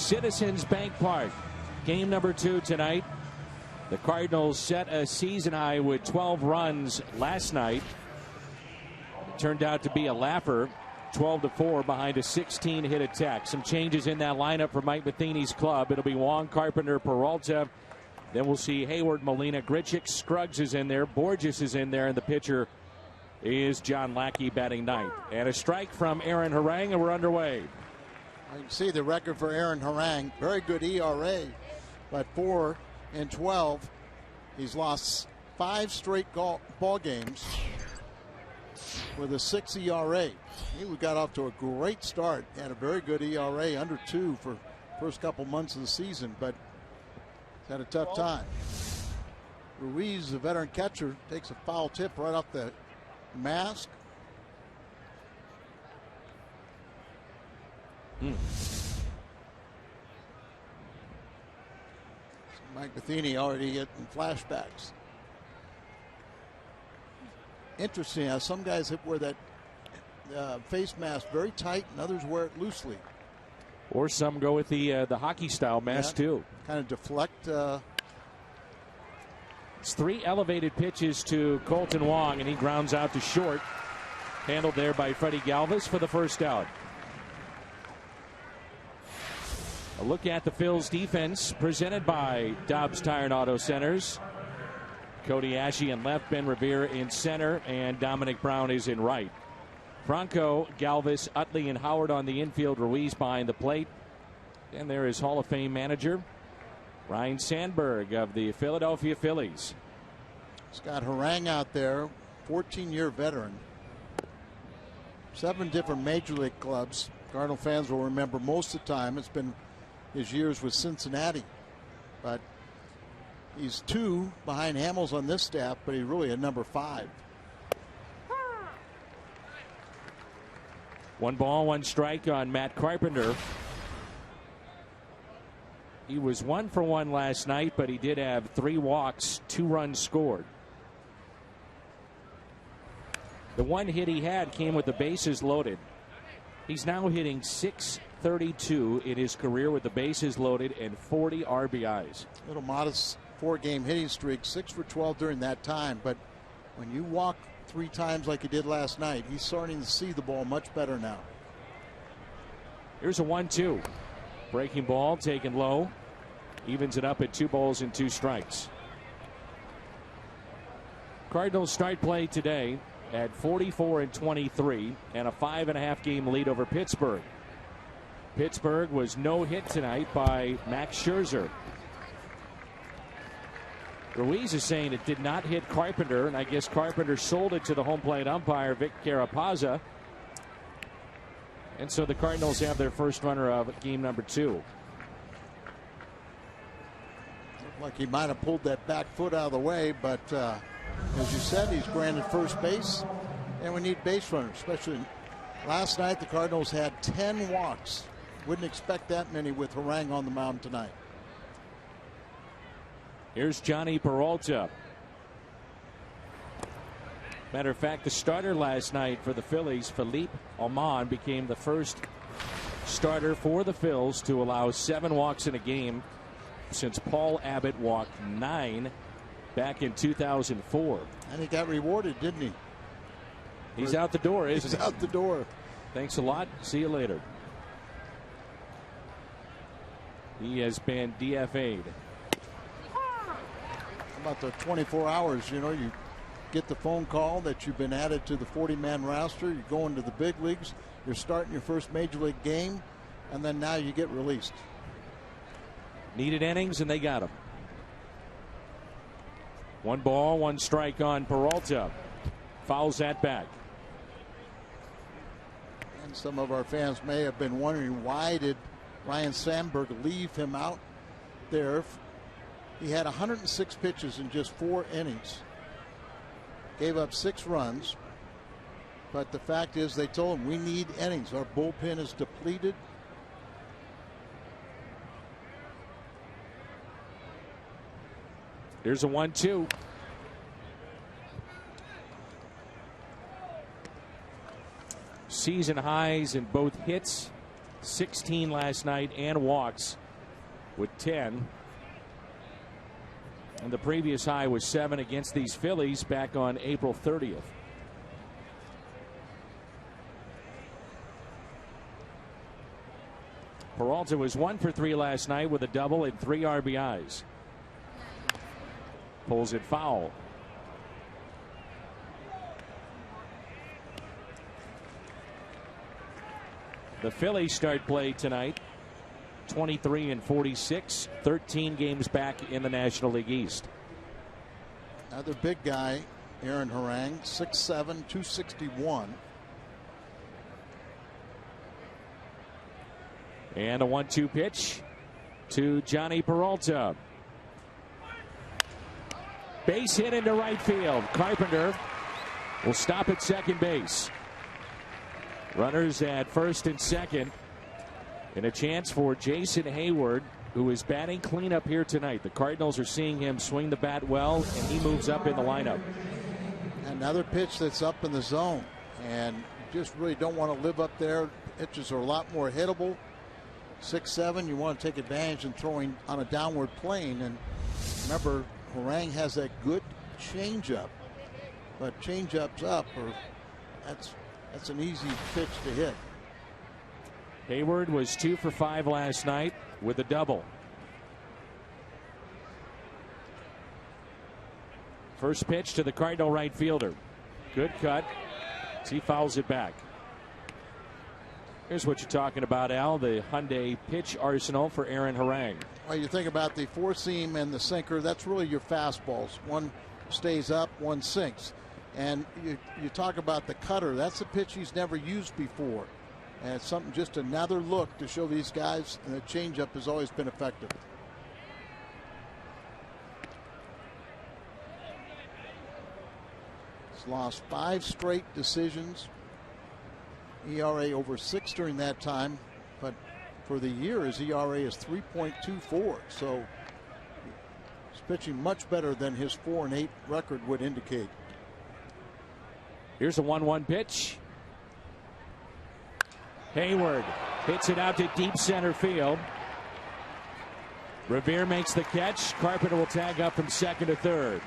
Citizens Bank Park. Game number 2 tonight. The Cardinals set a season high with 12 runs last night. It turned out to be a laugher, 12-4 behind a 16-hit attack. Some changes in that lineup for Mike Matheny's club. It'll be Wong, Carpenter, Peralta. Then we'll see Hayward, Molina, Grichuk, Scruggs is in there, Borges is in there, and the pitcher is John Lackey batting ninth. And a strike from Aaron Harang, and we're underway. You can see the record for Aaron Harang. Very good ERA, but 4-12. He's lost 5 straight ball games with a 6 ERA. He got off to a great start. Had a very good ERA, under 2 for first couple months of the season, but he's had a tough time. Ruiz, the veteran catcher, takes a foul tip right off the mask. Mike Matheny already getting flashbacks. Interesting how some guys wear that face mask very tight and others wear it loosely. Or some go with the hockey style mask too. Kind of deflect. It's 3 elevated pitches to Colton Wong, and he grounds out to short. Handled there by Freddie Galvis for the first out. A look at the Phil's defense presented by Dobbs Tire and Auto Centers. Cody Ashe in left, Ben Revere in center, and Dominic Brown is in right. Franco, Galvis, Utley, and Howard on the infield. Ruiz behind the plate. And there is Hall of Fame manager Ryne Sandberg of the Philadelphia Phillies. He's got Harang out there, 14-year veteran. 7 different major league clubs. Cardinal fans will remember most of the time it's been his years with Cincinnati. But he's 2 behind Hamels on this staff, but he's really a number 5. 1 ball, 1 strike on Matt Carpenter. He was 1 for 1 last night, but he did have 3 walks, 2 runs scored. The 1 hit he had came with the bases loaded. He's now hitting .632 in his career with the bases loaded and 40 RBIs. Little modest 4-game hitting streak, 6 for 12 during that time. But when you walk 3 times like he did last night, he's starting to see the ball much better now. Here's a 1-2. Breaking ball taken low. Evens it up at 2 balls and 2 strikes. Cardinals start play today at 44-23 and a 5.5 game lead over Pittsburgh. Pittsburgh was no hit tonight by Max Scherzer. Ruiz is saying it did not hit Carpenter, and I guess Carpenter sold it to the home plate umpire, Vic Carapazza. And so the Cardinals have their first runner of game number 2. Looked like he might have pulled that back foot out of the way, but as you said, he's granted first base, and we need base runners, especially last night. The Cardinals had 10 walks. Wouldn't expect that many with Harang on the mound tonight. Here's Johnny Peralta. Matter of fact, the starter last night for the Phillies, Philippe Auman, became the first starter for the Phils to allow 7 walks in a game since Paul Abbott walked 9 back in 2004. And he got rewarded, didn't he? He's out the door, isn't he? He's out the door. Thanks a lot. See you later. He has been DFA'd. About the 24 hours, you get the phone call that you've been added to the 40-man roster. You're going to the big leagues. You're starting your first major league game, and then now you get released. Needed innings, and they got him. 1 ball, 1 strike on Peralta. Fouls that back. And some of our fans may have been wondering, why did Ryne Sandberg leave him out there? He had 106 pitches in just 4 innings. Gave up 6 runs. But the fact is, they told him, we need innings. Our bullpen is depleted. Here's a 1-2. Season highs in both hits 16 last night and walks with 10. And the previous high was 7 against these Phillies back on April 30th. Peralta was 1 for 3 last night with a double and 3 RBIs. Pulls it foul. The Phillies start play tonight 23-46, 13 games back in the National League East. Another big guy, Aaron Harang, 6'7", 261. And a 1-2 pitch to Johnny Peralta. Base hit into right field. Carpenter will stop at second base. Runners at first and second. And a chance for Jason Hayward, who is batting cleanup here tonight. The Cardinals are seeing him swing the bat well, and he moves up in the lineup. Another pitch that's up in the zone. And you just really don't want to live up there. Pitches are a lot more hittable. 6'7", you want to take advantage in throwing on a downward plane. And remember, Harang has that good changeup, but changeup's up, or that's an easy pitch to hit. Hayward was 2 for 5 last night with a double. First pitch to the Cardinal right fielder. Good cut. He fouls it back. Here's what you're talking about, Al, the Hyundai pitch arsenal for Aaron Harang. Well, you think about the four seam and the sinker, that's really your fastballs. One stays up, one sinks. And you talk about the cutter, that's a pitch he's never used before. And it's something, just another look to show these guys, and the changeup has always been effective. He's lost 5 straight decisions. ERA over 6 during that time, but for the year his ERA is 3.24, so he's pitching much better than his 4-8 record would indicate. Here's a 1-1 pitch. Hayward hits it out to deep center field. Revere makes the catch. Carpenter will tag up from second to third.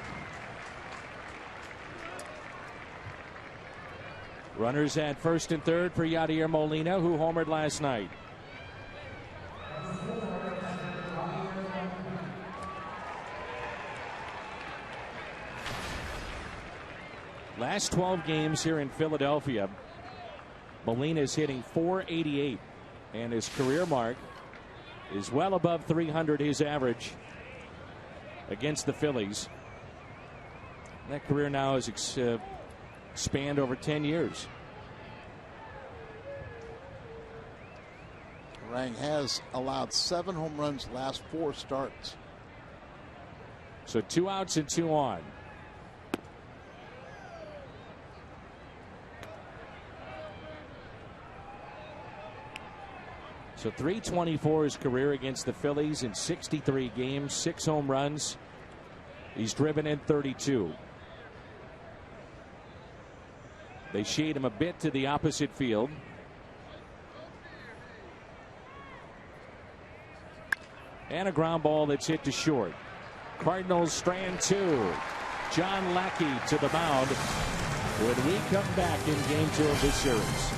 Runners at first and third for Yadier Molina, who homered last night. Last 12 games here in Philadelphia, Molina is hitting .488, and his career mark is well above 300, his average against the Phillies. That career now is spanned over 10 years. Harang has allowed 7 home runs last 4 starts. So 2 outs and 2 on. So .324 his career against the Phillies in 63 games, 6 home runs. He's driven in 32. They shade him a bit to the opposite field. And a ground ball that's hit to short. Cardinals strand 2. John Lackey to the mound when we come back in game 2 of this series.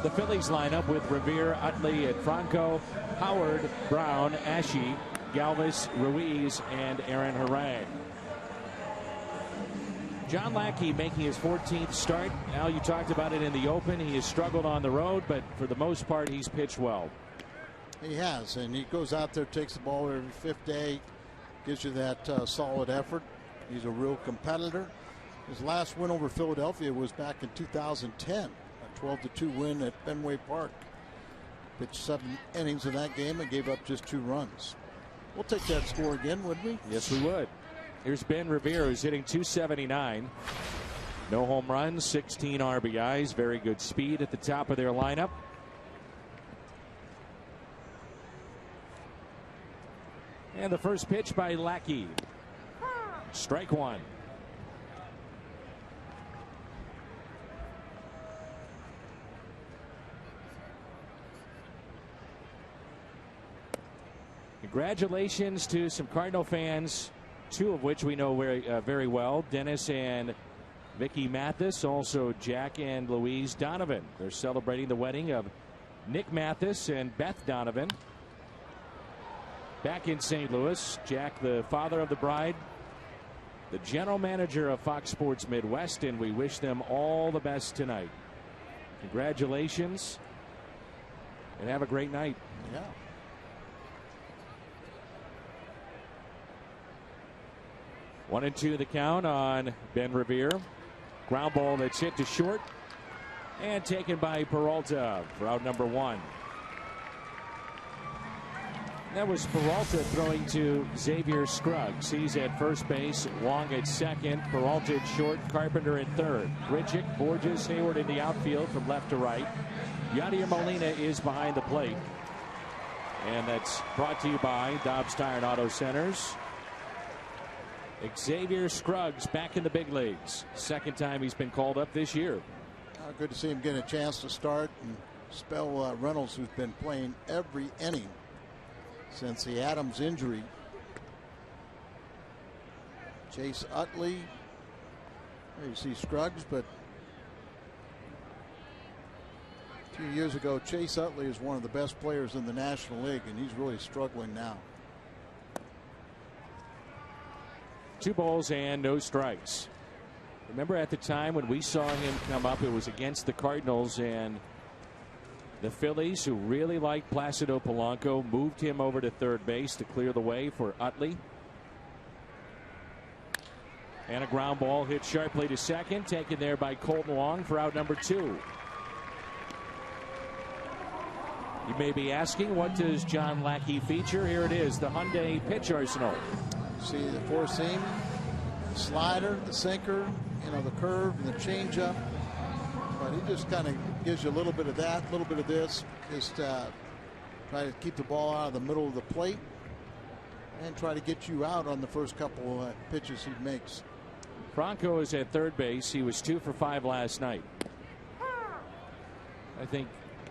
The Phillies lineup with Revere, Utley, and Franco, Howard, Brown, Ashe, Galvis, Ruiz, and Aaron Harang. John Lackey making his 14th start. Al, you talked about it in the open. He has struggled on the road, but for the most part, he's pitched well. He has, and he goes out there, takes the ball every 5th day, gives you that solid effort. He's a real competitor. His last win over Philadelphia was back in 2010, a 12-2 win at Fenway Park. Pitched 7 innings in that game and gave up just 2 runs. We'll take that score again, wouldn't we? Yes, we would. Here's Ben Revere, who's hitting .279. No home runs, 16 RBIs, very good speed at the top of their lineup. And the first pitch by Lackey. Strike 1. Congratulations to some Cardinal fans, two of which we know very well, Dennis and Mickey Mathis, also Jack and Louise Donovan. They're celebrating the wedding of Nick Mathis and Beth Donovan. Back in St. Louis, Jack, the father of the bride, the general manager of Fox Sports Midwest, and we wish them all the best tonight. Congratulations, and have a great night. Yeah. One and two the count on Ben Revere. Ground ball that's hit to short and taken by Peralta for out number one. That was Peralta throwing to Xavier Scruggs. He's at first base, Wong at second, Peralta at short, Carpenter at third. Grichuk, Borges, Hayward in the outfield from left to right. Yadier Molina is behind the plate. And that's brought to you by Dobbs Tire and Auto Centers. Xavier Scruggs back in the big leagues. Second time he's been called up this year. Good to see him get a chance to start and spell Reynolds, who's been playing every inning since the Adams injury. Chase Utley. There you see Scruggs, but a few years ago, Chase Utley is one of the best players in the National League, and he's really struggling now. 2 balls and no strikes. Remember at the time when we saw him come up, it was against the Cardinals, and the Phillies, who really liked Placido Polanco, moved him over to third base to clear the way for Utley. And a ground ball hit sharply to second, taken there by Colton Wong for out number 2. You may be asking, what does John Lackey feature? Here it is, the Hyundai pitch arsenal. See the four seam, the slider, the sinker, the curve and the changeup. But he just kind of gives you a little bit of that, a little bit of this. Just try to keep the ball out of the middle of the plate and try to get you out on the first couple pitches he makes. Franco is at third base. He was 2 for 5 last night. I think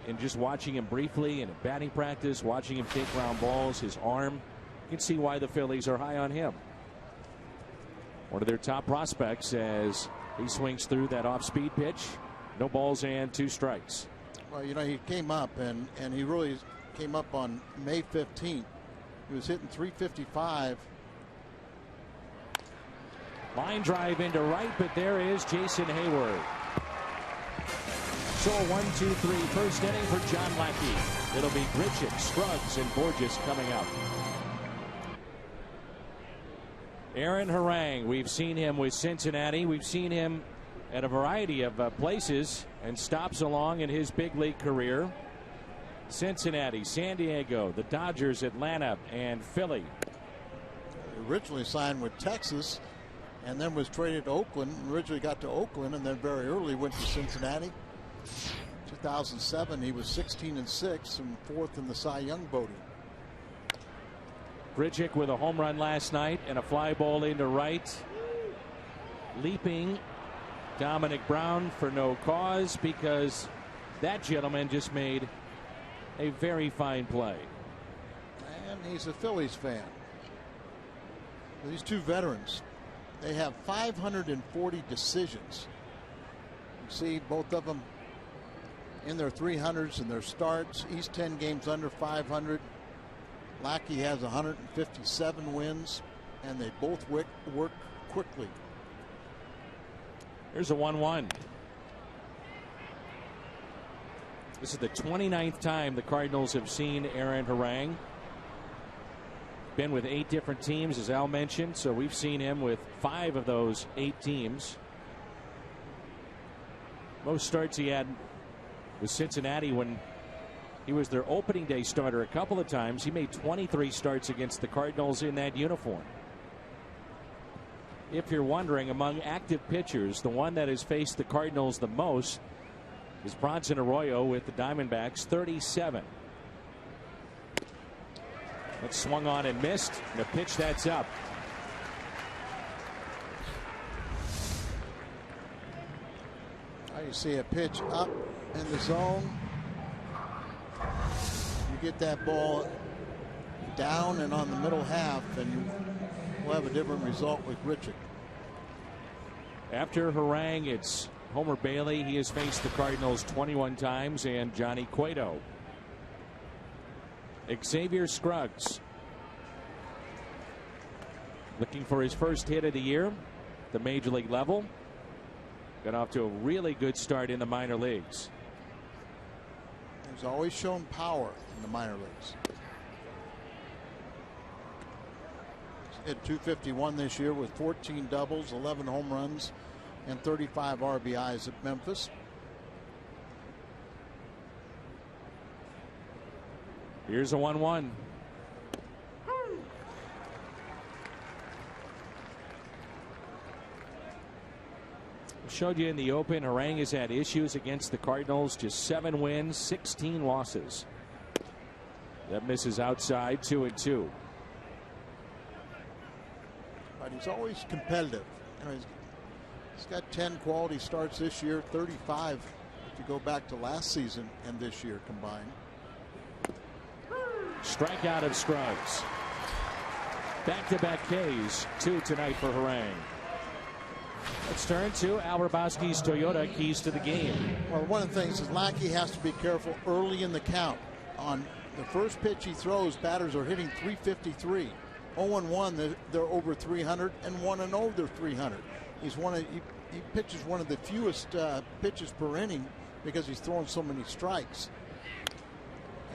in just watching him briefly in a batting practice, watching him take ground balls, his arm, you can see why the Phillies are high on him. One of their top prospects as he swings through that off-speed pitch. No balls and 2 strikes. Well, he came up and he really came up on May 15th. He was hitting .355. Line drive into right, but there is Jason Hayward. So a 1-2-3 first inning for John Lackey. It'll be Grichuk, Scruggs, and Borges coming up. Aaron Harang, we've seen him with Cincinnati. We've seen him at a variety of places and stops along in his big league career. Cincinnati, San Diego, the Dodgers, Atlanta, and Philly. Originally signed with Texas and then was traded to Oakland. Originally got to Oakland and then very early went to Cincinnati. 2007 he was 16-6 and 4th in the Cy Young voting. Grichuk with a home run last night and a fly ball into right. Leaping Dominic Brown for no cause because that gentleman just made a very fine play. And he's a Phillies fan. These two veterans, they have 540 decisions. You see both of them in their 300s and their starts. He's 10 games under 500. Lackey has 157 wins, and they both work quickly. Here's a 1-1. This is the 29th time the Cardinals have seen Aaron Harang. Been with 8 different teams, as Al mentioned, so we've seen him with 5 of those 8 teams. Most starts he had with Cincinnati when he was their opening day starter a couple of times. He made 23 starts against the Cardinals in that uniform. If you're wondering, among active pitchers, the one that has faced the Cardinals the most is Bronson Arroyo with the Diamondbacks, 37. That swung on and missed. And a pitch that's up. Now you see a pitch up in the zone. You get that ball down and on the middle half, and we'll have a different result with Grichuk. After Harang, it's Homer Bailey. He has faced the Cardinals 21 times, and Johnny Cueto. Xavier Scruggs looking for his first hit of the year at the major league level. Got off to a really good start in the minor leagues. He's always shown power in the minor leagues. He's hit .251 this year with 14 doubles, 11 home runs, and 35 RBIs at Memphis. Here's a 1-1. Showed you in the open, Harang has had issues against the Cardinals. Just 7 wins, 16 losses. That misses outside, 2-2. But he's always competitive. You know, he's got 10 quality starts this year, 35 if you go back to last season and this year combined. Strikeout of Scruggs. Back-to-back Ks, 2 tonight for Harang. Let's turn to Al Hrabosky's Toyota keys to the game. Well, one of the things is Lackey has to be careful early in the count. On the first pitch he throws, batters are hitting .353. 0-1, they're over 300, and 1-0, they're 300. He pitches one of the fewest pitches per inning because he's throwing so many strikes.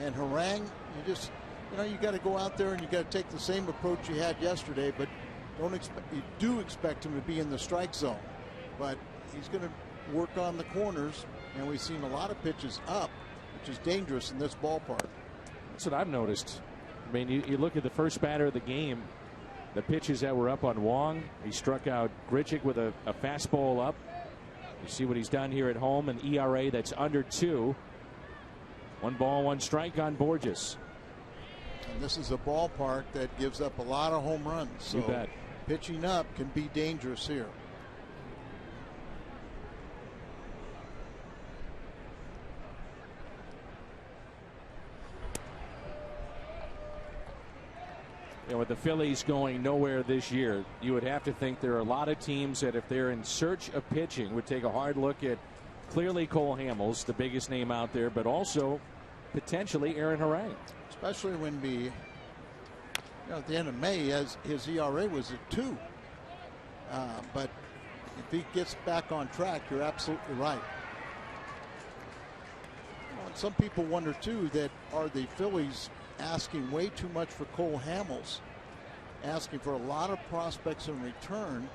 And Harang, you got to go out there and you got to take the same approach you had yesterday, but you do expect him to be in the strike zone. But he's going to work on the corners, and we've seen a lot of pitches up, which is dangerous in this ballpark. That's what I've noticed. I mean, you look at the first batter of the game, the pitches that were up on Wong. He struck out Grichuk with a fastball up. You see what he's done here at home, an ERA that's under 2. 1 ball, 1 strike on Borges. And this is a ballpark that gives up a lot of home runs. So you bet. Pitching up can be dangerous here. You know, with the Phillies going nowhere this year, you would have to think there are a lot of teams that if they're in search of pitching would take a hard look at clearly Cole Hamels, the biggest name out there, but also potentially Aaron Harang. Especially when at the end of May, his ERA was at 2. But if he gets back on track, you're absolutely right. And some people wonder too that are the Phillies asking way too much for Cole Hamels, asking for a lot of prospects in return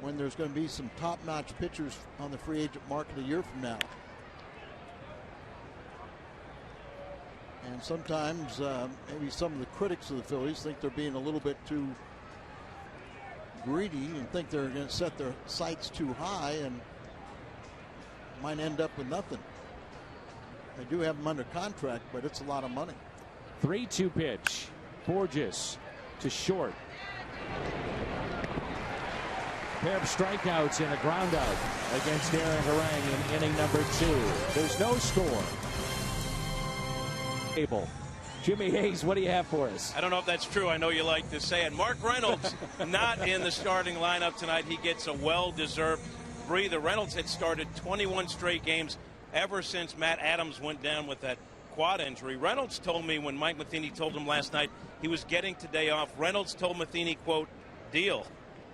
when there's going to be some top-notch pitchers on the free agent market a year from now. And sometimes maybe some of the critics of the Phillies think they're being a little bit too greedy and think they're going to set their sights too high and might end up with nothing. They do have him under contract, but it's a lot of money. 3-2 pitch. Borges to short. Pair of strikeouts and a ground out against Aaron Harang in inning number 2. There's no score. Jimmy Hayes, what do you have for us? I don't know if that's true. I know you like to say it. Mark Reynolds not in the starting lineup tonight. He gets a well-deserved breather. Reynolds had started 21 straight games ever since Matt Adams went down with that quad injury. Reynolds told me when Mike Matheny told him last night he was getting today off, Reynolds told Matheny, quote, deal.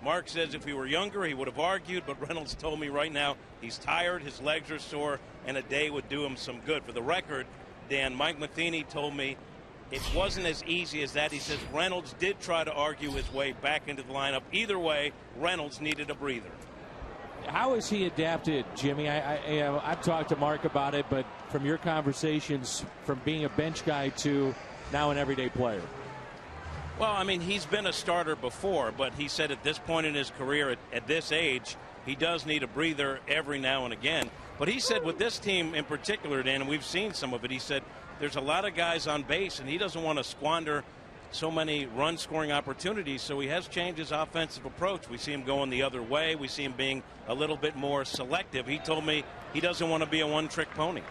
Mark says if he were younger, he would have argued, but Reynolds told me right now he's tired, his legs are sore, and a day would do him some good. For the record, Dan, Mike Matheny told me it wasn't as easy as that. He says Reynolds did try to argue his way back into the lineup. Either way, Reynolds needed a breather. How has he adapted, Jimmy? I've talked to Mark about it, but from your conversations, from being a bench guy to now an everyday player. Well, I mean, he's been a starter before, but he said at this point in his career, at this age, he does need a breather every now and again. But he said with this team in particular, Dan, and we've seen some of it, he said there's a lot of guys on base, and he doesn't want to squander so many run-scoring opportunities, so he has changed his offensive approach. We see him going the other way. We see him being a little bit more selective. He told me he doesn't want to be a one-trick pony.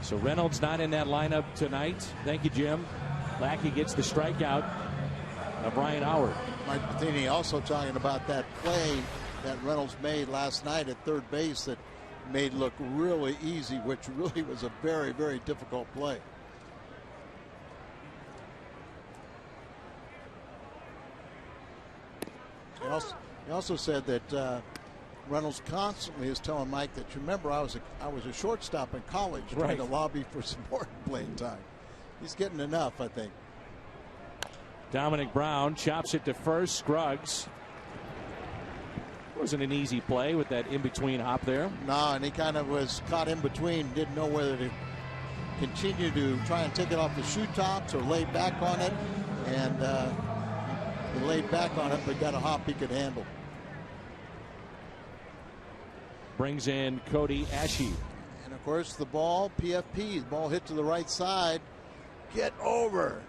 So Reynolds not in that lineup tonight. Thank you, Jim. Lackey gets the strikeout of Ryan Howard. Mike Matheny also talking about that play that Reynolds made last night at third base that made look really easy, which really was a very, very difficult play. He also said that Reynolds constantly is telling Mike that, you remember, I was a shortstop in college trying to lobby for some more playing time. He's getting enough, I think. Dominic Brown chops it to first. Scruggs. Wasn't an easy play with that in-between hop there. No, and he kind of was caught in between, didn't know whether to continue to try and take it off the shoe tops or lay back on it. And he laid back on it, but got a hop he could handle. Brings in Cody Ashe. And of course, the ball, PFP, the ball hit to the right side. Get over.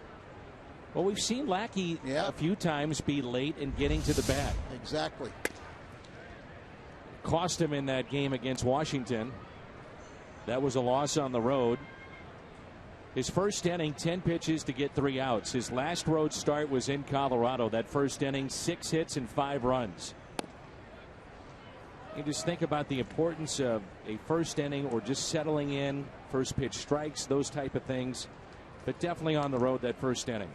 Well, we've seen Lackey a few times be late in getting to the bat. Exactly. Cost him in that game against Washington. That was a loss on the road. His first inning, 10 pitches to get 3 outs. His last road start was in Colorado. That first inning, 6 hits and 5 runs. You just think about the importance of a first inning or just settling in, first pitch strikes, those type of things. But definitely on the road that first inning.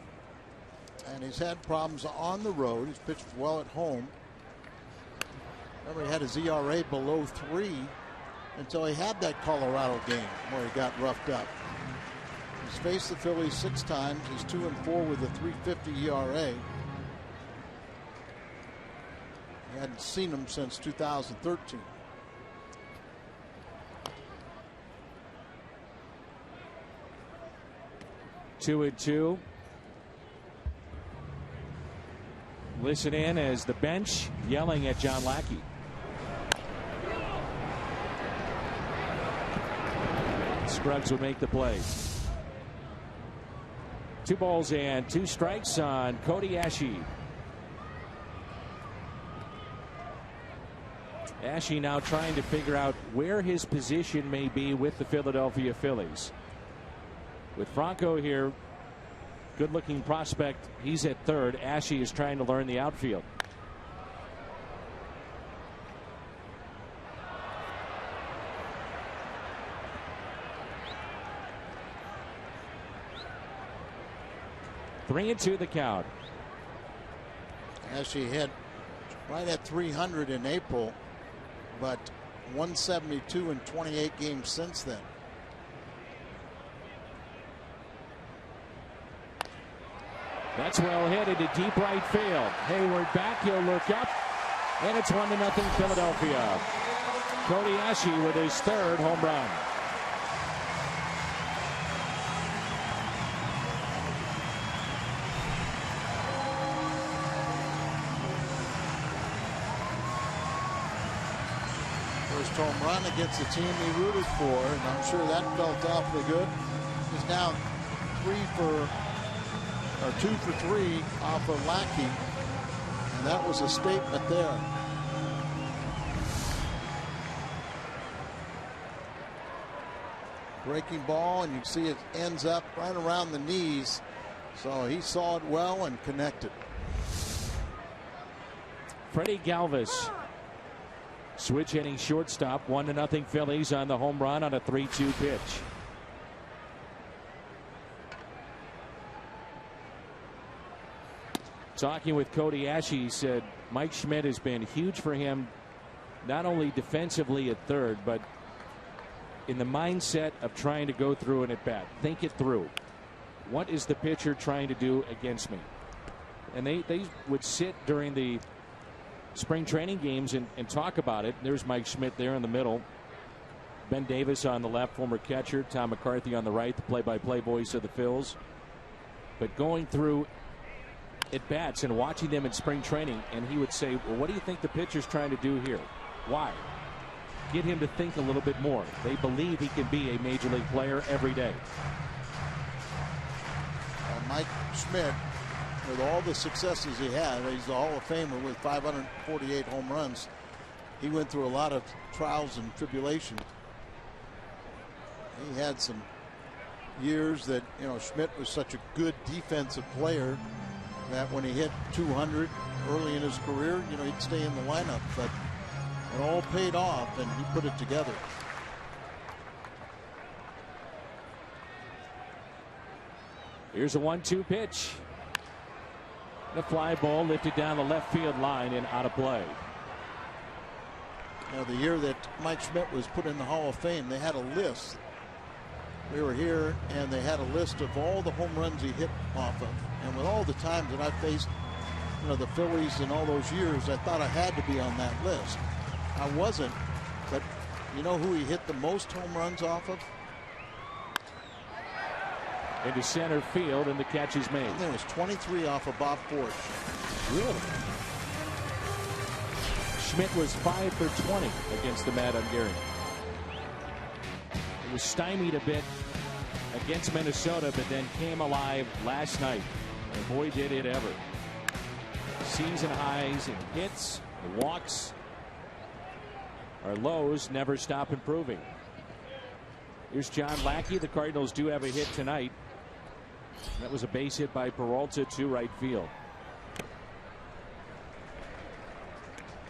And he's had problems on the road. He's pitched well at home. Remember, he had his ERA below 3 until he had that Colorado game where he got roughed up. He's faced the Phillies 6 times. He's 2-4 with a 3.50 ERA. He hadn't seen him since 2013. 2-2. Listen in as the bench yelling at John Lackey. Scruggs will make the play. 2 balls and 2 strikes on Cody Ashe. Ashe now trying to figure out where his position may be with the Philadelphia Phillies. With Franco here, good looking prospect, he's at third. Ashe is trying to learn the outfield. Three and 2 the count. Ashe hit right at 300 in April, but 172 in 28 games since then. That's well hit into deep right field. Hayward back, he'll look up, and it's 1-0 Philadelphia. Cody Ashe with his 3rd home run. First home run against the team he rooted for, and I'm sure that felt awfully good. He's now 2 for 3 off of Lackey, and that was a statement there. Breaking ball, and you see it ends up right around the knees, so he saw it well and connected. Freddie Galvis, switch hitting shortstop. 1-0 Phillies on the home run on a 3-2 pitch. Talking with Cody Ashe, he said Mike Schmidt has been huge for him, not only defensively at third, but in the mindset of trying to go through an at-bat. Think it through. What is the pitcher trying to do against me? And they would sit during the spring training games and talk about it. There's Mike Schmidt there in the middle. Ben Davis on the left, former catcher. Tom McCarthy on the right, the play-by-play voice of the Phils. But going through at bats and watching them in spring training, and he would say, well, what do you think the pitcher's trying to do here? Why? Get him to think a little bit more. They believe he can be a major league player every day. Mike Schmidt, with all the successes he had, he's a Hall of Famer with 548 home runs. He went through a lot of trials and tribulations. He had some years that, Schmidt was such a good defensive player that when he hit 200 early in his career, he'd stay in the lineup. But it all paid off, and he put it together. Here's a 1-2 pitch. The fly ball lifted down the left field line and out of play. The year that Mike Schmidt was put in the Hall of Fame, they had a list. We were here, and they had a list of all the home runs he hit off of. And with all the times that I faced, the Phillies in all those years, I thought I had to be on that list. I wasn't, but you know who he hit the most home runs off of? Into center field, and the catch is made. I think it was 23 off of Bob Forge. Really? Schmidt was 5 for 20 against the Mad Hungarian. He was stymied a bit against Minnesota, but then came alive last night. And boy, did it ever. Season highs in hits, walks. Our lows never stop improving. Here's John Lackey. The Cardinals do have a hit tonight. That was a base hit by Peralta to right field.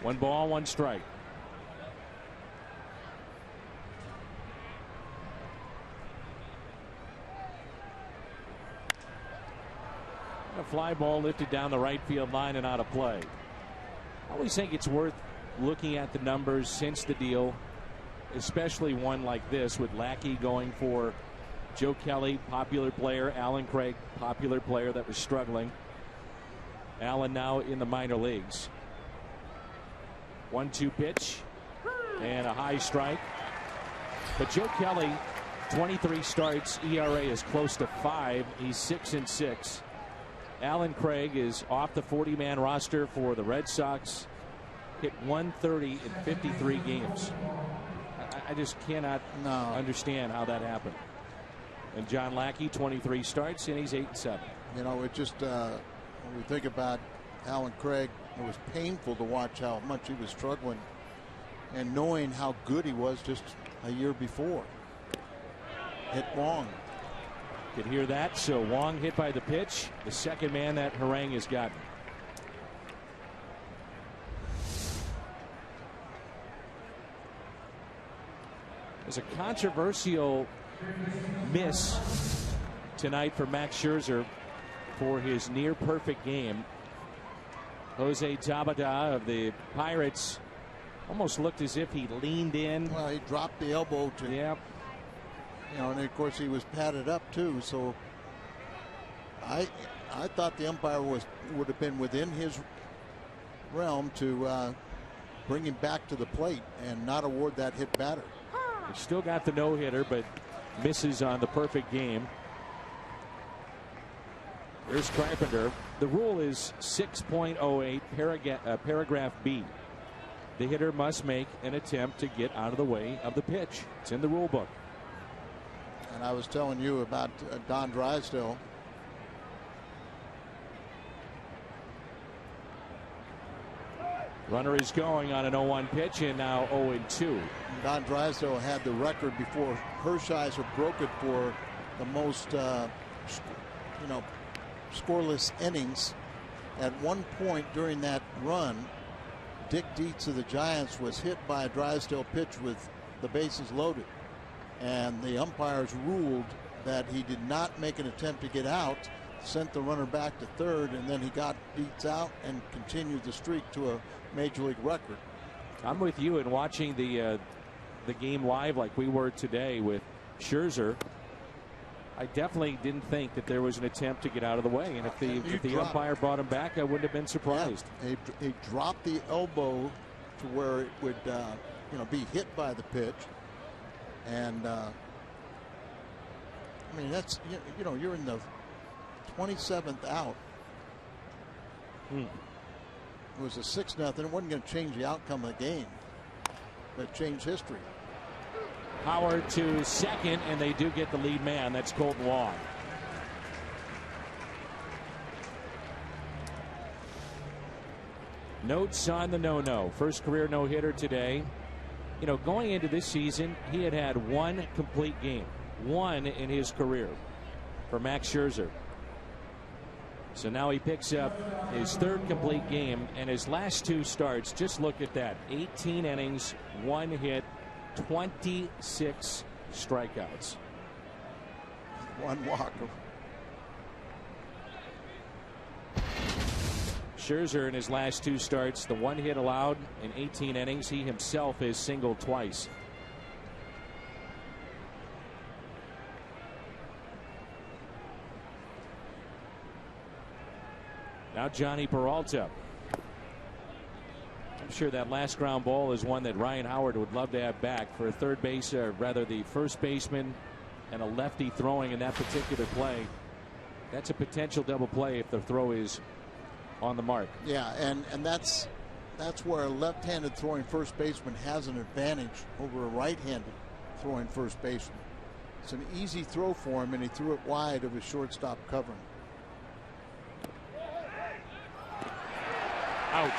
1 ball, 1 strike. A fly ball lifted down the right field line and out of play. I always think it's worth looking at the numbers since the deal, especially one like this with Lackey going for Joe Kelly, popular player, Alan Craig, popular player that was struggling. Allen now in the minor leagues. 1-2 pitch and a high strike. But Joe Kelly, 23 starts, ERA is close to 5. He's 6-6. Alan Craig is off the 40-man roster for the Red Sox. Hit 130 in 53 games. I just cannot understand how that happened. And John Lackey, 23 starts, and he's 8-7. It just when we think about Alan Craig, it was painful to watch how much he was struggling, and knowing how good he was just a year before. Hit Wong. Could hear that. So Wong hit by the pitch, the second man that Harang has gotten. There's a controversial miss tonight for Max Scherzer for his near perfect game. Jose Tabata of the Pirates almost looked as if he leaned in. Well, he dropped the elbow to. Yep. And of course he was padded up too. So I thought the umpire would have been within his realm to bring him back to the plate and not award that hit batter. He still got the no-hitter, but misses on the perfect game. Here's Carpenter. The rule is 6.08 paragraph B. The hitter must make an attempt to get out of the way of the pitch. It's in the rule book. And I was telling you about Don Drysdale. Runner is going on an 0-1 pitch, and now 0-2. Don Drysdale had the record before Hershiser broke it for the most, scoreless innings. At one point during that run, Dick Dietz of the Giants was hit by a Drysdale pitch with the bases loaded, and the umpires ruled that he did not make an attempt to get out, sent the runner back to third, and then he got Dietz out and continued the streak to a major league record. I'm with you in watching the game live like we were today with Scherzer. I definitely didn't think that there was an attempt to get out of the way, and if the umpire brought him back, I wouldn't have been surprised. Yeah, he dropped the elbow to where it would be hit by the pitch, and that's you're in the 27th out. It was a 6-0. It wasn't going to change the outcome of the game, but change history. Howard to second, and they do get the lead man. That's Colton Wong. Notes on the no-no. First career no-hitter today. Going into this season, he had one complete game. 1 in his career for Max Scherzer. So now he picks up his 3rd complete game, and his last 2 starts, just look at that. 18 innings, 1 hit, 26 strikeouts. 1 walk. Scherzer in his last 2 starts, the 1 hit allowed in 18 innings. He himself is singled twice. Now Johnny Peralta. I'm sure that last ground ball is one that Ryan Howard would love to have back for a third base, or rather the first baseman and a lefty throwing in that particular play. That's a potential double play if the throw is on the mark. Yeah, and that's where a left-handed throwing first baseman has an advantage over a right-handed throwing first baseman. It's an easy throw for him, and he threw it wide of his shortstop covering. Out.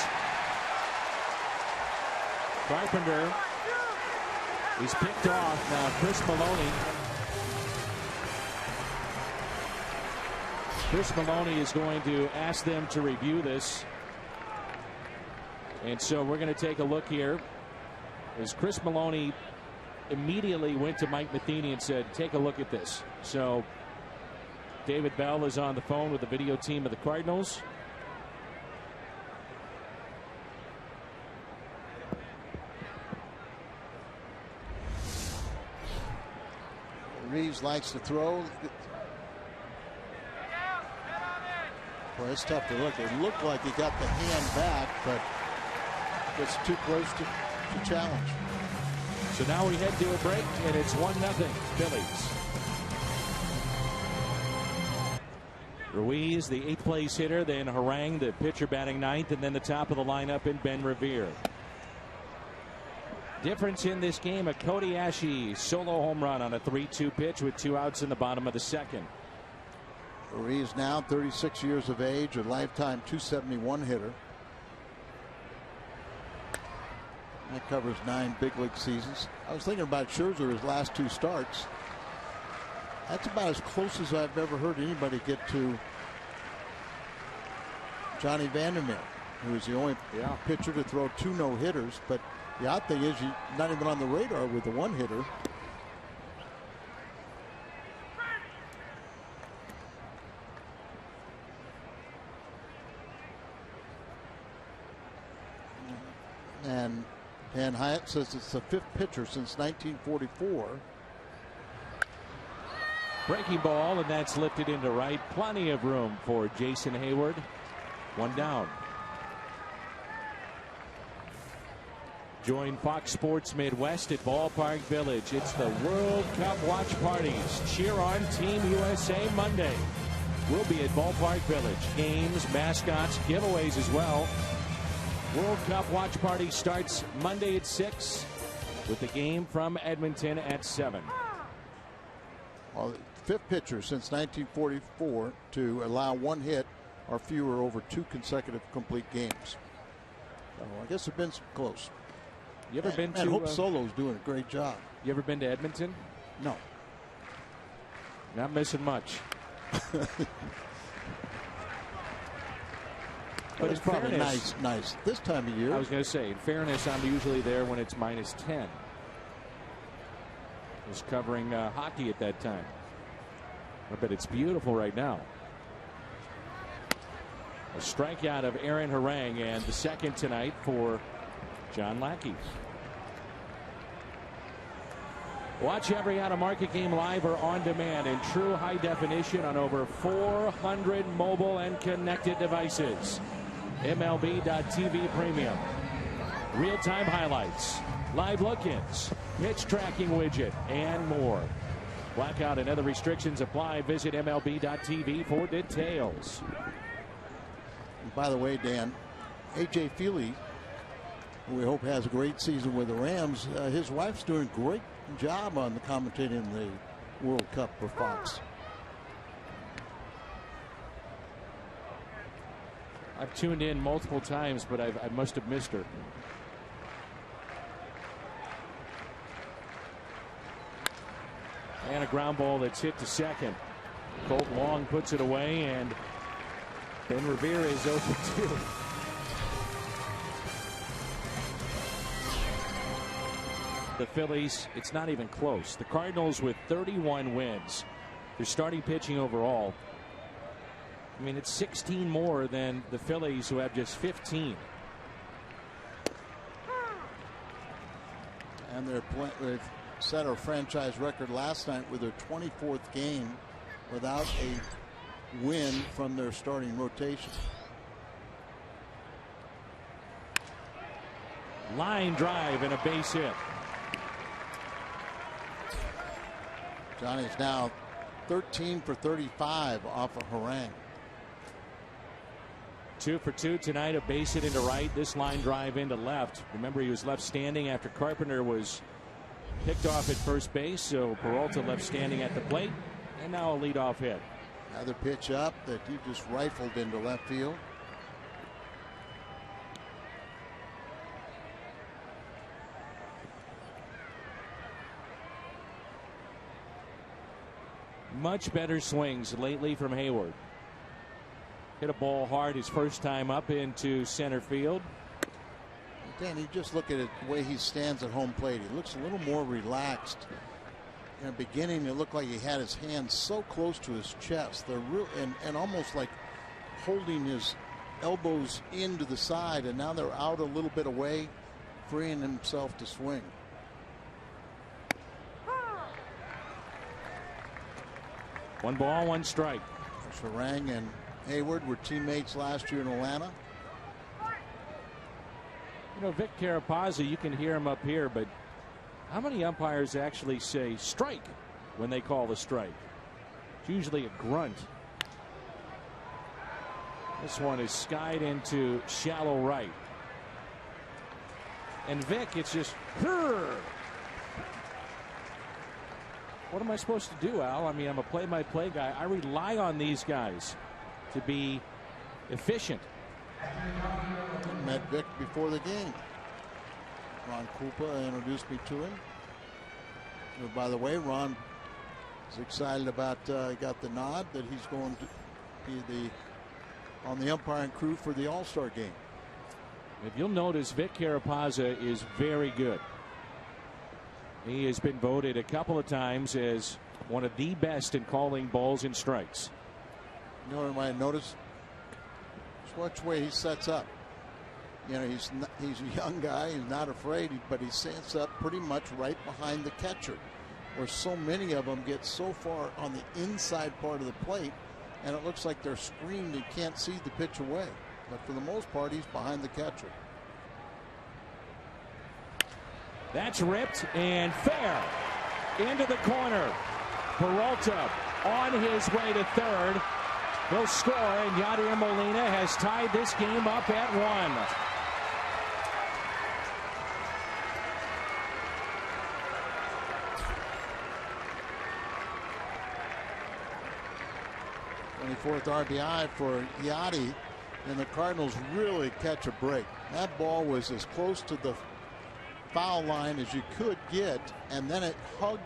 Carpenter is picked off. Now Chris Maloney is going to ask them to review this. And so we're going to take a look here as Chris Maloney immediately went to Mike Matheny and said, take a look at this. So David Bell is on the phone with the video team of the Cardinals. Reeves likes to throw. Well, it's tough to look. It looked like he got the hand back, but it's too close to challenge. So now we head to a break, and it's 1-0 Phillies. Ruiz, the 8th place hitter, then Harang, the pitcher, batting 9th, and then the top of the lineup in Ben Revere. Difference in this game, a Cody Ashe solo home run on a 3-2 pitch with 2 outs in the bottom of the 2nd. Ruiz now 36 years of age, a lifetime .271 hitter. That covers 9 big league seasons. I was thinking about Scherzer, his last 2 starts. That's about as close as I've ever heard anybody get to Johnny Vandermeer, who is the only pitcher to throw 2 no-hitters. But the odd thing is, you're not even on the radar with the 1-hitter. And Dan Hyatt says it's the 5th pitcher since 1944. Breaking ball, and that's lifted into right. Plenty of room for Jason Hayward. 1 down. Join Fox Sports Midwest at Ballpark Village. It's the World Cup watch parties. Cheer on Team USA Monday. We'll be at Ballpark Village. Games, mascots, giveaways as well. World Cup watch party starts Monday at 6 with the game from Edmonton at 7. Well, 5th pitcher since 1944 to allow 1 hit or fewer over 2 consecutive complete games. So I guess it's been close. You ever been to? And Hope Solo's doing a great job. You ever been to Edmonton? No. Not missing much. But it's probably nice this time of year. I was going to say, in fairness, I'm usually there when it's -10. I was covering hockey at that time. But it's beautiful right now. A strikeout of Aaron Harang, and the 2nd tonight for John Lackey. Watch every out-of-market game live or on demand in true high definition on over 400 mobile and connected devices. MLB.TV Premium. Real-time highlights, live look-ins, pitch tracking widget, and more. Blackout and other restrictions apply. Visit MLB.TV for details. And by the way, Dan, A.J. Feely, who we hope has a great season with the Rams, his wife's doing a great job on the commentating the World Cup for Fox. I've tuned in multiple times, but I must have missed her. And a ground ball that's hit to second. Colt Long puts it away, and Ben Revere is 0-2. The Phillies, it's not even close. The Cardinals with 31 wins. Their starting pitching overall, I mean, it's 16 more than the Phillies, who have just 15. And they've set a franchise record last night with their 24th game without a win from their starting rotation. Line drive and a base hit. Johnny's now 13 for 35 off of Harang. 2 for 2 tonight, a base hit into right, this line drive into left. Remember, he was left standing after Carpenter was picked off at first base, so Peralta left standing at the plate, and now a leadoff hit. Another pitch up that he just rifled into left field. Much better swings lately from Hayward. Hit a ball hard his first time up into center field. Danny, just look at it, the way he stands at home plate. He looks a little more relaxed. In the beginning, it looked like he had his hands so close to his chest. They're real and almost like holding his elbows into the side, and now they're out a little bit away, freeing himself to swing. One ball, one strike. Harang and Hayward were teammates last year in Atlanta. You know, Vic Carapazza, you can hear him up here, but how many umpires actually say strike when they call the strike? It's usually a grunt. This one is skied into shallow right. And Vic, it's just, Hurr! What am I supposed to do, Al? I mean, I'm a play-by-play guy. I rely on these guys to be efficient. Met Vic before the game. Ron Krupa introduced me to him. And by the way, Ron is excited about got the nod that he's going to be on the umpiring crew for the All-Star game. If you'll notice, Vic Carapazza is very good. He has been voted a couple of times as one of the best in calling balls and strikes. You know what I noticed? Just watch the way he sets up. You know, he's a young guy. He's not afraid, but he sets up pretty much right behind the catcher, where so many of them get so far on the inside part of the plate, and it looks like they're screened and can't see the pitch away. But for the most part, he's behind the catcher. That's ripped and fair into the corner. Peralta on his way to third. He'll score, and Yadier Molina has tied this game up at 1. Fourth RBI for Yadi, and the Cardinals really catch a break. That ball was as close to the foul line as you could get, and then it hugged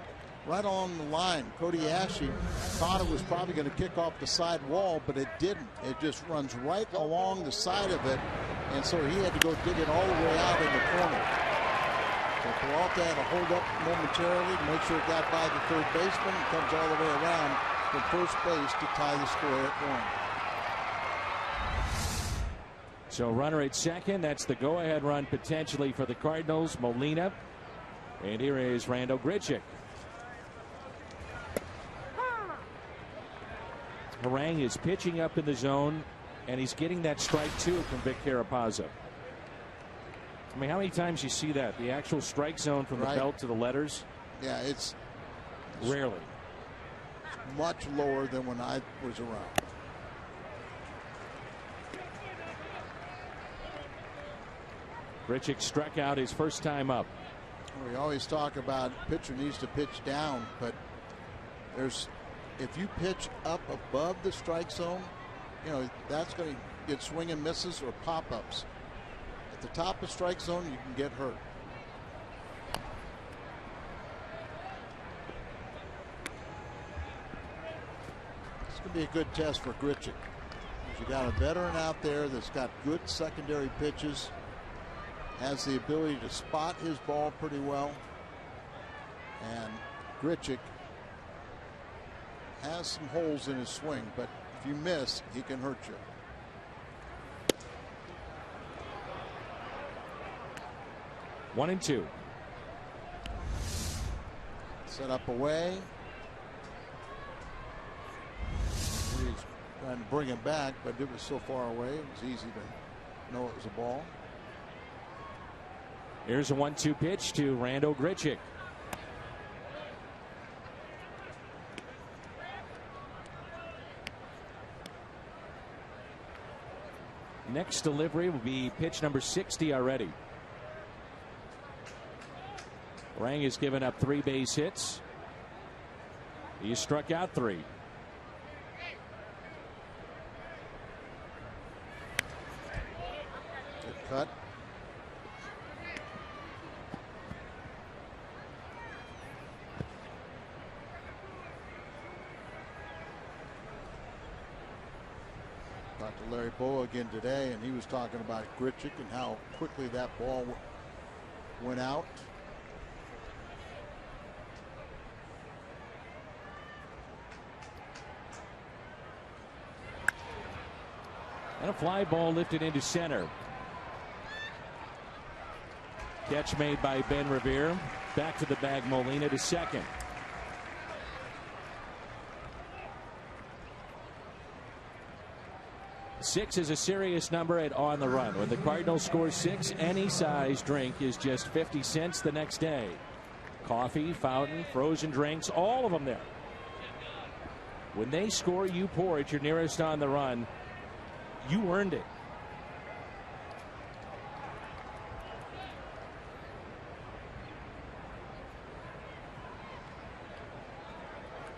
right on the line. Cody Ashe thought it was probably going to kick off the side wall, but it didn't. It just runs right along the side of it, and so he had to go dig it all the way out in the corner. So Peralta had to hold up momentarily to make sure it got by the third baseman and comes all the way around from first base to tie the score at 1. So runner at second. That's the go-ahead run potentially for the Cardinals. Molina. And here is Randal Grichuk. Harang is pitching up in the zone, and he's getting that strike two from Vic Carapazza. I mean, how many times you see that? The actual strike zone from the belt to the letters? Yeah, it's rarely. Much lower than when I was around. Grichuk struck out his first time up. We always talk about pitcher needs to pitch down, but if you pitch up above the strike zone, you know that's going to get swing and misses or pop-ups. At the top of strike zone, you can get hurt. It's going to be a good test for Grichuk. You got a veteran out there that's got good secondary pitches, has the ability to spot his ball pretty well, and Grichuk has some holes in his swing, but if you miss, he can hurt you. One and two. Set up away. He's trying to bring him back, but it was so far away, it was easy to know it was a ball. Here's a 1-2 pitch to Randal Grichuk. Next delivery will be pitch number 60 already. Rang has given up 3 base hits. He struck out 3. Good cut. Talked to Larry Bowa again today, and he was talking about Grichuk and how quickly that ball went out. And a fly ball lifted into center. Catch made by Ben Revere. Back to the bag, Molina to second. Six is a serious number at On the Run. When the Cardinals score 6, any size drink is just 50 cents the next day. Coffee, fountain, frozen drinks, all of them there. When they score, you pour at your nearest On the Run. You earned it.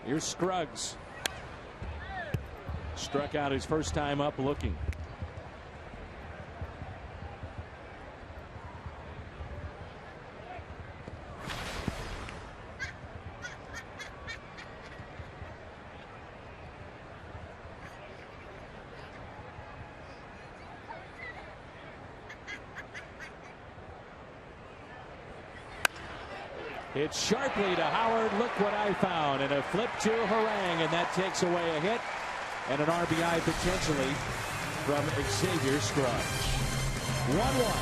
Here's Scruggs. Struck out his first time up looking. It's sharply to Howard. Look what I found. And a flip to Harang, and that takes away a hit and an RBI potentially from Xavier Scruggs. 1-1.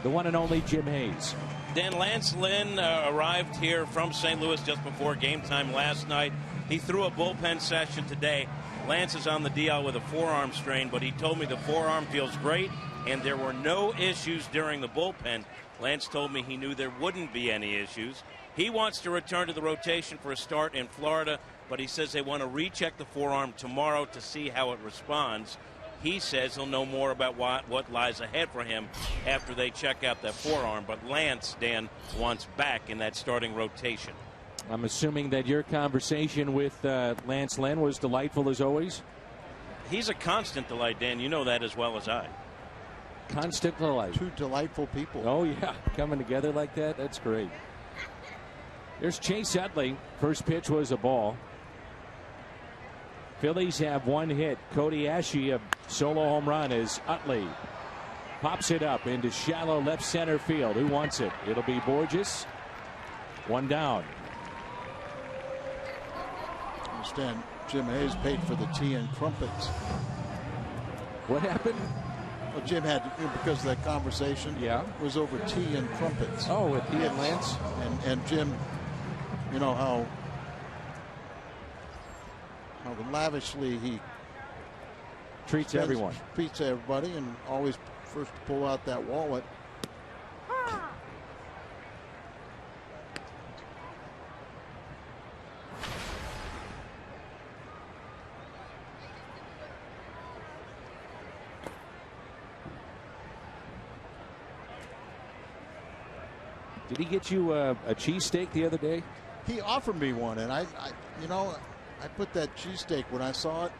The one and only Jim Hayes. Dan, Lance Lynn arrived here from St. Louis just before game time last night. He threw a bullpen session today. Lance is on the DL with a forearm strain, but he told me the forearm feels great and there were no issues during the bullpen. Lance told me he knew there wouldn't be any issues. He wants to return to the rotation for a start in Florida, but he says they want to recheck the forearm tomorrow to see how it responds. He says he'll know more about what lies ahead for him after they check out that forearm. But Lance, Dan, wants back in that starting rotation. I'm assuming that your conversation with Lance Lynn was delightful as always. He's a constant delight, Dan. You know that as well as I. Constant delight. Two delightful people. Oh, yeah. Coming together like that, that's great. There's Chase Utley. First pitch was a ball. Phillies have one hit. Cody Ashe, a solo home run as Utley pops it up into shallow left center field. Who wants it? It'll be Borges. One down. I understand Jim Hayes paid for the tea and crumpets. What happened? Well, Jim had, because of that conversation, was over tea and crumpets. Oh, with he and Lance? And Jim, you know how lavishly he treats everyone. Treats everybody, and always first pull out that wallet. Did he get you a cheesesteak the other day? He offered me one, and I put that cheesesteak when I saw it.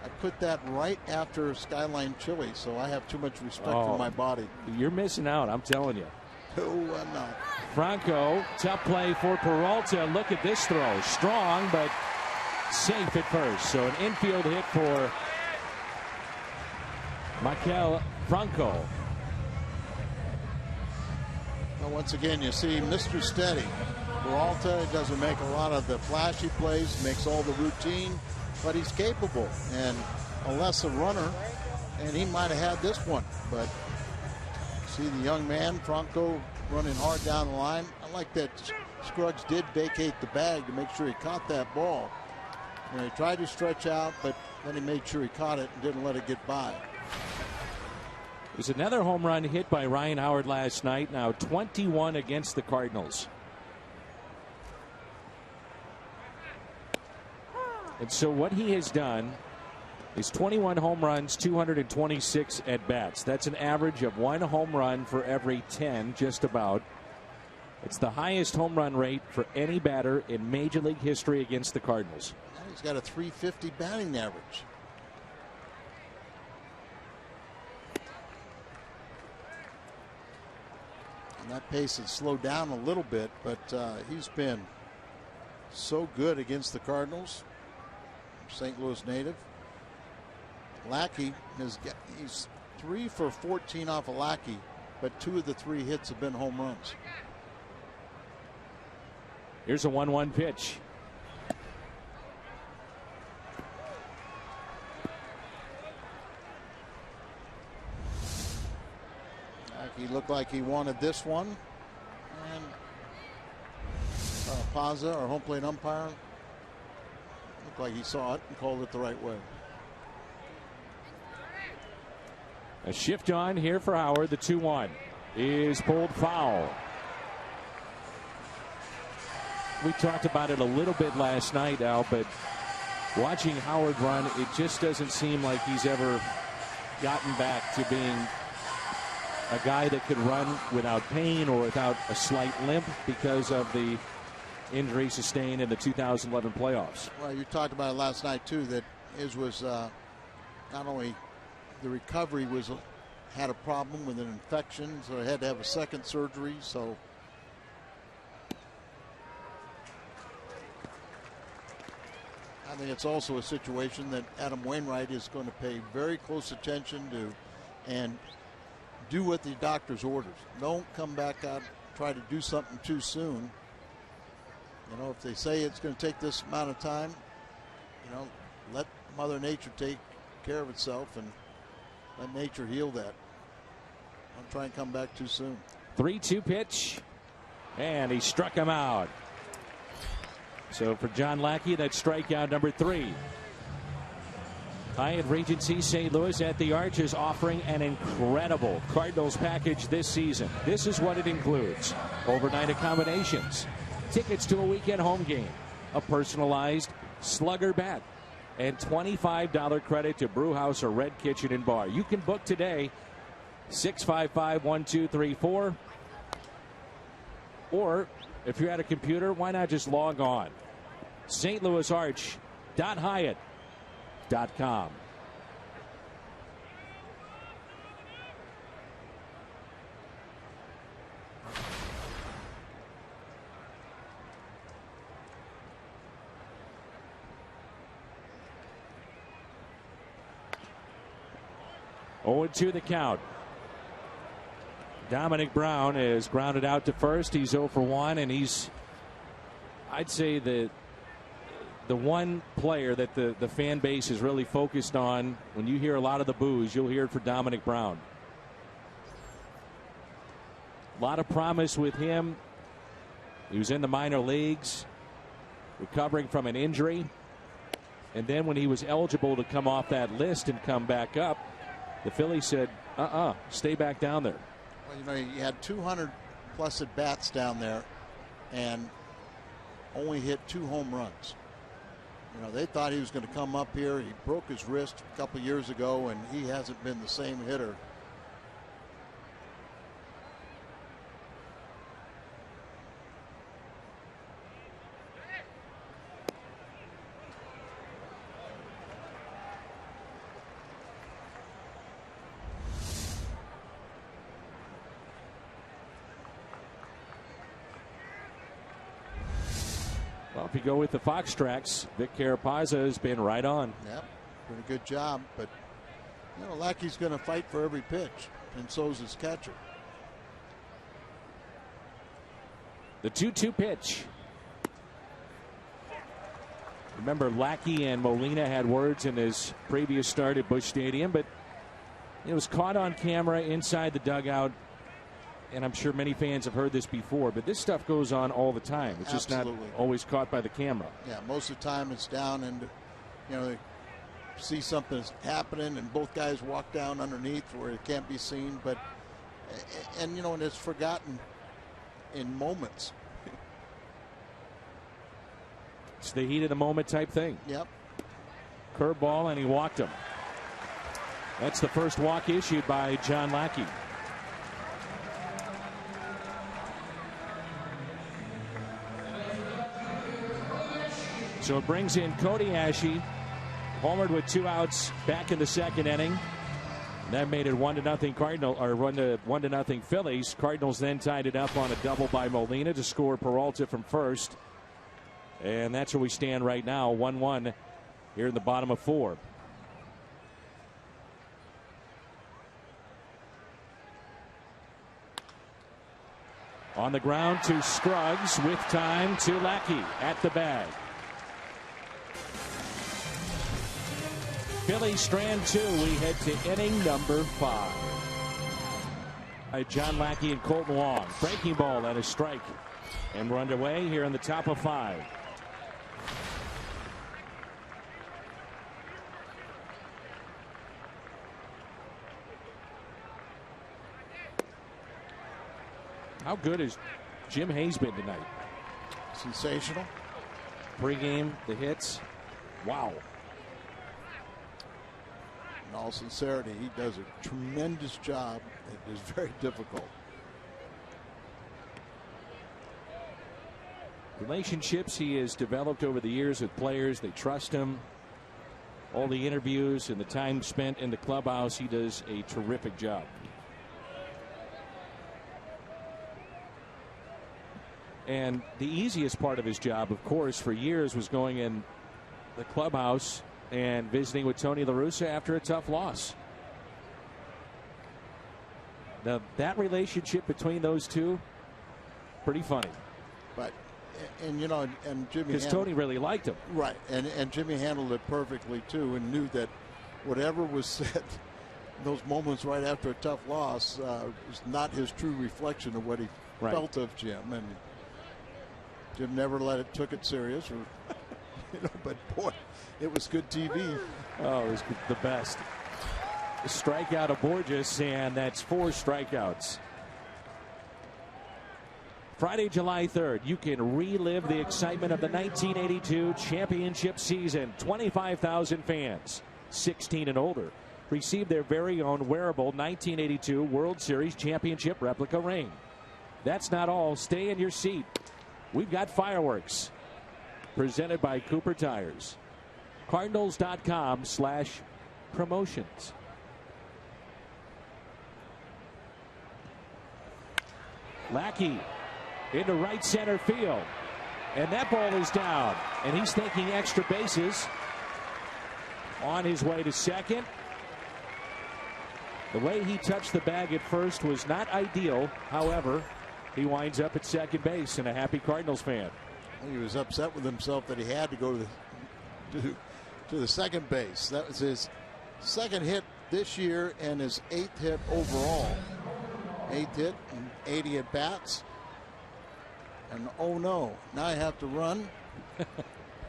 I put that right after Skyline Chili, so I have too much respect for my body. You're missing out, I'm telling you. No, I'm not. Franco, tough play for Peralta. Look at this throw. Strong, but safe at first. So an infield hit for Maikel Franco. Well, once again, you see Mr. Steady. Peralta doesn't make a lot of the flashy plays, makes all the routine, but he's capable. And a lesser runner, and he might have had this one. But see the young man, Franco, running hard down the line. I like that Scruggs did vacate the bag to make sure he caught that ball. And he tried to stretch out, but then he made sure he caught it and didn't let it get by. There's another home run hit by Ryan Howard last night. Now 21 against the Cardinals. And so what he has done is 21 home runs, 226 at bats. That's an average of 1 home run for every 10, just about. It's the highest home run rate for any batter in Major League history against the Cardinals. He's got a .350 batting average. And that pace has slowed down a little bit, but he's been so good against the Cardinals. St. Louis native. Lackey he's 3 for 14 off of Lackey, but 2 of the 3 hits have been home runs. Here's a 1-1 pitch. He looked like he wanted this one, and Pazza, our home plate umpire, looked like he saw it and called it the right way. A shift on here for Howard. The 2-1 is pulled foul. We talked about it a little bit last night, Al, but watching Howard run, it just doesn't seem like he's ever gotten back to being a guy that could run without pain or without a slight limp because of the injury sustained in the 2011 playoffs. Well, you talked about it last night too, that his was not only the recovery had a problem with an infection, so he had to have a second surgery. So I think it's also a situation that Adam Wainwright is going to pay very close attention to and do what the doctor's orders. Don't come back out, try to do something too soon. You know, if they say it's going to take this amount of time, you know, let Mother Nature take care of itself and let nature heal that. Don't try and come back too soon. 3-2 pitch, and he struck him out. So for John Lackey, that's strikeout number 3. Hyatt Regency St. Louis at the Arch is offering an incredible Cardinals package this season. This is what it includes: overnight accommodations, tickets to a weekend home game, a personalized slugger bat, and $25 credit to Brewhouse or Red Kitchen and Bar. You can book today, 655-1234. Or if you're at a computer, why not just log on? stlouisarch.hyatt.com. 0-2 the count. Dominic Brown is grounded out to first. He's 0 for 1, and he's, I'd say, the one player that the fan base is really focused on. When you hear a lot of the boos, you'll hear it for Dominic Brown. A lot of promise with him. He was in the minor leagues, recovering from an injury. And then when he was eligible to come off that list and come back up, the Phillies said, stay back down there. Well, you know, he had 200 plus at bats down there and only hit 2 home runs. You know, they thought he was going to come up here. He broke his wrist a couple years ago, and he hasn't been the same hitter. Well, if you go with the Fox tracks, Vic Carapazza has been right on. Yep, doing a good job. But, you know, Lackey's going to fight for every pitch, and so's his catcher. The 2-2 pitch. Remember, Lackey and Molina had words in his previous start at Busch Stadium, but it was caught on camera inside the dugout. And I'm sure many fans have heard this before, but this stuff goes on all the time. It's just not always caught by the camera. Yeah, most of the time it's down, and you know, they see something's happening, and both guys walk down underneath where it can't be seen. But and you know, and it's forgotten in moments. It's the heat of the moment type thing. Yep. Curveball, and he walked him. That's the first walk issued by John Lackey. So it brings in Cody Ashe, homered with 2 outs back in the second inning. And that made it 1-0 Cardinal, or 1-0 Phillies. Cardinals then tied it up on a double by Molina to score Peralta from first. And that's where we stand right now, 1-1 here in the bottom of 4. On the ground to Scruggs, with time to Lackey at the bag. Phillies strand 2. We head to inning number 5. John Lackey and Colton Wong. Breaking ball and a strike. And we're underway here in the top of 5. How good has Jim Hayes been tonight? Sensational. Pre-game, the hits. Wow. In all sincerity, he does a tremendous job. It is very difficult. Relationships he has developed over the years with players. They trust him. All the interviews and the time spent in the clubhouse, he does a terrific job. And the easiest part of his job, of course, for years was going in the clubhouse and visiting with Tony La Russa after a tough loss. Now, that relationship between those two, pretty funny. But, and you know, and Jimmy, because Tony really liked him. Right, and Jimmy handled it perfectly too, and knew that whatever was said, those moments right after a tough loss, was not his true reflection of what he felt of Jim. And Jim never took it serious, or, you know, but boy, it was good TV. Oh, it was the best. The strikeout of Borges, and that's 4 strikeouts. Friday, July 3rd, you can relive the excitement of the 1982 championship season. 25,000 fans, 16 and older, received their very own wearable 1982 World Series championship replica ring. That's not all. Stay in your seat. We've got fireworks. Presented by Cooper Tires. Cardinals.com/promotions. Lackey into right center field. And that ball is down. And he's taking extra bases. On his way to second. The way he touched the bag at first was not ideal. However, he winds up at second base, and a happy Cardinals fan. He was upset with himself that he had to go to the second base. That was his second hit this year and his 8th hit overall. 8th hit and 80 at bats. And oh no, now I have to run.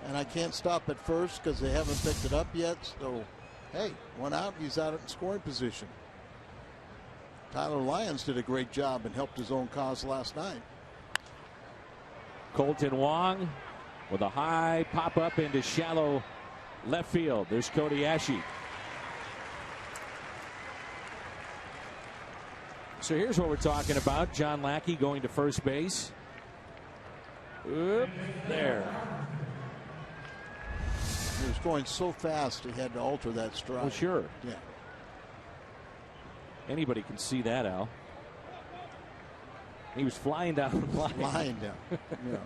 And I can't stop at first because they haven't picked it up yet. So, hey, 1 out, he's out in scoring position. Tyler Lyons did a great job and helped his own cause last night. Colton Wong with a high pop up into shallow left field. There's Cody Ashe. So here's what we're talking about. John Lackey going to first base. Oop, there. He was going so fast he had to alter that stride. Well, sure. Yeah. Anybody can see that, Al. He was flying down the line. Flying down. Yeah.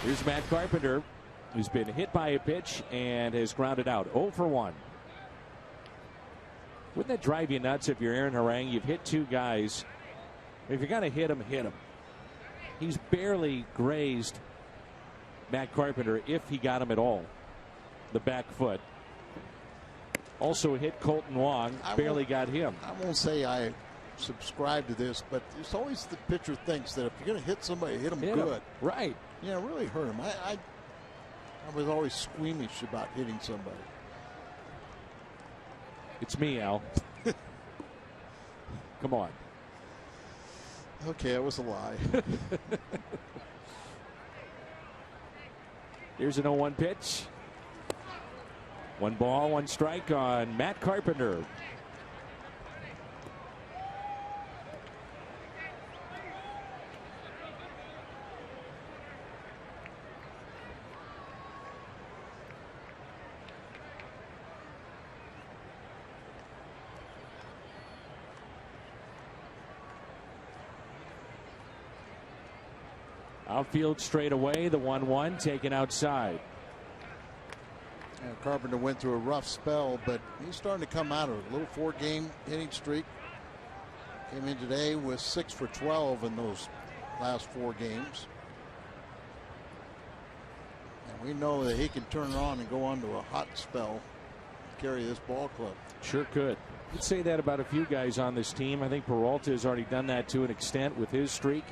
Here's Matt Carpenter, who's been hit by a pitch and has grounded out. 0 for 1. Wouldn't that drive you nuts if you're Aaron Harang? You've hit two guys. If you're going to hit him, hit him. He's barely grazed Matt Carpenter, if he got him at all. The back foot. Also hit Colton Wong. Barely got him. I won't say I subscribe to this, but it's always the pitcher thinks that if you're going to hit somebody, hit them good. Right. Yeah, really hurt him. I was always squeamish about hitting somebody. It's me, Al. Come on. Okay, it was a lie. Here's an 0-1 pitch. 1 ball, 1 strike on Matt Carpenter. Outfield straight away, the 1-1 taken outside. Carpenter went through a rough spell, but he's starting to come out of it. A little 4-game hitting streak. Came in today with 6 for 12 in those last 4 games. And we know that he can turn it on and go on to a hot spell, carry this ball club. Sure could. You'd say that about a few guys on this team. I think Peralta has already done that to an extent with his streak.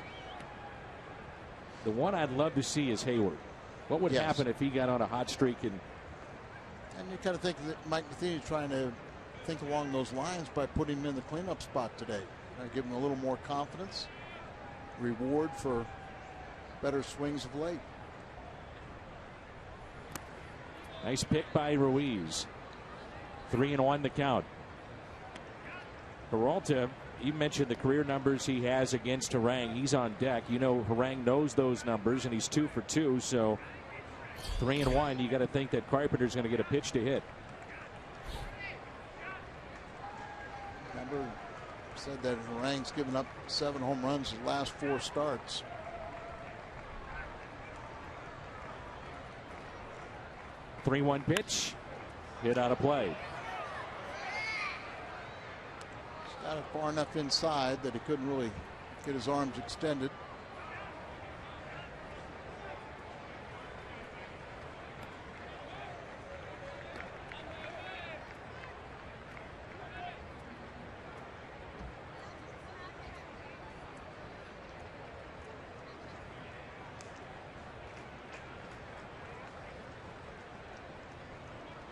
The one I'd love to see is Hayward. What would happen if he got on a hot streak? And you kind of think that Mike Matheny's trying to think along those lines by putting him in the cleanup spot today. Give him a little more confidence. Reward for better swings of late. Nice pick by Ruiz. 3-1 the count. Peralta, you mentioned the career numbers he has against Harang. He's on deck. You know Harang knows those numbers, and he's 2 for 2. So 3-1. You got to think that Carpenter's going to get a pitch to hit. Remember, said that Harang's given up 7 home runs in the last 4 starts. The 3-1 pitch. Hit out of play. Got it far enough inside that he couldn't really get his arms extended.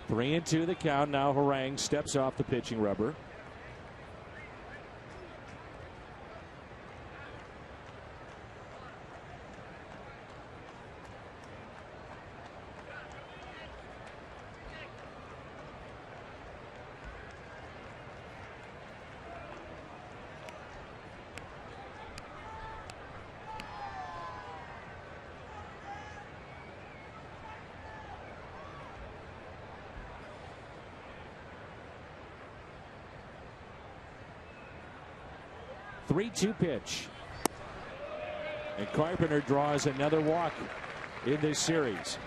Three and 2 the count. Now Harang steps off the pitching rubber. The 3-2 pitch. And Carpenter draws another walk in this series.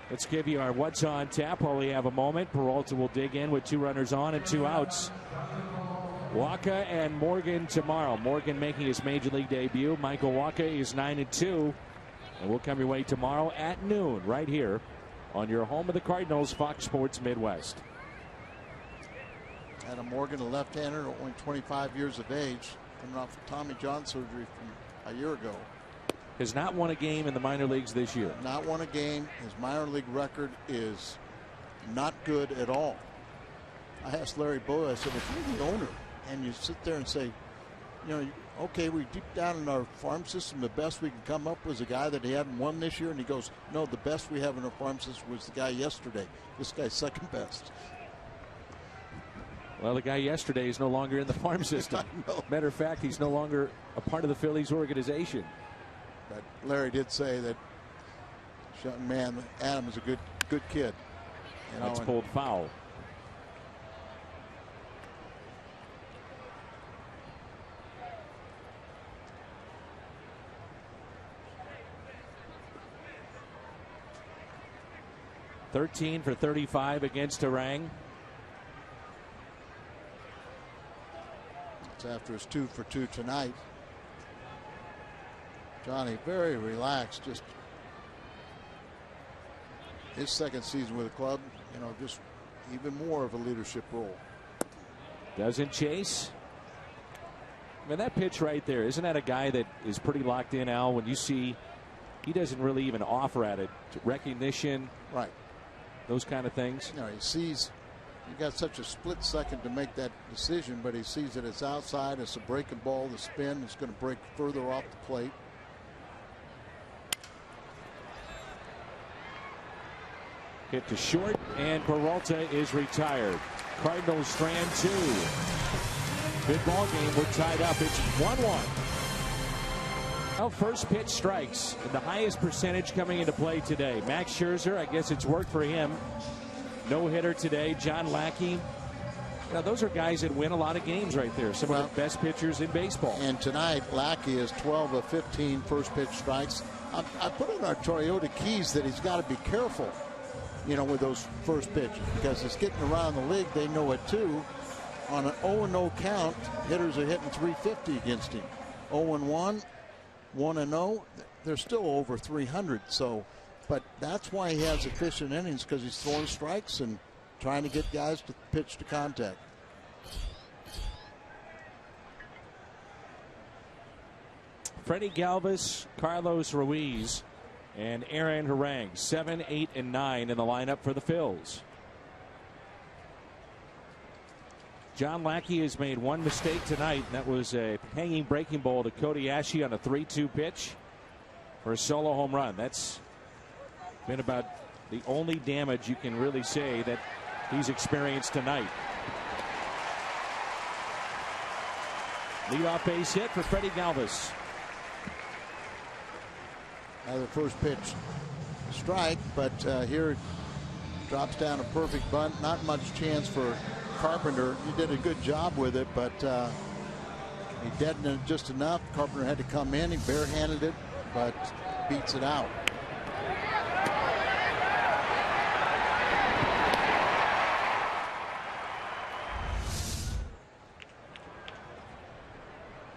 Let's give you our what's on tap while we have a moment. Peralta will dig in with 2 runners on and 2 outs. Wacha and Morgan tomorrow. Morgan making his major league debut. Michael Wacha is 9-2. And we'll come your way tomorrow at noon right here on your home of the Cardinals, Fox Sports Midwest. Adam Morgan, a left-hander, only 25 years of age, coming off of Tommy John surgery from a year ago. Has not won a game in the minor leagues this year. Not won a game. His minor league record is not good at all. I asked Larry Boyle, I said, if you're the owner and you sit there and say, you know, okay, we deep down in our farm system, the best we can come up was a guy that he hadn't won this year. And he goes, no, the best we have in our farm system was the guy yesterday. This guy's second best. Well, the guy yesterday is no longer in the farm system. Matter of fact, he's no longer a part of the Phillies organization. But Larry did say that, man, Adam is a good kid. You know, that's pulled foul. 13 for 35 against Harang. It's after his 2 for 2 tonight. Johnny very relaxed, just his second season with the club, you know, just even more of a leadership role. Doesn't chase. I mean, that pitch right there, isn't that a guy that is pretty locked in, Al? When you see he doesn't really even offer at it, recognition, right? Those kind of things. You know, he sees you got such a split second to make that decision, but he sees that it's outside, it's a breaking ball, the spin is going to break further off the plate. Hit to short, and Peralta is retired. Cardinals strand 2. Good ball game. We're tied up. It's 1-1. Well, first pitch strikes, and the highest percentage coming into play today. Max Scherzer, I guess it's worked for him. No hitter today. John Lackey. Now, those are guys that win a lot of games right there. Some of the best pitchers in baseball. And tonight, Lackey is 12 of 15 first pitch strikes. I put in our Toyota keys that he's got to be careful, you know, with those first pitches, because it's getting around the league. They know it too. On an 0-0 count, hitters are hitting 350 against him. 0-1, 1-0, they're still over 300. So, but that's why he has efficient innings, because he's throwing strikes and trying to get guys to pitch to contact. Freddie Galvis, Carlos Ruiz, and Aaron Harang, 7, 8, and 9 in the lineup for the Phils. John Lackey has made one mistake tonight, and that was a hanging breaking ball to Cody Ashe on a 3-2 pitch for a solo home run. That's been about the only damage you can really say that he's experienced tonight. Leadoff base hit for Freddie Galvis. The first pitch strike, but here it drops down a perfect bunt. Not much chance for Carpenter. He did a good job with it, but he deadened it just enough. Carpenter had to come in. He barehanded it, but beats it out.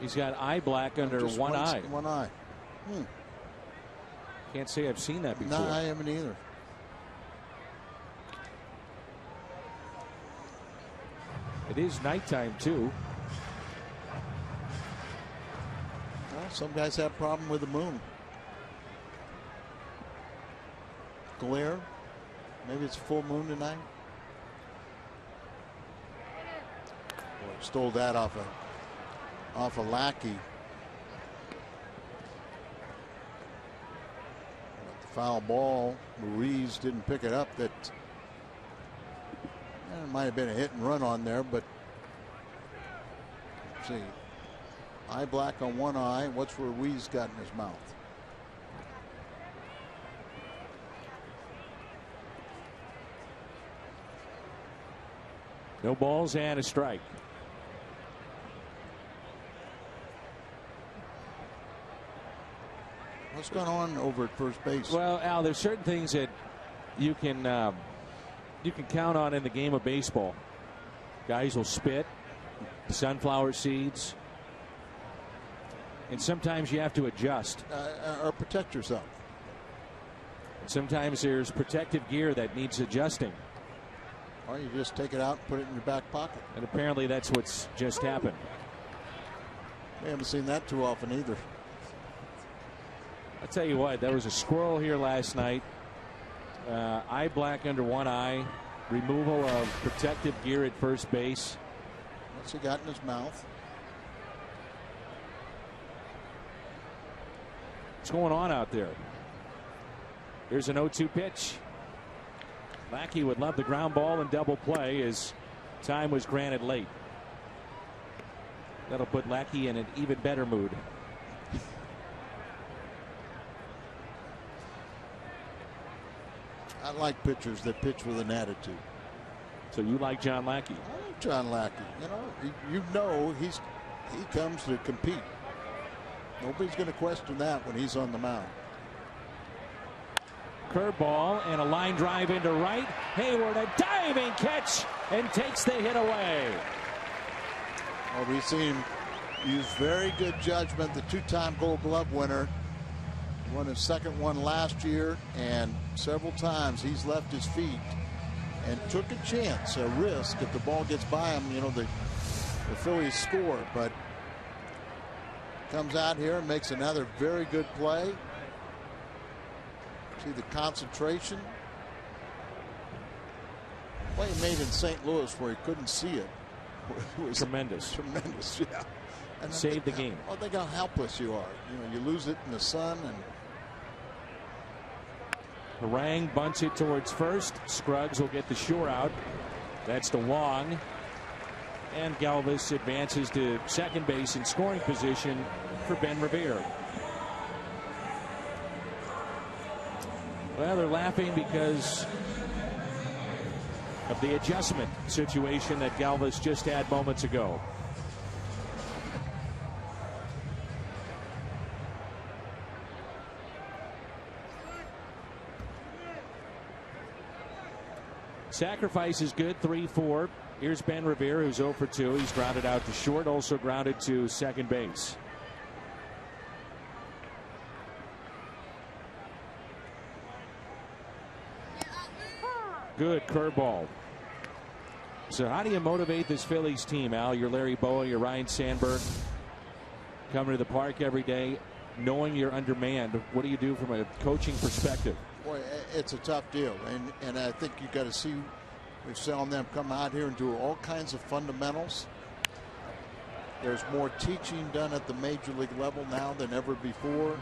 He's got eye black under Just one eye. One eye. Can't say I've seen that before. No, I haven't either. It is nighttime too. Well, some guys have a problem with the moon. Glare. Maybe it's a full moon tonight. Boy, stole that off a Lackey. The foul ball. Ruiz didn't pick it up. That it might have been a hit and run on there, but let's see. Eye black on one eye. What's Ruiz got in his mouth? No balls and a strike. What's going on over at first base? Well, Al, there's certain things that you can count on in the game of baseball. Guys will spit, sunflower seeds, and sometimes you have to adjust. Or protect yourself. Sometimes there's protective gear that needs adjusting. Or you just take it out and put it in your back pocket. And apparently that's what's just happened. We haven't seen that too often either. I'll tell you what, there was a squirrel here last night. Eye black under one eye. Removal of protective gear at first base. What's he got in his mouth? What's going on out there? Here's an 0-2 pitch. Lackey would love the ground ball and double play as time was granted late. That'll put Lackey in an even better mood. I like pitchers that pitch with an attitude. So you like John Lackey? I like John Lackey. You know he comes to compete. Nobody's going to question that when he's on the mound. curveball and a line drive into right. Hayward, a diving catch, and takes the hit away. Well, we've seen him use very good judgment. The two-time Gold Glove winner. He won his second one last year, and several times he's left his feet and took a chance, a risk. If the ball gets by him, you know, the Phillies score, but comes out here and makes another very good play. See the concentration. Play he made in St. Louis where he couldn't see it. It was tremendous. Tremendous, yeah. And saved the game. Oh, think how helpless you are. You know, you lose it in the sun. And Harang bunts it towards first. Scruggs will get the shore out. That's to Wong. And Galvis advances to second base in scoring position for Ben Revere. Well, they're laughing because of the adjustment situation that Galvis just had moments ago. Sacrifice is good, 3-4. Here's Ben Revere, who's 0 for 2. He's grounded out to short, also grounded to second base. Good curveball. So how do you motivate this Phillies team, Al? You're Larry Boa, you're Ryan Sandberg, coming to the park every day, knowing you're undermanned. What do you do from a coaching perspective? Boy, it's a tough deal, and I think you got to see. We've seen them come out here and do all kinds of fundamentals. There's more teaching done at the major league level now than ever before,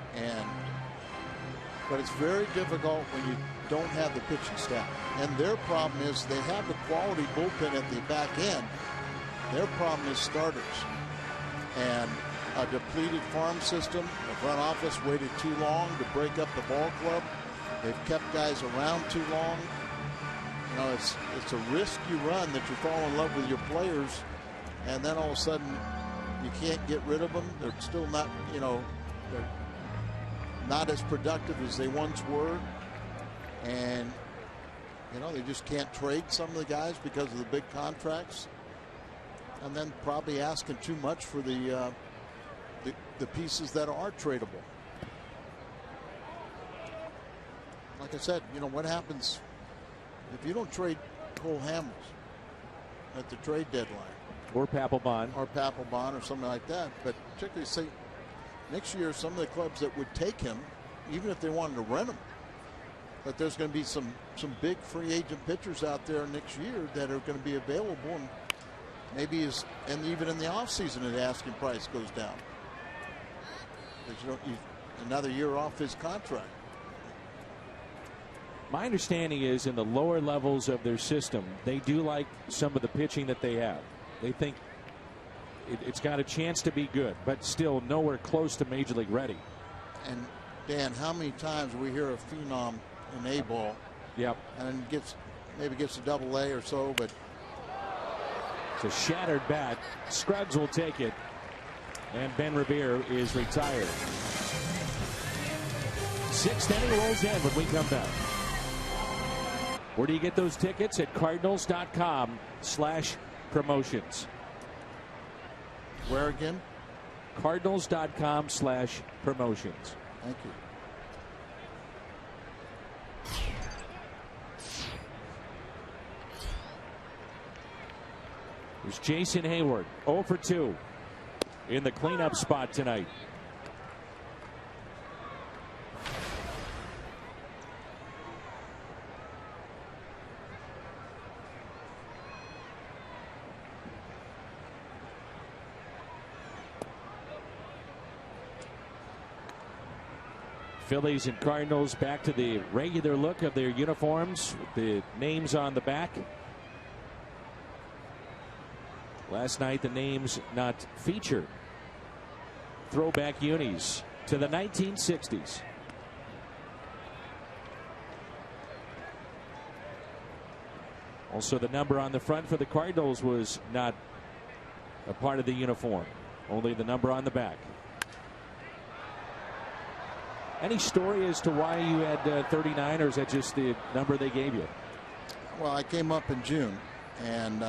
but it's very difficult when you don't have the pitching staff. And their problem is they have a quality bullpen at the back end. Their problem is starters and a depleted farm system. The front office waited too long to break up the ball club. They've kept guys around too long. You know, it's a risk you run that you fall in love with your players, and then all of a sudden you can't get rid of them. They're still not, you know, they're not as productive as they once were, and you know, they just can't trade some of the guys because of the big contracts, and then probably asking too much for the pieces that are tradable. Like I said, you know, what happens if you don't trade Cole Hamels at the trade deadline? Or Papelbon. Or Papelbon or something like that. But particularly, say, next year, some of the clubs that would take him, even if they wanted to rent him, but there's going to be some big free agent pitchers out there next year that are going to be available, and maybe and even in the offseason, the asking price goes down. Because you don't, another year off his contract. My understanding is in the lower levels of their system, they do like some of the pitching that they have. They think it's got a chance to be good, but still nowhere close to major league ready. And Dan, how many times we hear a phenom in A-ball, yep, and maybe gets a double-A or so, but it's a shattered bat. Scruggs will take it, and Ben Revere is retired. Sixth inning rolls in when we come back. Where do you get those tickets? At Cardinals.com/promotions. Where again? Cardinals.com/promotions. Thank you. There's Jason Hayward, 0 for 2 in the cleanup spot tonight. Phillies and Cardinals back to the regular look of their uniforms with the names on the back. Last night the names not featured. Throwback unis to the 1960s. Also the number on the front for the Cardinals was not a part of the uniform. Only the number on the back. Any story as to why you had 39, or is that just the number they gave you? Well, I came up in June, and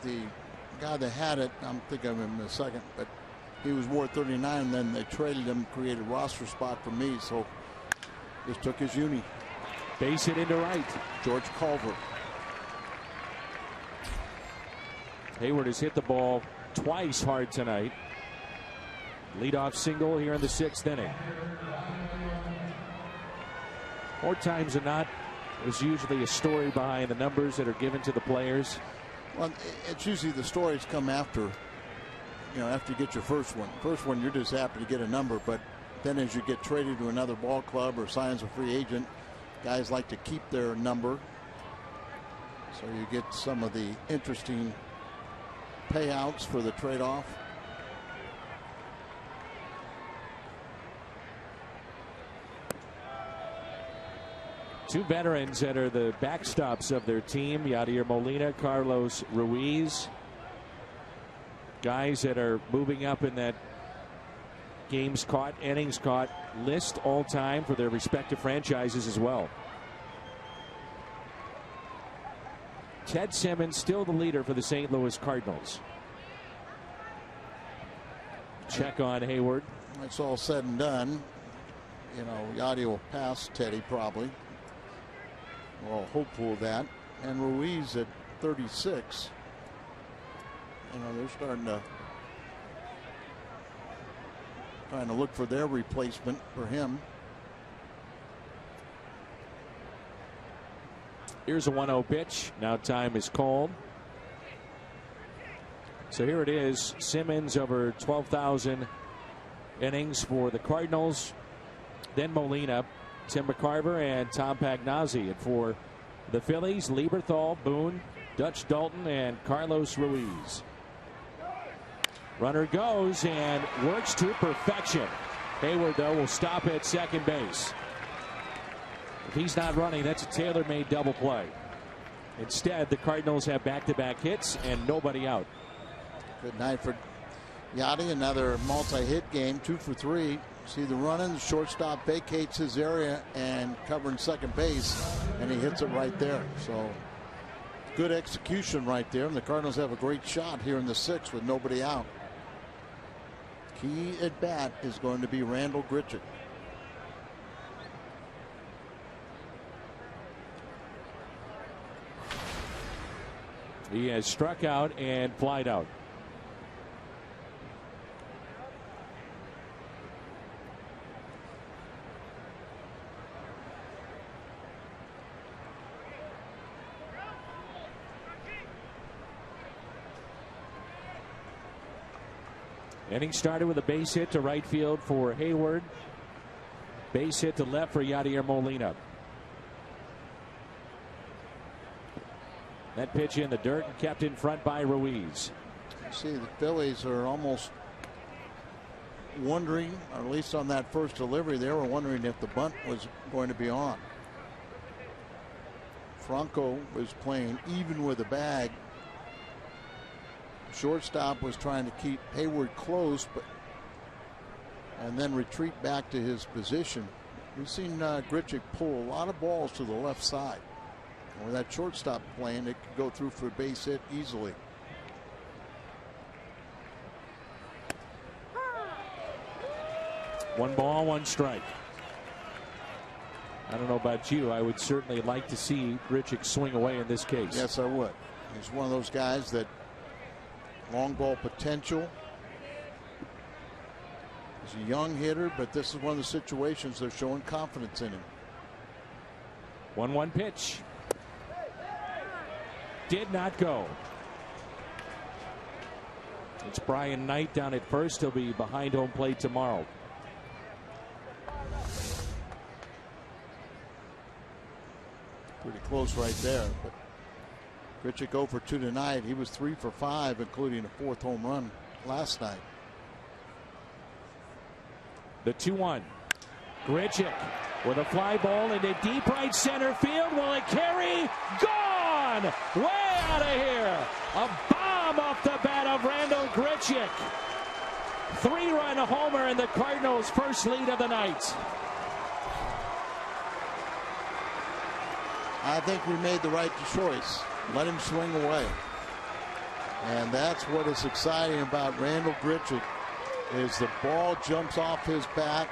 the guy that had it, I'm thinking of him in a second, but he was wore 39, and then they traded him, created a roster spot for me, so just took his uni. Base hit into right. George Culver. Hayward has hit the ball twice hard tonight. Leadoff single here in the 6th inning. More times than not, there's usually a story behind the numbers that are given to the players. Well, it's usually the stories come after, after you get your first one. First one, you're just happy to get a number, but then as you get traded to another ball club or sign as a free agent, guys like to keep their number. So you get some of the interesting payouts for the trade-off. Two veterans that are the backstops of their team, Yadier Molina, Carlos Ruiz. Guys that are moving up in that games caught, innings caught list all time for their respective franchises as well. Ted Simmons still the leader for the St. Louis Cardinals. Check on Hayward. It's all said and done. Yadi will pass Teddy probably. We're all hopeful of that. And Ruiz at 36. They're trying to look for their replacement for him. Here's a 1-0 pitch. Now time is called. So here it is. Simmons over 12,000 innings for the Cardinals. Then Molina, Tim McCarver, and Tom Pagnazzi. And for the Phillies, Lieberthal, Boone, Dutch Dalton, and Carlos Ruiz. Runner goes and works to perfection. Hayward, though, will stop at second base. If he's not running, that's a tailor-made double play. Instead, the Cardinals have back-to-back hits and nobody out. Good night for Yadi. Another multi-hit game, 2 for 3. See the run-in, the shortstop vacates his area and covering second base, and he hits it right there. So good execution right there, and the Cardinals have a great shot here in the 6th with nobody out. Key at bat is going to be Randall Grichuk. He has struck out and flied out. Inning started with a base hit to right field for Hayward. Base hit to left for Yadier Molina. That pitch in the dirt and kept in front by Ruiz. See, the Phillies are almost wondering, or at least on that first delivery, they were wondering if the bunt was going to be on. Franco was playing even with the bag. Shortstop was trying to keep Hayward close, and then retreat back to his position. We've seen Grichuk pull a lot of balls to the left side. With that shortstop playing, it could go through for a base hit easily. One ball, one strike. I don't know about you. I would certainly like to see Grichuk swing away in this case. Yes, I would. He's one of those guys that long ball potential. He's a young hitter, but this is one of the situations they're showing confidence in him. 1-1 pitch. Did not go. It's Brian Knight down at first. He'll be behind home plate tomorrow. Pretty close right there. But Grichuk 0 for 2 tonight. He was 3 for 5, including a 4th home run last night. The 2-1. Grichuk with a fly ball into deep right center field. Will it carry? Gone! Way out of here. A bomb off the bat of Randall Grichuk. Three-run homer and the Cardinals' first lead of the night. I think we made the right choice. Let him swing away. And that's what is exciting about Randall Grichuk, is the ball jumps off his bat.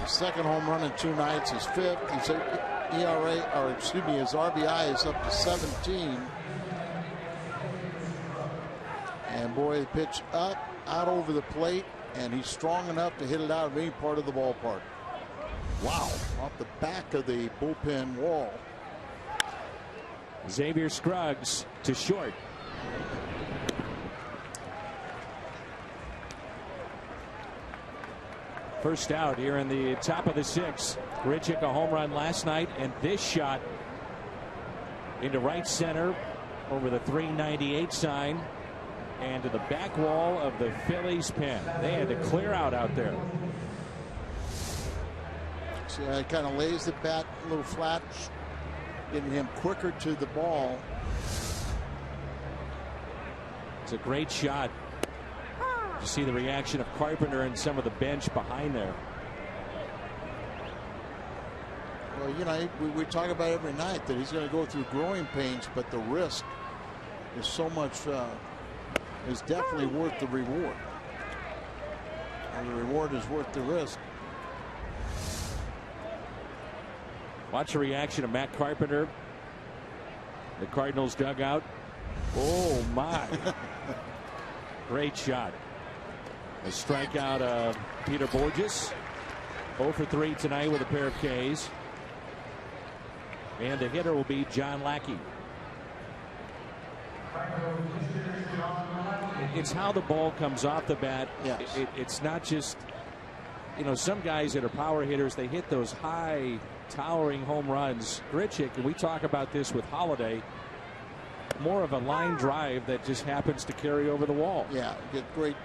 His second home run in 2 nights, his fifth. His ERA, or excuse me, his RBI is up to 17. And boy, the pitch up, out over the plate, and he's strong enough to hit it out of any part of the ballpark. Wow, off the back of the bullpen wall. Xavier Scruggs to short. First out here in the top of the 6th. Grichuk a home run last night, and this shot into right center over the 398 sign and to the back wall of the Phillies pen. They had to clear out there. See, I kind of lays the bat a little flat, getting him quicker to the ball. It's a great shot. You see the reaction of Carpenter and some of the bench behind there. Well, you know, we talk about every night that he's going to go through growing pains, but the risk is so much, is definitely worth the reward. And the reward is worth the risk. Watch the reaction of Matt Carpenter. The Cardinals dugout. Oh, my. Great shot. A strikeout of Peter Borges. 0 for 3 tonight with a pair of Ks. And the hitter will be John Lackey. It's how the ball comes off the bat. Yes. It's not just, you know, some guys that are power hitters, they hit those high, towering home runs. Grichuk, and we talk about this with Holiday, more of a line drive that just happens to carry over the wall. Yeah, get great.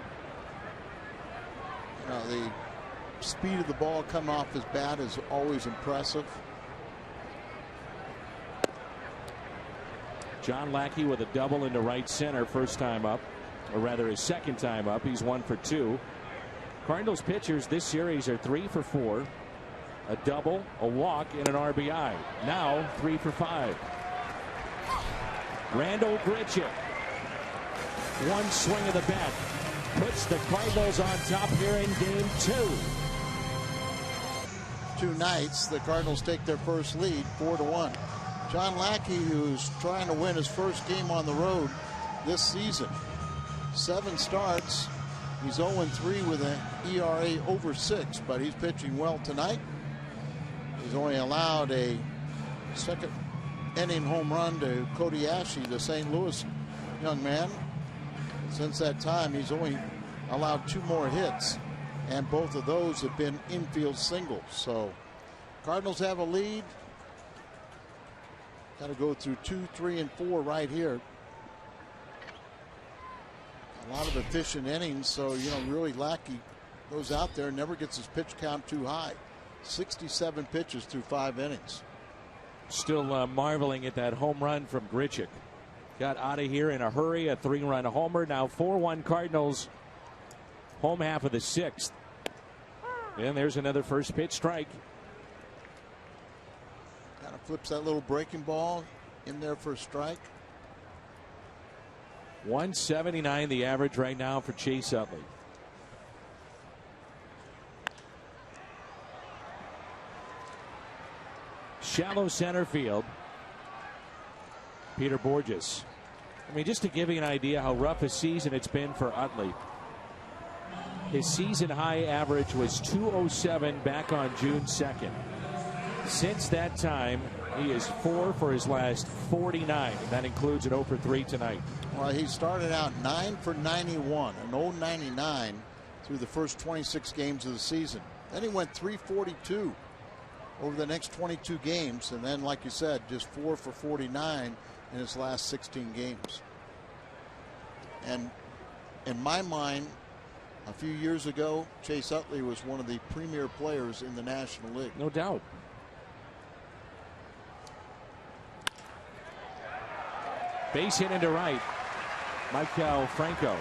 You know, the speed of the ball coming off his bat is always impressive. John Lackey with a double into right center, first time up, or rather his second time up. He's 1 for 2. Cardinals pitchers this series are 3 for 4, a double, a walk, and an RBI. Now 3 for 5. Randall Grichuk, one swing of the bat, puts the Cardinals on top here in game 2. 2 nights, the Cardinals take their first lead, 4-1. John Lackey, who's trying to win his first game on the road this season. 7 starts. He's 0-3 with an ERA over 6, but he's pitching well tonight. He's only allowed a second inning home run to Cody Ashley, the St. Louis young man. Since that time, he's only allowed 2 more hits, and both of those have been infield singles. So Cardinals have a lead. Got to go through 2, 3, and 4 right here. A lot of efficient innings, so you know, really Lackey goes out there and never gets his pitch count too high. 67 pitches through 5 innings. Still marveling at that home run from Grichuk. Got out of here in a hurry, a 3-run homer. Now 4-1 Cardinals, home half of the 6th. And there's another first pitch strike. Kind of flips that little breaking ball in there for a strike. 179 the average right now for Chase Utley. Shallow center field. Peter Borges. I mean, just to give you an idea how rough a season it's been for Utley. His season high average was 207 back on June 2nd. Since that time, he is 4 for his last 49, and that includes an 0 for 3 tonight. Well, he started out 9 for 91, an 0.99 through the first 26 games of the season. Then he went 342 over the next 22 games, and then, like you said, just 4 for 49 in his last 16 games. And in my mind, a few years ago, Chase Utley was one of the premier players in the National League. No doubt. Base hit into right. Michael Franco.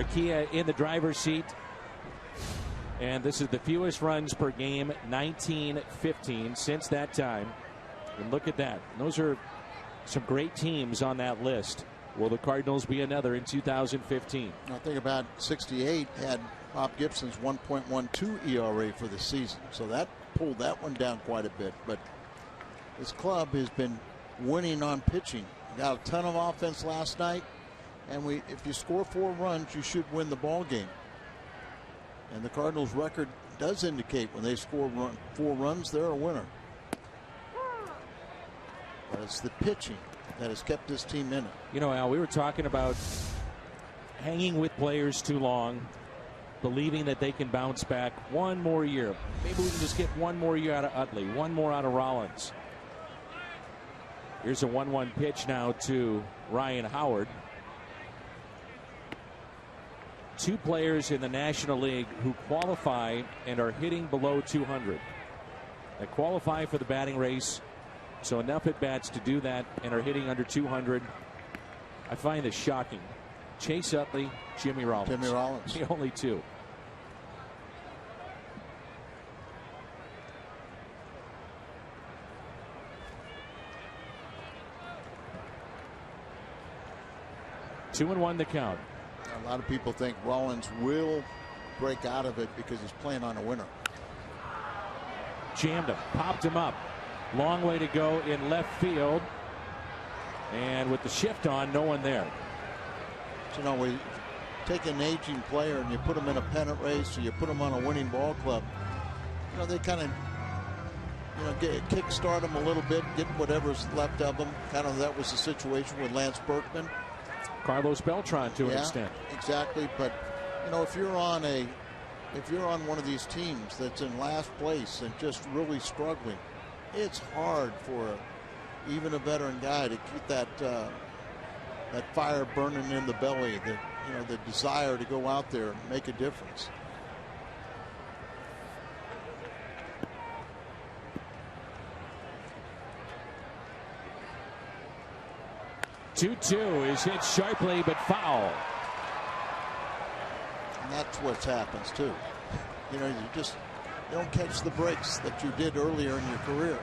Arcia in the driver's seat. And this is the fewest runs per game, 19-15 since that time. And look at that. Those are some great teams on that list. Will the Cardinals be another in 2015? I think about 68 had Bob Gibson's 1.12 ERA for the season. So that pulled that one down quite a bit. But this club has been winning on pitching. Got a ton of offense last night. And if you score 4 runs, you should win the ball game. And the Cardinals' record does indicate when they score 4 runs, they're a winner. But it's the pitching that has kept this team in it. You know, Al, we were talking about hanging with players too long, believing that they can bounce back one more year. Maybe we can just get one more year out of Utley, one more out of Rollins. Here's a 1-1 pitch now to Ryan Howard. 2 players in the National League who qualify and are hitting below 200. They qualify for the batting race, so enough at bats to do that, and are hitting under 200. I find this shocking. Chase Utley, Jimmy Rollins. Jimmy Rollins. The only 2. Two and 1 the count. A lot of people think Rollins will break out of it because he's playing on a winner. Jammed him, popped him up. Long way to go in left field. And with the shift on, no one there. So, you know, we take an aging player and you put him in a pennant race, or you put him on a winning ball club. You know, they kind of, kickstart him a little bit, get whatever's left of him. Kind of that was the situation with Lance Berkman. Carlos Beltran to an extent. Exactly, but you know, if you're on one of these teams that's in last place and just really struggling, it's hard for even a veteran guy to keep that fire burning in the belly, the desire to go out there and make a difference. Two is hit sharply but foul. And that's what happens too. You know, you don't catch the breaks that you did earlier in your career.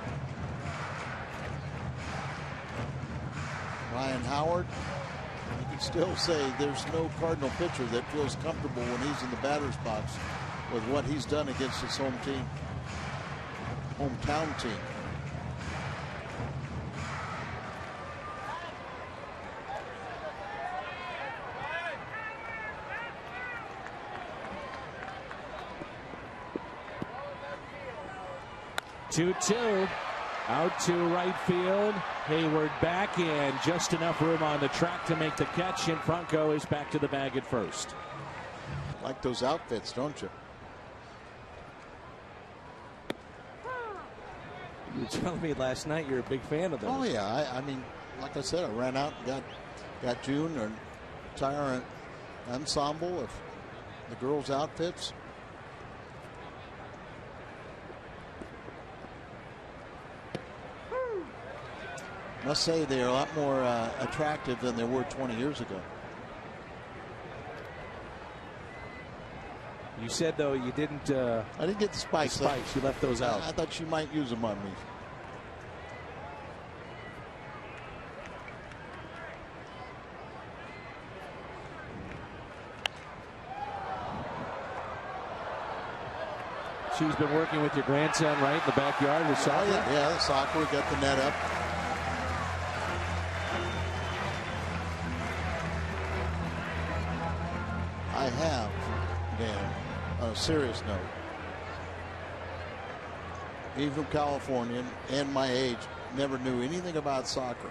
Ryan Howard, you can still say there's no Cardinal pitcher that feels comfortable when he's in the batter's box with what he's done against his hometown team. Two out to right field. Hayward back in, just enough room on the track to make the catch, and Franco is back to the bag at first. Like those outfits, don't you? You were telling me last night you're a big fan of those. Oh yeah, I mean, like I said, I ran out and got June an entire ensemble of the girls' outfits. Must say they are a lot more attractive than they were 20 years ago. You said, though, you didn't. I didn't get the spikes. You left those out. I thought she might use them on me. She's been working with your grandson, right, in the backyard with soccer? Yeah, soccer. Got the net up. I have, Dan, on a serious note, being from California and my age, never knew anything about soccer.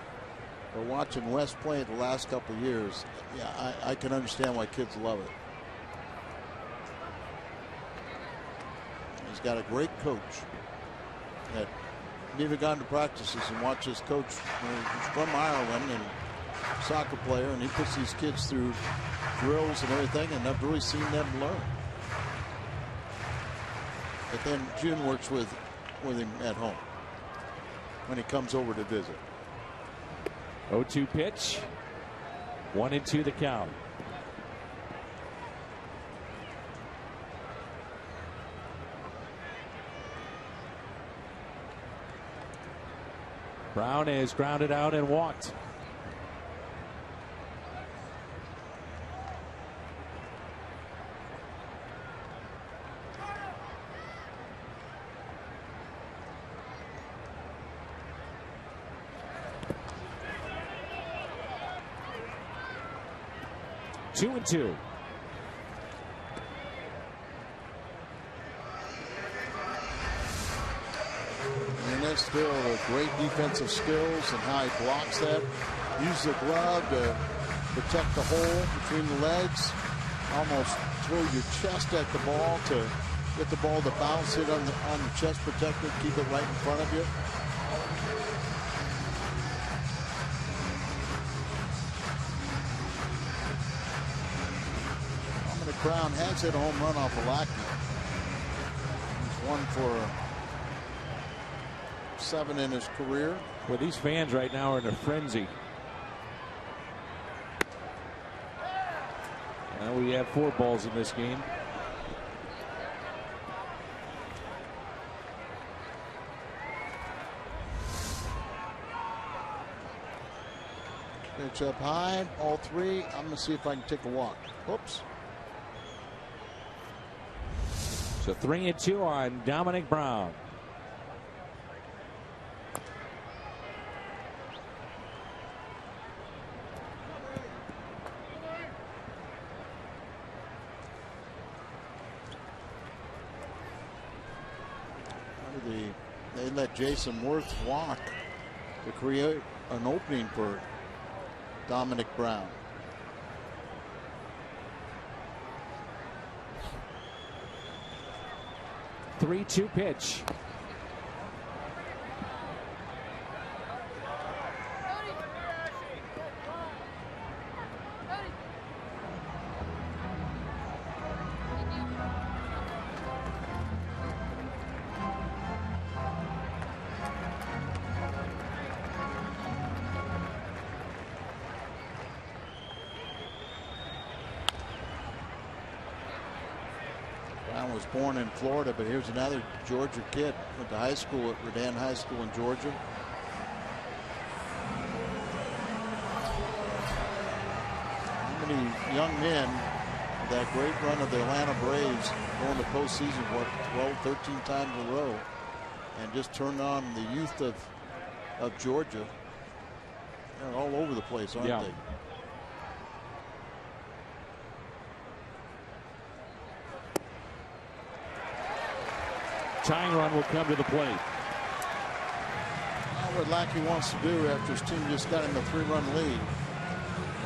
But watching Wes play the last couple of years, yeah, I can understand why kids love it. He's got a great coach that even gone to practices and watched his coach, who's from Ireland and soccer player, and he puts these kids through drills and everything, and I've really seen them learn. But then June works with him at home when he comes over to visit. 0-2 pitch. 1-2 the count. Brown is grounded out and walked. Two and two. And that's still a great defensive skills and how he blocks that. Use the glove to protect the hole between the legs. Almost throw your chest at the ball to get the ball to bounce it on the chest protector, keep it right in front of you. Brown has hit a home run off of Lackey. He's 1 for 7 in his career. Well, these fans right now are in a frenzy. Now we have 4 balls in this game. Pitch up high, all 3. I'm going to see if I can take a walk. Oops. So 3 and 2 on Dominic Brown. They let Jason Worth walk to create an opening for Dominic Brown. 3-2 pitch. Was born in Florida, but here's another Georgia kid. Went to high school at Redan High School in Georgia. How many young men, that great run of the Atlanta Braves going to postseason, what, 12, 13 times in a row, and just turned on the youth of Georgia. They're all over the place, aren't they? Tying run will come to the plate. What Lackey wants to do after his team just got in a 3-run lead.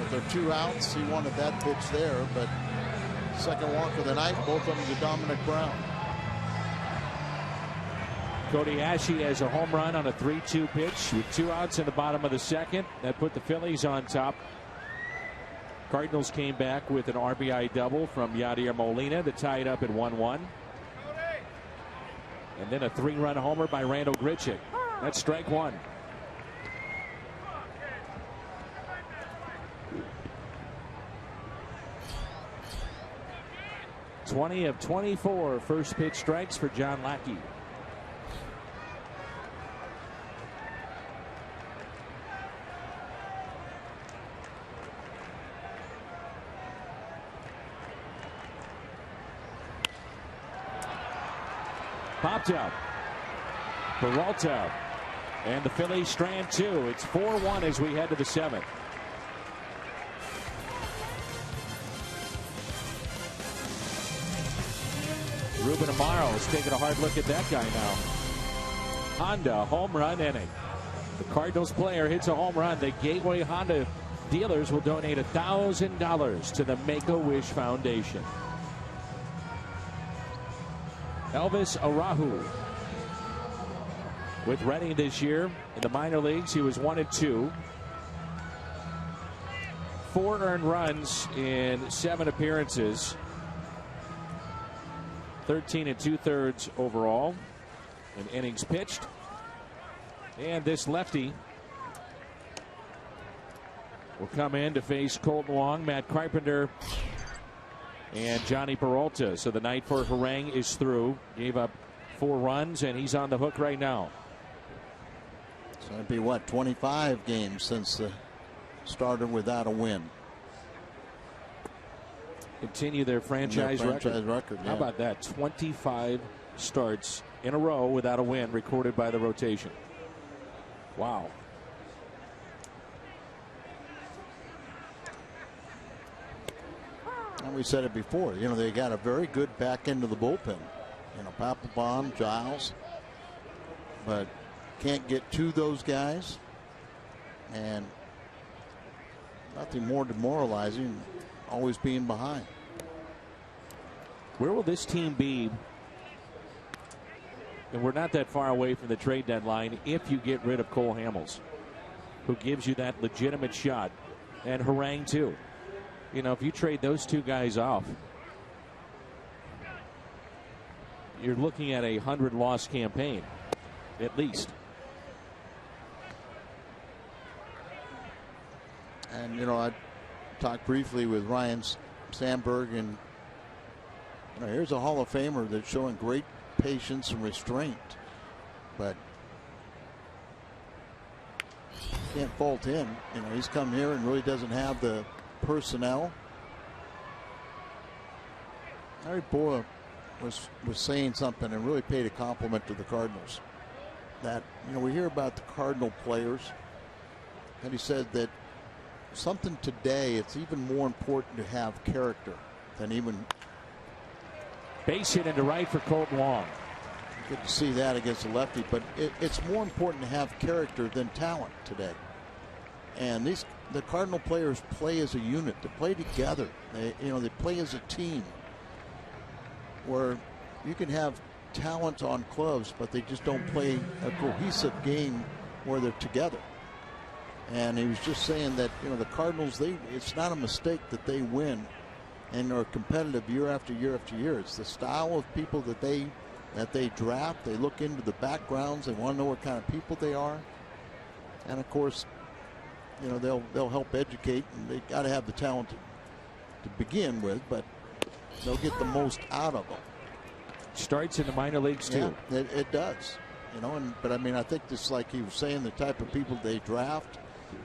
If they're 2 outs, he wanted that pitch there, but second walk of the night, both of them to Dominic Brown. Cody Ashe has a home run on a 3-2 pitch with 2 outs in the bottom of the second. That put the Phillies on top. Cardinals came back with an RBI double from Yadier Molina to tie it up at 1-1. And then a 3-run homer by Randal Grichuk. That's strike 1. (20 of 24 first pitch strikes for John Lackey). Popped out. Peralta. And the Phillies strand 2. It's 4-1 as we head to the 7th. Ruben Amaro is taking a hard look at that guy now. Honda home run inning. The Cardinals player hits a home run. The Gateway Honda dealers will donate $1,000 to the Make-A-Wish Foundation. Elvis Arahu with Reading this year in the minor leagues. He was 1-2. 4 earned runs in 7 appearances. 13 2/3 overall in innings pitched. And this lefty will come in to face Colton Wong, Matt Carpenter, and Johnny Peralta. So the night for Harang is through. Gave up 4 runs, and he's on the hook right now. So it'd be what, 25 games since the starter without a win. Continue their franchise record. Yeah. How about that? 25 starts in a row without a win recorded by the rotation. Wow. And we said it before, you know, they got a very good back end of the bullpen. You know, Papelbon, Giles, but can't get to those guys. And nothing more demoralizing than always being behind. Where will this team be? And we're not that far away from the trade deadline if you get rid of Cole Hamels, who gives you that legitimate shot, and Harang too. You know, if you trade those two guys off, you're looking at a 100-loss campaign, at least. And, you know, I talked briefly with Ryan Sandberg, and you know, here's a Hall of Famer that's showing great patience and restraint, but can't fault him. You know, he's come here and really doesn't have the personnel. Harry Boyle was saying something and really paid a compliment to the Cardinals. That, you know, we hear about the Cardinal players, and he said that something today, it's even more important to have character than even. Base hit into right for Colton Wong. Good to see that against the lefty, but it's more important to have character than talent today. And the Cardinal players play as a unit. They play together. They play as a team. Where you can have talent on clubs, but they just don't play a cohesive game where they're together. And he was just saying that, you know, the Cardinals, it's not a mistake that they win and are competitive year after year after year. It's the style of people that they draft. They look into the backgrounds. They want to know what kind of people they are. And of course, you know, they'll help educate, and they got to have the talent to begin with, but they'll get the most out of them. Starts in the minor leagues too. Yeah, it does. You know, but I mean, I think it's like he was saying, the type of people they draft,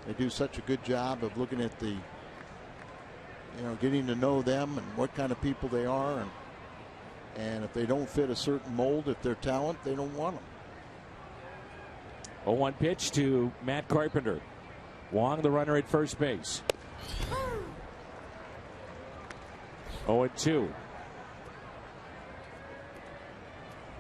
they do such a good job of looking at the, you know, getting to know them and what kind of people they are, and if they don't fit a certain mold, if they're talent, they don't want them. 0-1 pitch to Matt Carpenter. Wong, the runner at first base. 0-2.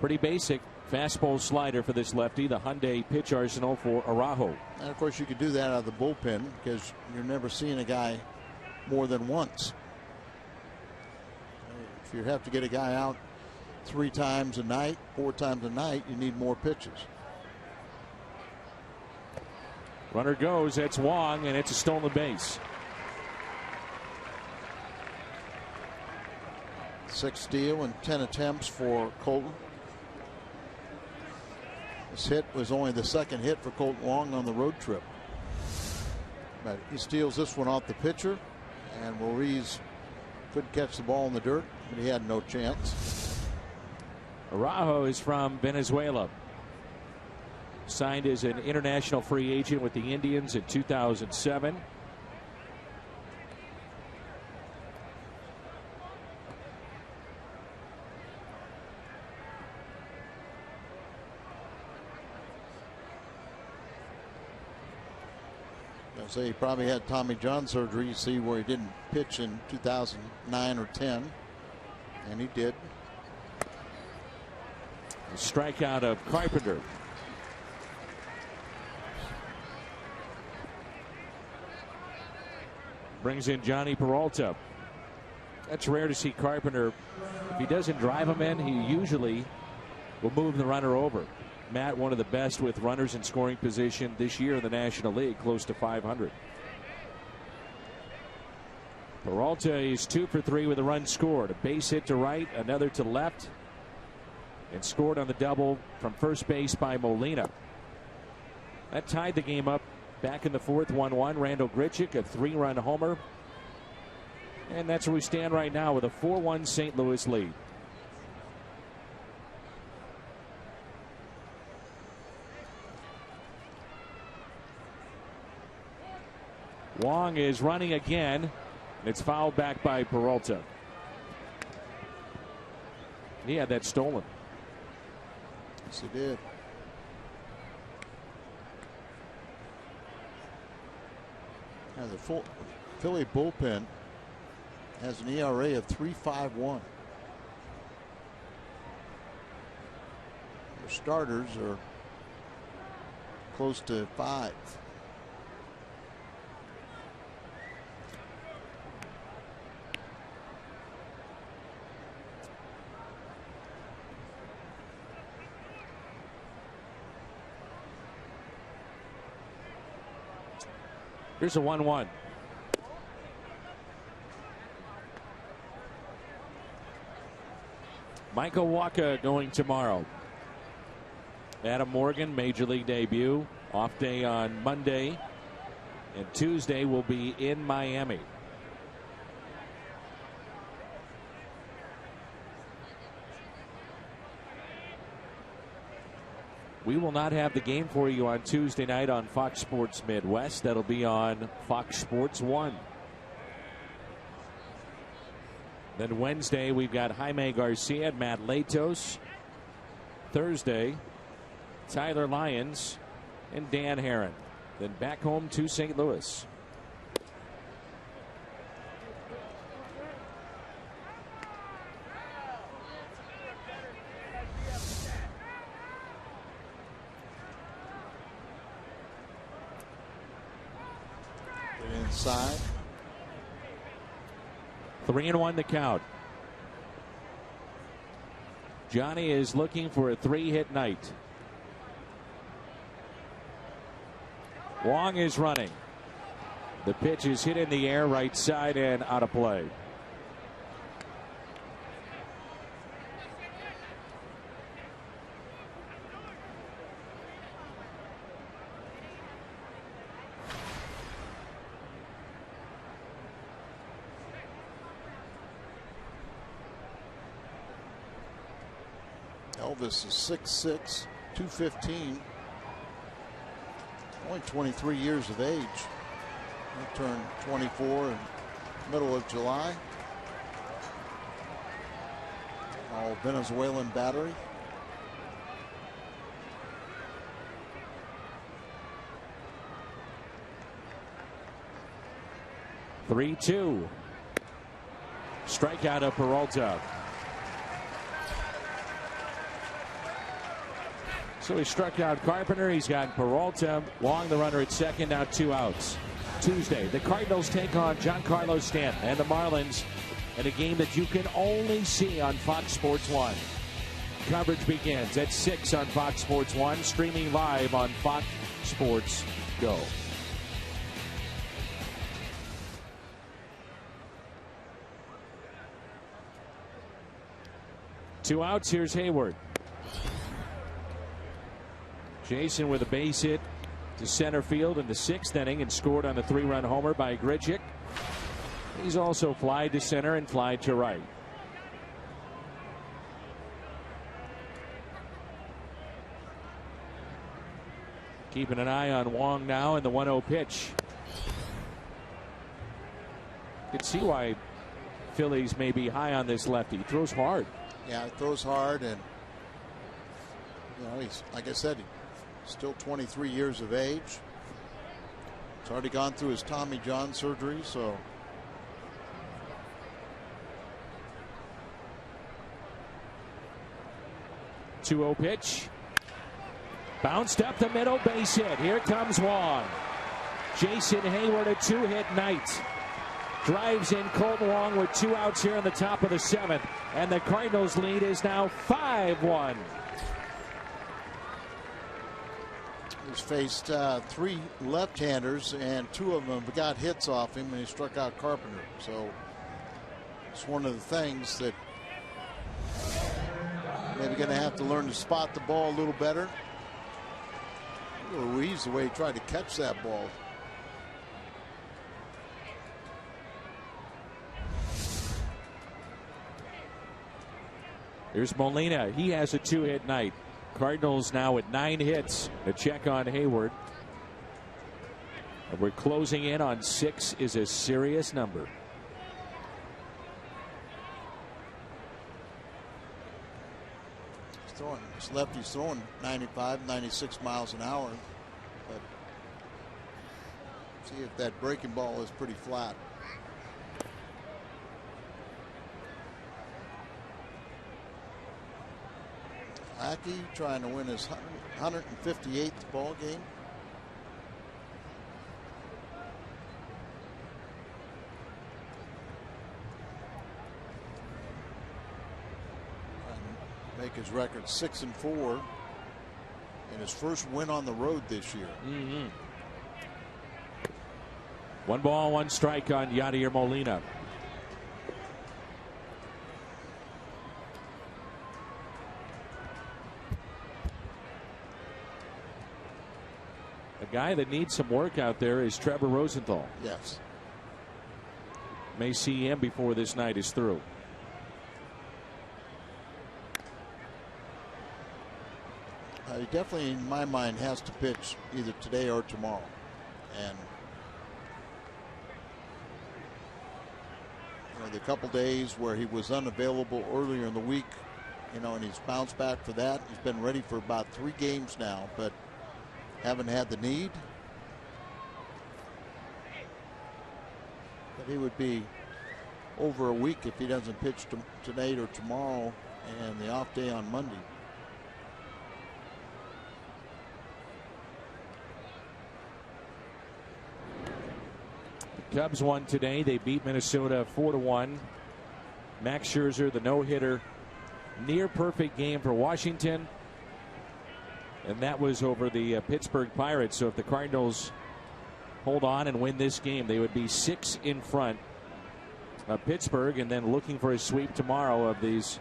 Pretty basic fastball slider for this lefty. The Hyundai pitch arsenal for Araujo. And of course, you could do that out of the bullpen because you're never seeing a guy more than once. If you have to get a guy out 3 times a night, 4 times a night, you need more pitches. Runner goes. That's Wong, and it's a stolen base. 6 steal and 10 attempts for Colton. This hit was only the second hit for Colton Wong on the road trip. But he steals this one off the pitcher, and Ruiz couldn't catch the ball in the dirt, but he had no chance. Araujo is from Venezuela. Signed as an international free agent with the Indians in 2007. He probably had Tommy John surgery. You see where he didn't pitch in 2009 or 10, and he did. A strikeout of Carpenter. Brings in Johnny Peralta. That's rare to see Carpenter. If he doesn't drive him in, he usually will move the runner over. Matt, one of the best with runners in scoring position this year in the National League, close to 500. Peralta is 2 for 3 with a run scored. A base hit to right, another to left, and scored on the double from first base by Molina. That tied the game up back in the 4th, 1-1. Randall Grichuk, a 3-run homer. And that's where we stand right now with a 4-1 St. Louis lead. Wong is running again. It's fouled back by Peralta. He had that stolen. Yes, he did. Now the Philly bullpen has an ERA of 3.51. Their starters are close to 5. Here's a 1-1. Michael Wacha going tomorrow. Adam Morgan, Major League debut. Off day on Monday. And Tuesday will be in Miami. We will not have the game for you on Tuesday night on Fox Sports Midwest. That'll be on Fox Sports 1. Then Wednesday, we've got Jaime Garcia and Matt Latos. Thursday, Tyler Lyons and Dan Herron. Then back home to St. Louis. Inside. 3-1 the count. Johnny is looking for a 3-hit night. Wong is running. The pitch is hit in the air, right side, and out of play. Elvis is 6'6", 215. Only 23 years of age. He turned 24 in the middle of July. All Venezuelan battery. Three-2. Strikeout of Peralta. So he struck out Carpenter. He's got Peralta. Wong, the runner at second. Now 2 outs. Tuesday, the Cardinals take on Giancarlo Stanton and the Marlins in a game that you can only see on Fox Sports 1. Coverage begins at 6 on Fox Sports 1, streaming live on Fox Sports Go. Two outs. Here's Hayward. Jason with a base hit to center field in the 6th inning and scored on the 3-run homer by Grichuk. He's also flied to center and flied to right. Keeping an eye on Wong now in the 1-0 pitch. You can see why Phillies may be high on this lefty. He throws hard. Yeah, he throws hard, and he's, like I said, still 23 years of age. He's already gone through his Tommy John surgery, so. Two-0 pitch. Bounced up the middle, base hit. Here comes Wong. Jason Hayward, a 2-hit night. Drives in Colton Wong with 2 outs here in the top of the 7th. And the Cardinals lead is now 5-1. He's faced 3 left-handers, and 2 of them got hits off him, and he struck out Carpenter. So it's one of the things that maybe going to have to learn to spot the ball a little better. Ruiz, the way he tried to catch that ball. Here's Molina. He has a 2-hit night. Cardinals now at 9 hits. A check on Hayward. And we're closing in on 6 is a serious number. This lefty's throwing 95, 96 miles an hour. But see if that breaking ball is pretty flat. Lackey trying to win his 158th ball game. Make his record 6-4 in his first win on the road this year. 1 ball, 1 strike on Yadier Molina. A guy that needs some work out there is Trevor Rosenthal. Yes. May see him before this night is through. He definitely, in my mind, has to pitch either today or tomorrow. And the couple days where he was unavailable earlier in the week, and he's bounced back for that. He's been ready for about 3 games now, but haven't had the need. But he would be over a week if he doesn't pitch tonight or tomorrow and the off day on Monday. Cubs won today. They beat Minnesota 4-1. Max Scherzer, the no-hitter, near perfect game for Washington, and that was over the Pittsburgh Pirates. So if the Cardinals hold on and win this game, they would be 6 in front of Pittsburgh, and then looking for a sweep tomorrow of these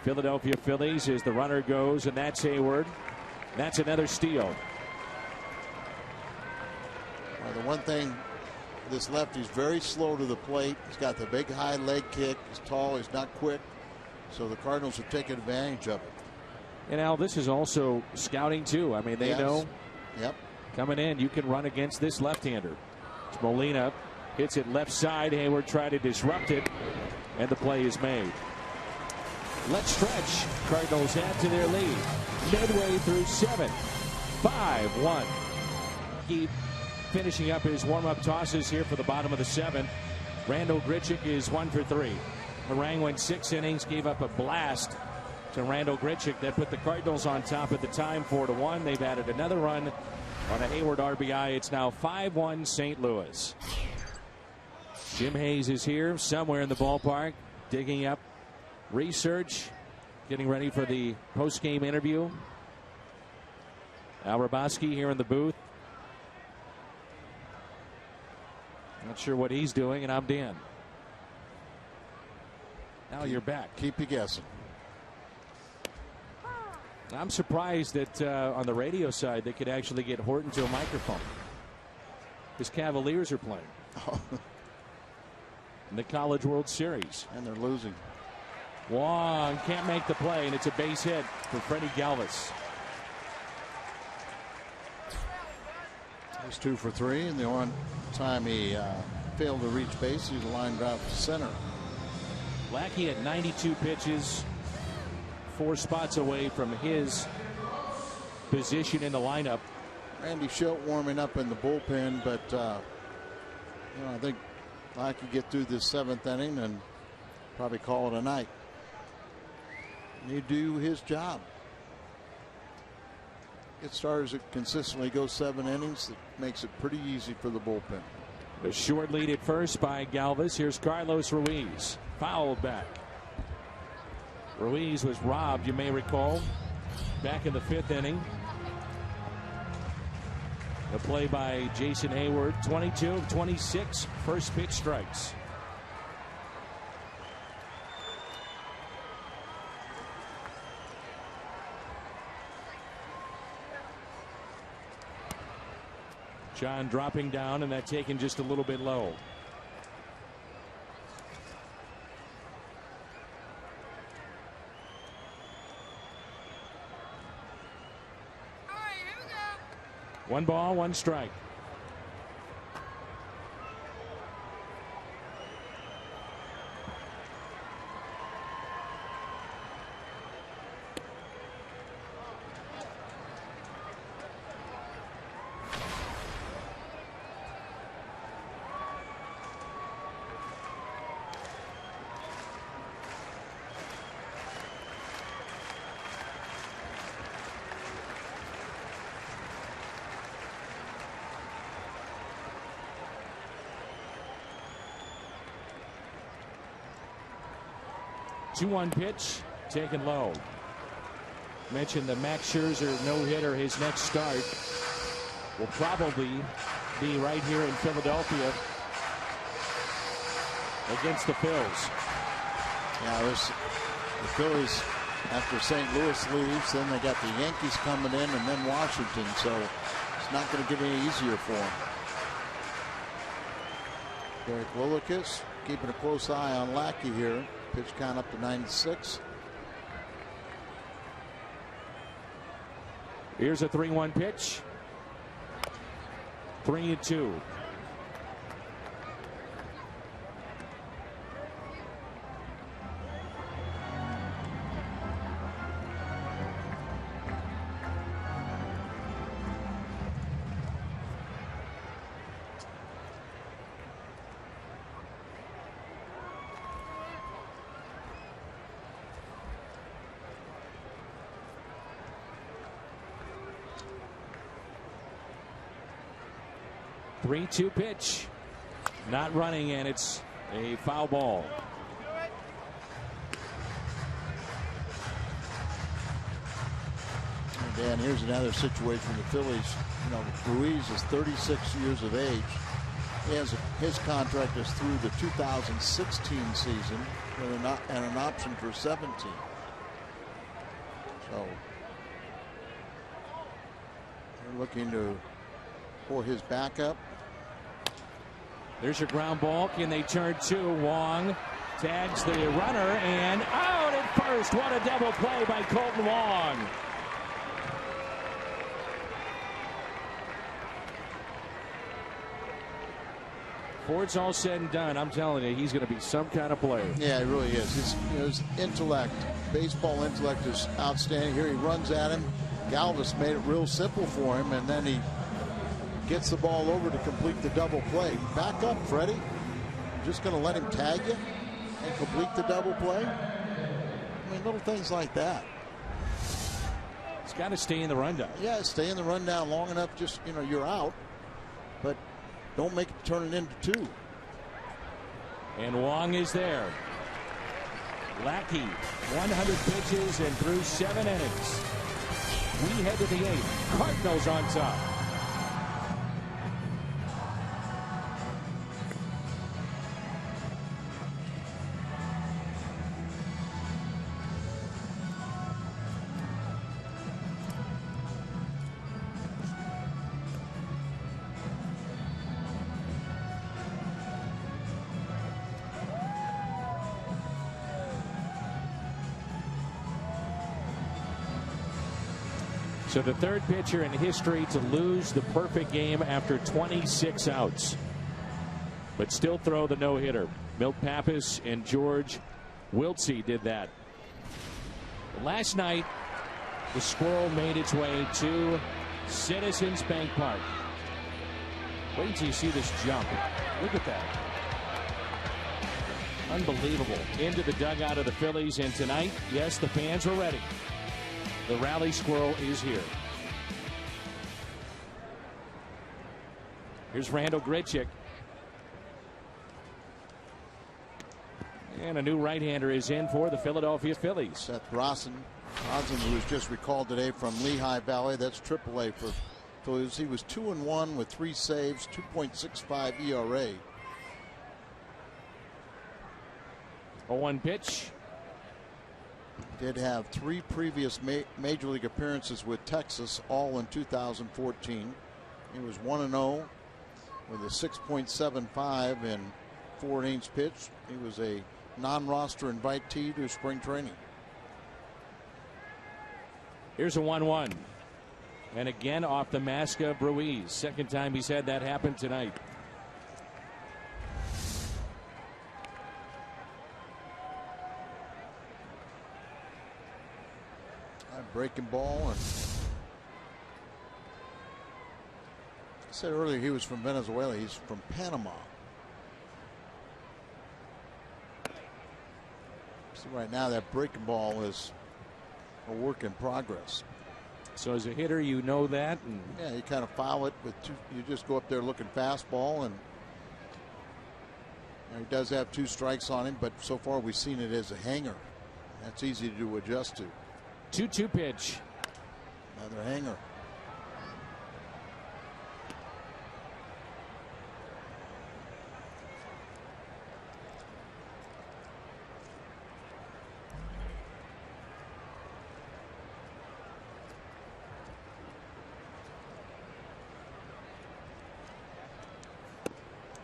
Philadelphia Phillies as the runner goes, and that's Hayward. That's another steal. Well, the one thing, this lefty's very slow to the plate. He's got the big high leg kick. He's tall. He's not quick. So the Cardinals are taking advantage of it. And Al, this is also scouting too. I mean, they know coming in you can run against this left-hander. Molina hits it left side. Hayward tried to disrupt it, and the play is made. Let's stretch. Cardinals add to their lead. Midway through 7. 5-1. Keep finishing up his warm-up tosses here for the bottom of the 7th. Randall Grichuk is 1 for 3. Harang went 6 innings, gave up a blast to Randall Grichuk that put the Cardinals on top at the time, 4-1. They've added another run on a Hayward RBI. It's now 5-1 St. Louis. Jim Hayes is here somewhere in the ballpark, digging up research, getting ready for the post-game interview. Al Hrabosky here in the booth. Not sure what he's doing, and I'm Dan. Now you're back. Keep you guessing. I'm surprised that on the radio side they could actually get Horton to a microphone. His Cavaliers are playing in the College World Series. And they're losing. Wong can't make the play, and it's a base hit for Freddie Galvis. He's 2 for 3, and the one time he failed to reach base, he was a line drive to center. Lackey at 92 pitches, 4 spots away from his position in the lineup. Randy Schilt warming up in the bullpen, but I think Lackey get through this 7th inning and probably call it a night. You do his job. Get starters that consistently go 7 innings. That makes it pretty easy for the bullpen. A short lead at first by Galvis. Here's Carlos Ruiz. Fouled back. Ruiz was robbed, you may recall, back in the 5th inning. The play by Jason Hayward. 22 of 26 first pitch strikes. John dropping down, and that taken just a little bit low. All right, here we go. 1 ball, 1 strike. 2-1 pitch taken low. Mentioned the Max Scherzer no-hitter. His next start will probably be right here in Philadelphia against the Phils. Yeah, the Phillies, after St. Louis leaves, then they got the Yankees coming in and then Washington, so it's not going to get any easier for them. Derek Willikis keeping a close eye on Lackey here. Pitch count up to 96. Here's a 3-1 pitch. 3-2. Three-two pitch, not running, and it's a foul ball. And Dan, here's another situation with the Phillies. You know, Ruiz is 36 years of age. His contract is through the 2016 season and an option for 17. So they're looking for his backup. There's your ground ball. Can they turn two? Wong tags the runner and out at first. What a double play by Colton Wong. Before it's all said and done, I'm telling you, he's going to be some kind of player. Yeah, he really is. His intellect, baseball intellect, is outstanding. Here he runs at him. Galvis made it real simple for him, and then he gets the ball over to complete the double play. Back up, Freddie. Just going to let him tag you and complete the double play? I mean, little things like that. He's got to stay in the rundown. Yeah, stay in the rundown long enough. Just, you know, you're out, but don't make it turn it into two. And Wong is there. Lackey, 100 pitches and threw 7 innings. We head to the 8th. Cardinals on top. So the third pitcher in history to lose the perfect game after 26 outs, but still throw the no-hitter. Milt Pappas and George Wiltse did that. Last night, the Squirrel made its way to Citizens Bank Park. Wait until you see this jump. Look at that. Unbelievable. Into the dugout of the Phillies, and tonight, yes, the fans were ready. The rally squirrel is here. Here's Randall Grichuk. And a new right-hander is in for the Philadelphia Phillies. Seth Brosnan, who was just recalled today from Lehigh Valley. That's AAA for Phillies. He was 2-1 with 3 saves, 2.65 ERA. 0-1 pitch. Did have 3 previous major league appearances with Texas, all in 2014. He was 1-0 with a 6.75 in 4 innings pitched. He was a non-roster invitee to spring training. Here's a 1-1. And again off the mask of Ruiz. Second time he's had that happen tonight. Breaking ball, and I said earlier he was from Venezuela. He's from Panama. So right now that breaking ball is a work in progress. So as a hitter, you know that, and yeah, you kind of foul it with 2. You just go up there looking fastball, and you know, he does have 2 strikes on him, but so far we've seen it as a hanger. That's easy to adjust to. 2-2 pitch. Another hanger.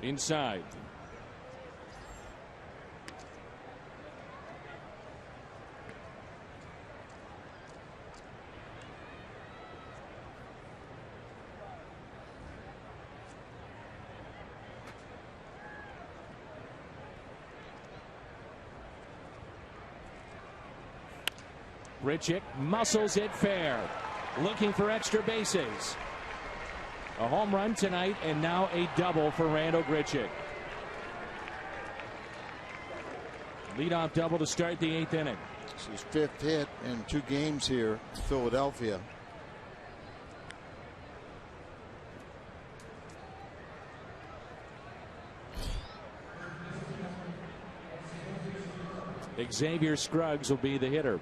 Inside. Grichuk muscles it fair, looking for extra bases. A home run tonight, and now a double for Randal Grichuk. Leadoff double to start the 8th inning. It's his 5th hit in 2 games here in Philadelphia. Xavier Scruggs will be the hitter.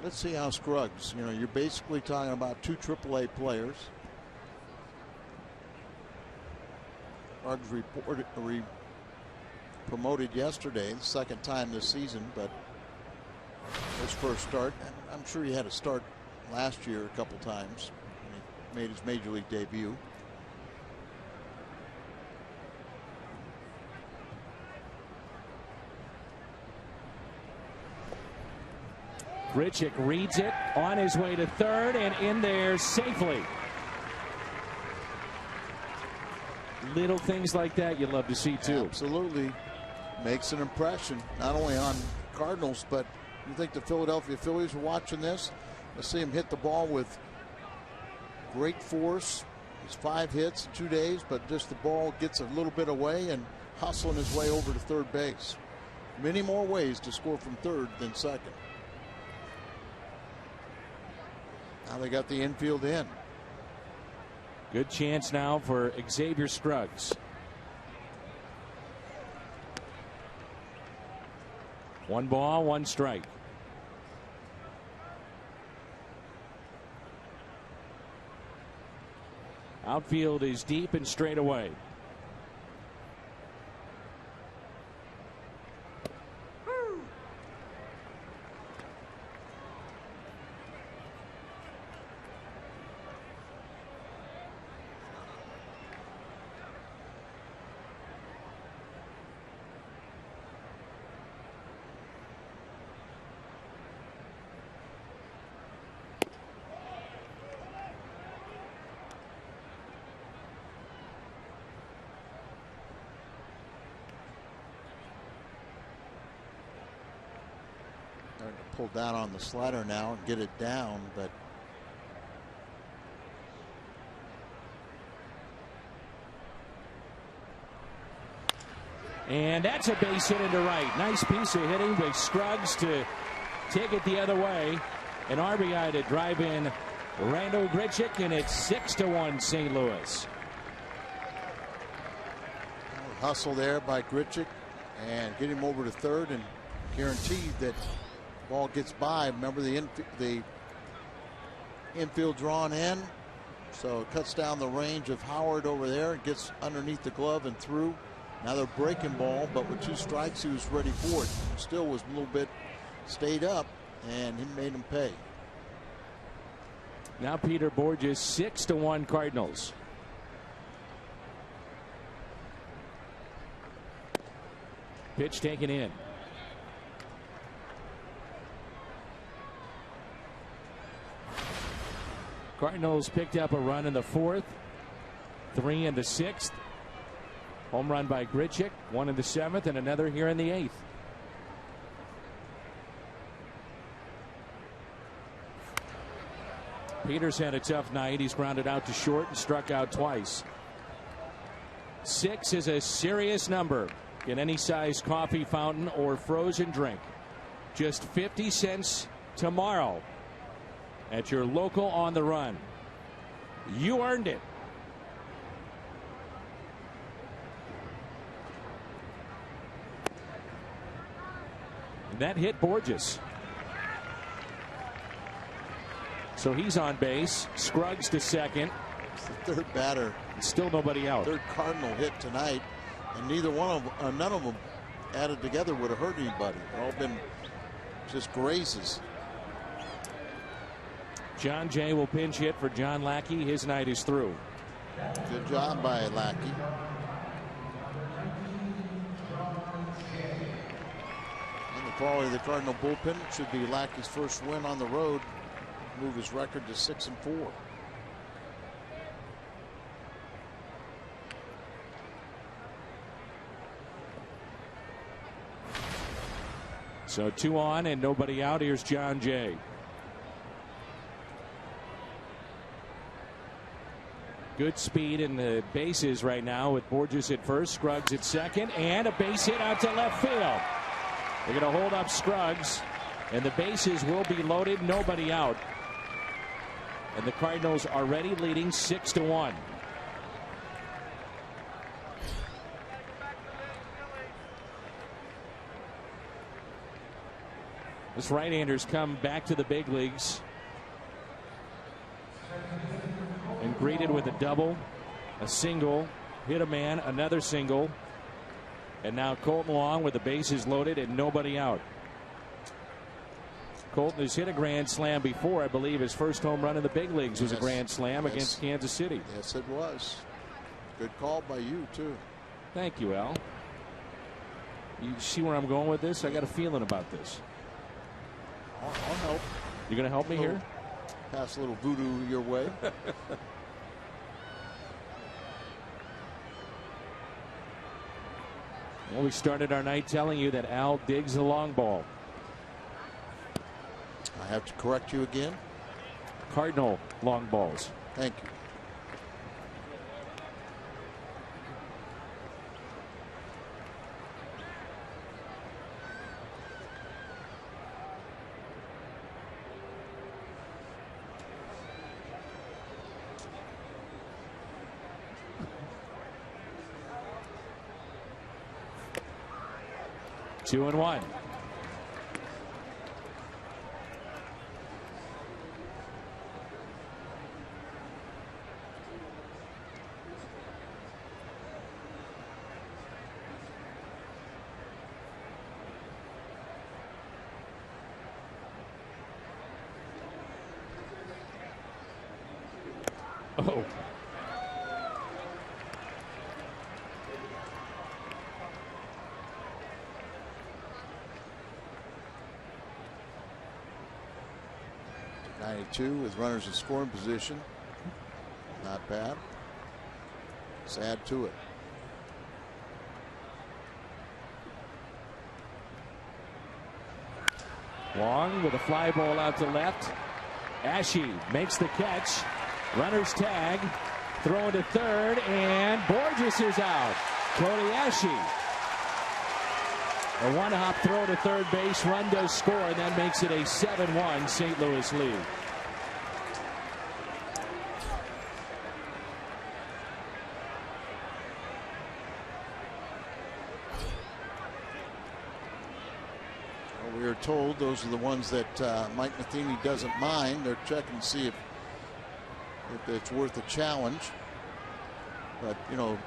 Let's see how Scruggs, you're basically talking about 2 AAA players. Scruggs promoted yesterday, the 2nd time this season, but his first start. I'm sure he had a start last year a couple times when he made his major league debut. Grichuk reads it on his way to third and in there safely. Little things like that you love to see too. Absolutely. Makes an impression not only on Cardinals, but you think the Philadelphia Phillies are watching this? Let's see him hit the ball with great force. It's 5 hits in 2 days, but just the ball gets a little bit away and hustling his way over to third base. Many more ways to score from third than second. Now they got the infield in. Good chance now for Xavier Scruggs. 1 ball, 1 strike. Outfield is deep and straight away. Starting to pull down on the slider now and get it down, but and that's a base hit into right. Nice piece of hitting by Scruggs to take it the other way. An RBI to drive in Randal Grichuk, and it's 6-1 St. Louis. hustle there by Grichuk and get him over to third and guaranteed that ball gets by. Remember the infield drawn in, so it cuts down the range of Howard over there and gets underneath the glove and through. Now they're breaking ball, but with 2 strikes he was ready for it. Still was a little bit stayed up, and he made him pay. Now Peter Borges, 6-1 Cardinals. Pitch taken in. Cardinals picked up a run in the 4th, 3 in the 6th. Home run by Grichuk, 1 in the 7th, and another here in the 8th. Peters had a tough night. He's grounded out to short and struck out twice. 6 is a serious number in any size coffee fountain or frozen drink. Just 50 cents tomorrow at your local On the Run. You earned it. And that hit Borges. So he's on base. Scruggs to second. It's the third batter. Still nobody out. Third Cardinal hit tonight, and none of them added together would have hurt anybody. They've all been just grazes. John Jay will pinch hit for John Lackey. His night is through. Good job by Lackey. And the quality of the Cardinal bullpen should be Lackey's first win on the road. Move his record to 6-4. So 2 on and nobody out. Here's John Jay. Good speed in the bases right now with Borges at first, Scruggs at second, and a base hit out to left field. They're going to hold up Scruggs, and the bases will be loaded. Nobody out. And the Cardinals are already leading 6-1. This right-hander's come back to the big leagues and greeted with a double, a single, hit a man, another single, and now Colton Wong with the bases loaded and nobody out. Colton has hit a grand slam before. I believe his first home run in the big leagues was a grand slam against Kansas City. Yes, it was. Good call by you, too. Thank you, Al. You see where I'm going with this? I got a feeling about this. I'll help. You're going to help me here? Pass a little voodoo your way. Well, we started our night telling you that Al digs the long ball. I have to correct you again. Cardinal long balls. Thank you. Two and one. Oh. With runners in scoring position. Not bad. Let's add to it. Long with a fly ball out to left. Ashe makes the catch. Runners tag. Thrown to third, and Borges is out. Cody Ashe. A one-hop throw to third base. Run does score, and that makes it a 7-1 St. Louis lead. We are told those are the ones that Mike Matheny doesn't mind. They're checking to see if it's worth a challenge. But, you know,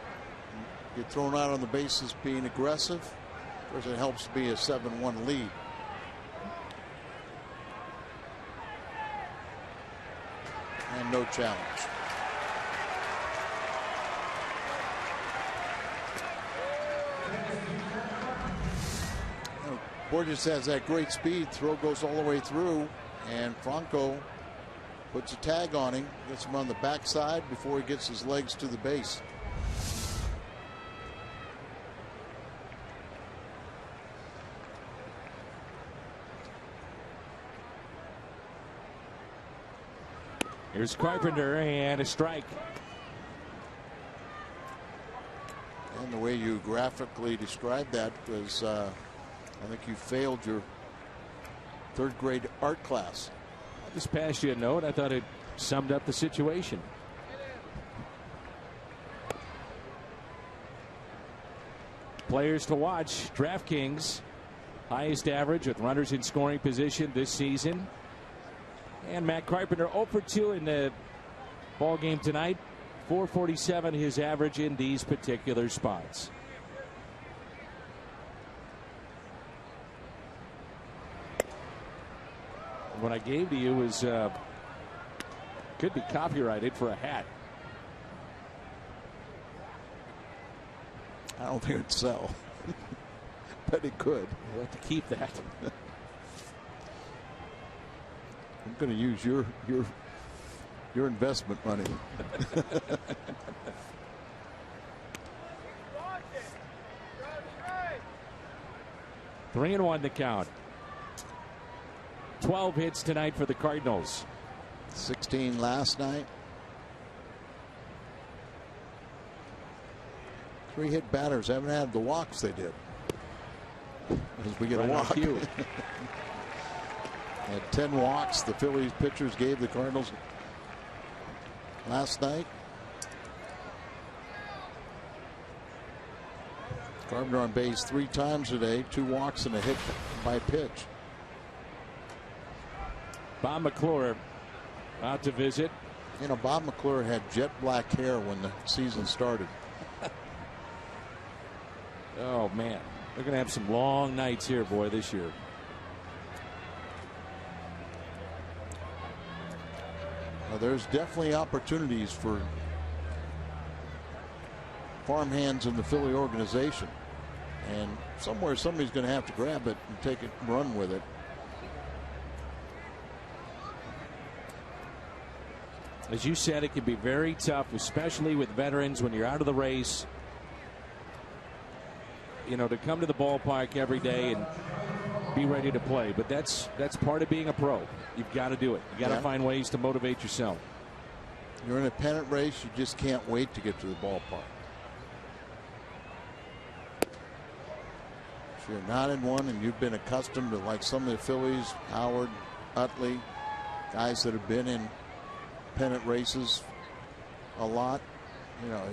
get thrown out on the bases being aggressive. Of course, it helps to be a 7-1 lead. And no challenge. Borges has that great speed. Throw goes all the way through, and Franco puts a tag on him, gets him on the backside before he gets his legs to the base. Here's Carpenter and a strike. And the way you graphically described that was, I think you failed your third grade art class. I just passed you a note. I thought it summed up the situation. Players to watch. DraftKings Highest average with runners in scoring position this season. And Matt Carpenter 0 for 2 in the ball game tonight. 447 his average in these particular spots. What I gave to you was could be copyrighted for a hat. I don't think it'd sell. But it could. We'll have to keep that. I'm going to use your investment money. 3-1 the count. 12 hits tonight for the Cardinals. 16 last night. 3-hit batters haven't had the walks they did. As we get a walk. Had 10 walks the Phillies pitchers gave the Cardinals last night. Carpenter on base 3 times today, 2 walks and a hit by pitch. Bob McClure out to visit. You know, Bob McClure had jet black hair when the season started. Oh man, they're going to have some long nights here, boy, this year. Well, there's definitely opportunities for farmhands in the Philly organization, and somewhere somebody's going to have to grab it and take it and run with it. As you said, it can be very tough, especially with veterans when you're out of the race. You know, to come to the ballpark every day and be ready to play. But that's part of being a pro. You've got to do it. You got to find ways to motivate yourself. You're in a pennant race. You just can't wait to get to the ballpark. If you're not in one and you've been accustomed to, like some of the Phillies, Howard, Utley, guys that have been in pennant races a lot, you know,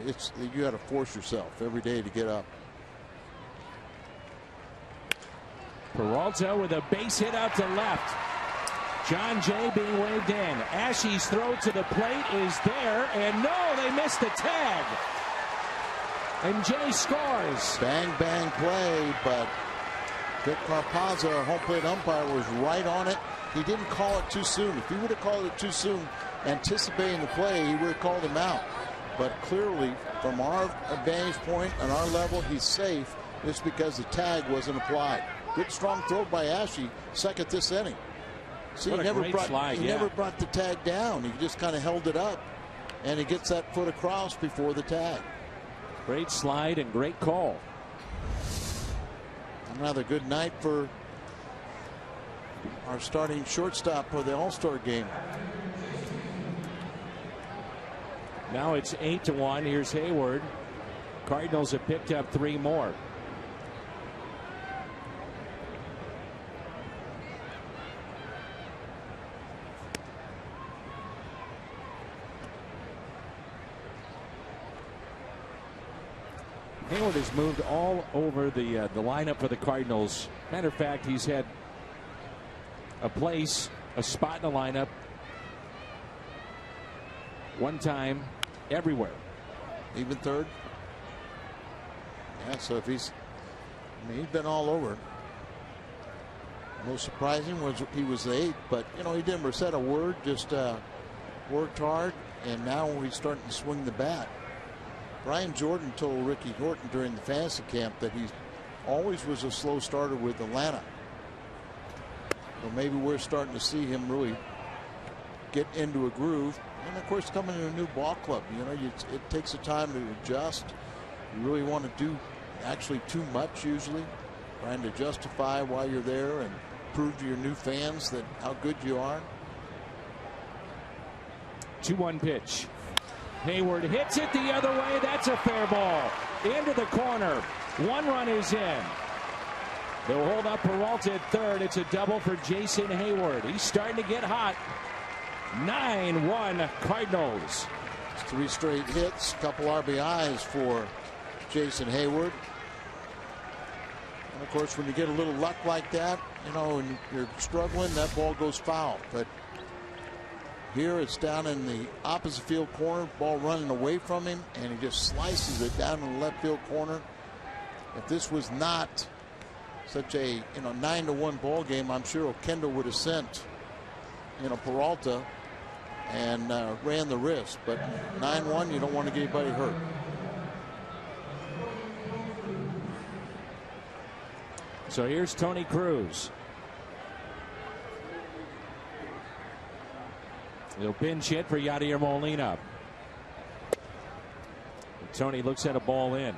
you got to force yourself every day to get up. Peralta with a base hit out to left. John Jay being waved in. Ashe's throw to the plate is there, and no, they missed the tag. And Jay scores. Bang, bang play, but Vic Carpazza, our home plate umpire, was right on it. He didn't call it too soon. If he would have called it too soon, anticipating the play, he would have called him out. But clearly, from our vantage point on our level, he's safe just because the tag wasn't applied. Good strong throw by Ashe, second this inning. See, he never brought the tag down. He just kind of held it up, and he gets that foot across before the tag. Great slide and great call. Another good night for our starting shortstop for the All-Star game. Now it's 8-1. Here's Hayward. Cardinals have picked up 3 more. Hayward has moved all over the lineup for the Cardinals. Matter of fact, he's had a spot in the lineup one time everywhere. Even third. Yeah, so if he's been all over. Most surprising was he was the 8th, but you know, he never said a word, just worked hard, and now he's starting to swing the bat. Brian Jordan told Ricky Horton during the fantasy camp that he always was a slow starter with Atlanta. So maybe we're starting to see him really get into a groove. And of course, coming to a new ball club, you know, it takes a time to adjust. You really want to do actually too much usually, trying to justify why you're there and prove to your new fans that how good you are. 2-1 pitch. Hayward hits it the other way. That's a fair ball. Into the corner. 1 run is in. They'll hold up Peralta at third. It's a double for Jason Hayward. He's starting to get hot. 9-1 Cardinals. 3 straight hits, couple RBIs for Jason Hayward. Of course, when you get a little luck like that, you know, and you're struggling, that ball goes foul. But here it's down in the opposite field corner, ball running away from him, and he just slices it down in the left field corner. If this was not such a 9-1 ball game, I'm sure Okendo would have sent Peralta and ran the risk. But 9-1, you don't want to get anybody hurt. So here's Tony Cruz. He'll pinch hit for Yadier Molina. Tony looks at a ball in.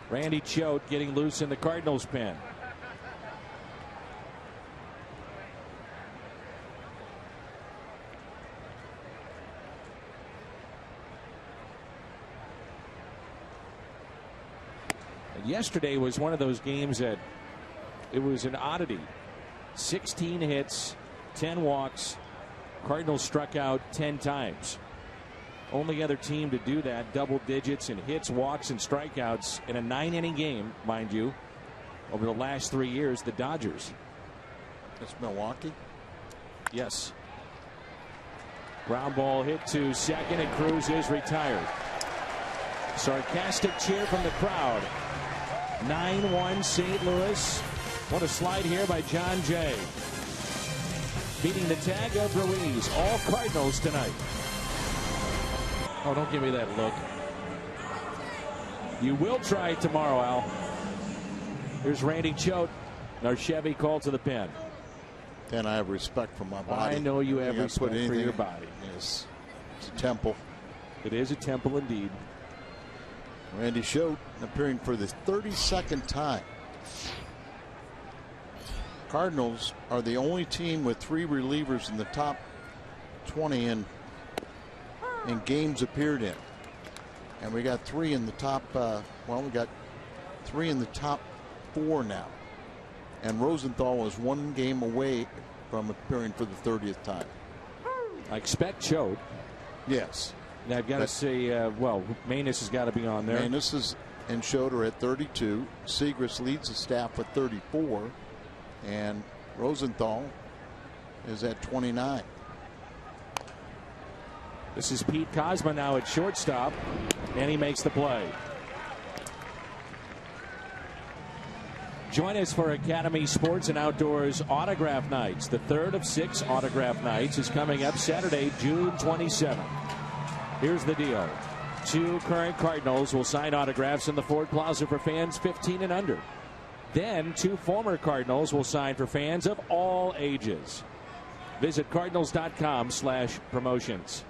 Randy Choate getting loose in the Cardinals pen. And yesterday was one of those games that it was an oddity. 16 hits, 10 walks. Cardinals struck out 10 times. Only other team to do that, double digits in hits, walks, and strikeouts in a 9-inning game, mind you, over the last 3 years, the Dodgers. That's Milwaukee? Yes. Ground ball hit to second, and Cruz is retired. Sarcastic cheer from the crowd. 9-1 St. Louis. What a slide here by John Jay. Beating the tag of Ruiz. All Cardinals tonight. Oh, don't give me that look. You will try it tomorrow, Al. Here's Randy Choate. Our Chevy called to the pen. And I have respect for my body. I know you have respect for your body. Yes. It's a temple. It is a temple indeed. Randy Choate appearing for the 32nd time. Cardinals are the only team with 3 relievers in the top 20 in games appeared in. And we got 3 in the top, we got 3 in the top 4 now. And Rosenthal is 1 game away from appearing for the 30th time. I expect Choate. Yes. Now I've got to say, Manus has got to be on there. Manus and Choate are at 32. Segras leads the staff with 34. And Rosenthal is at 29. This is Pete Kozma now at shortstop, and he makes the play. Join us for Academy Sports and Outdoors Autograph Nights. The 3rd of 6 Autograph Nights is coming up Saturday, June 27th. Here's the deal. 2 current Cardinals will sign autographs in the Ford Plaza for fans 15 and under. Then 2 former Cardinals will sign for fans of all ages. Visit cardinals.com/promotions.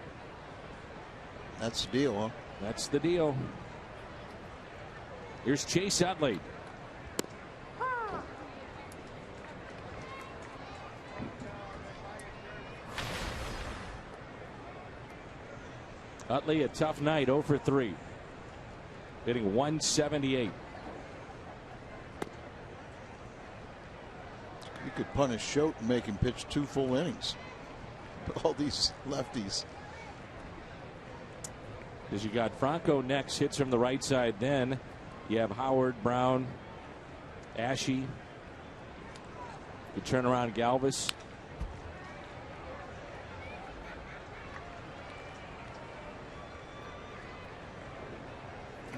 That's the deal, huh? That's the deal. Here's Chase Utley. Utley, a tough night, 0 for 3. Hitting 178. You could punish Choate and make him pitch 2 full innings. All these lefties. As you got Franco next, hits from the right side. Then you have Howard, Brown, Ashe. You turn around Galvis.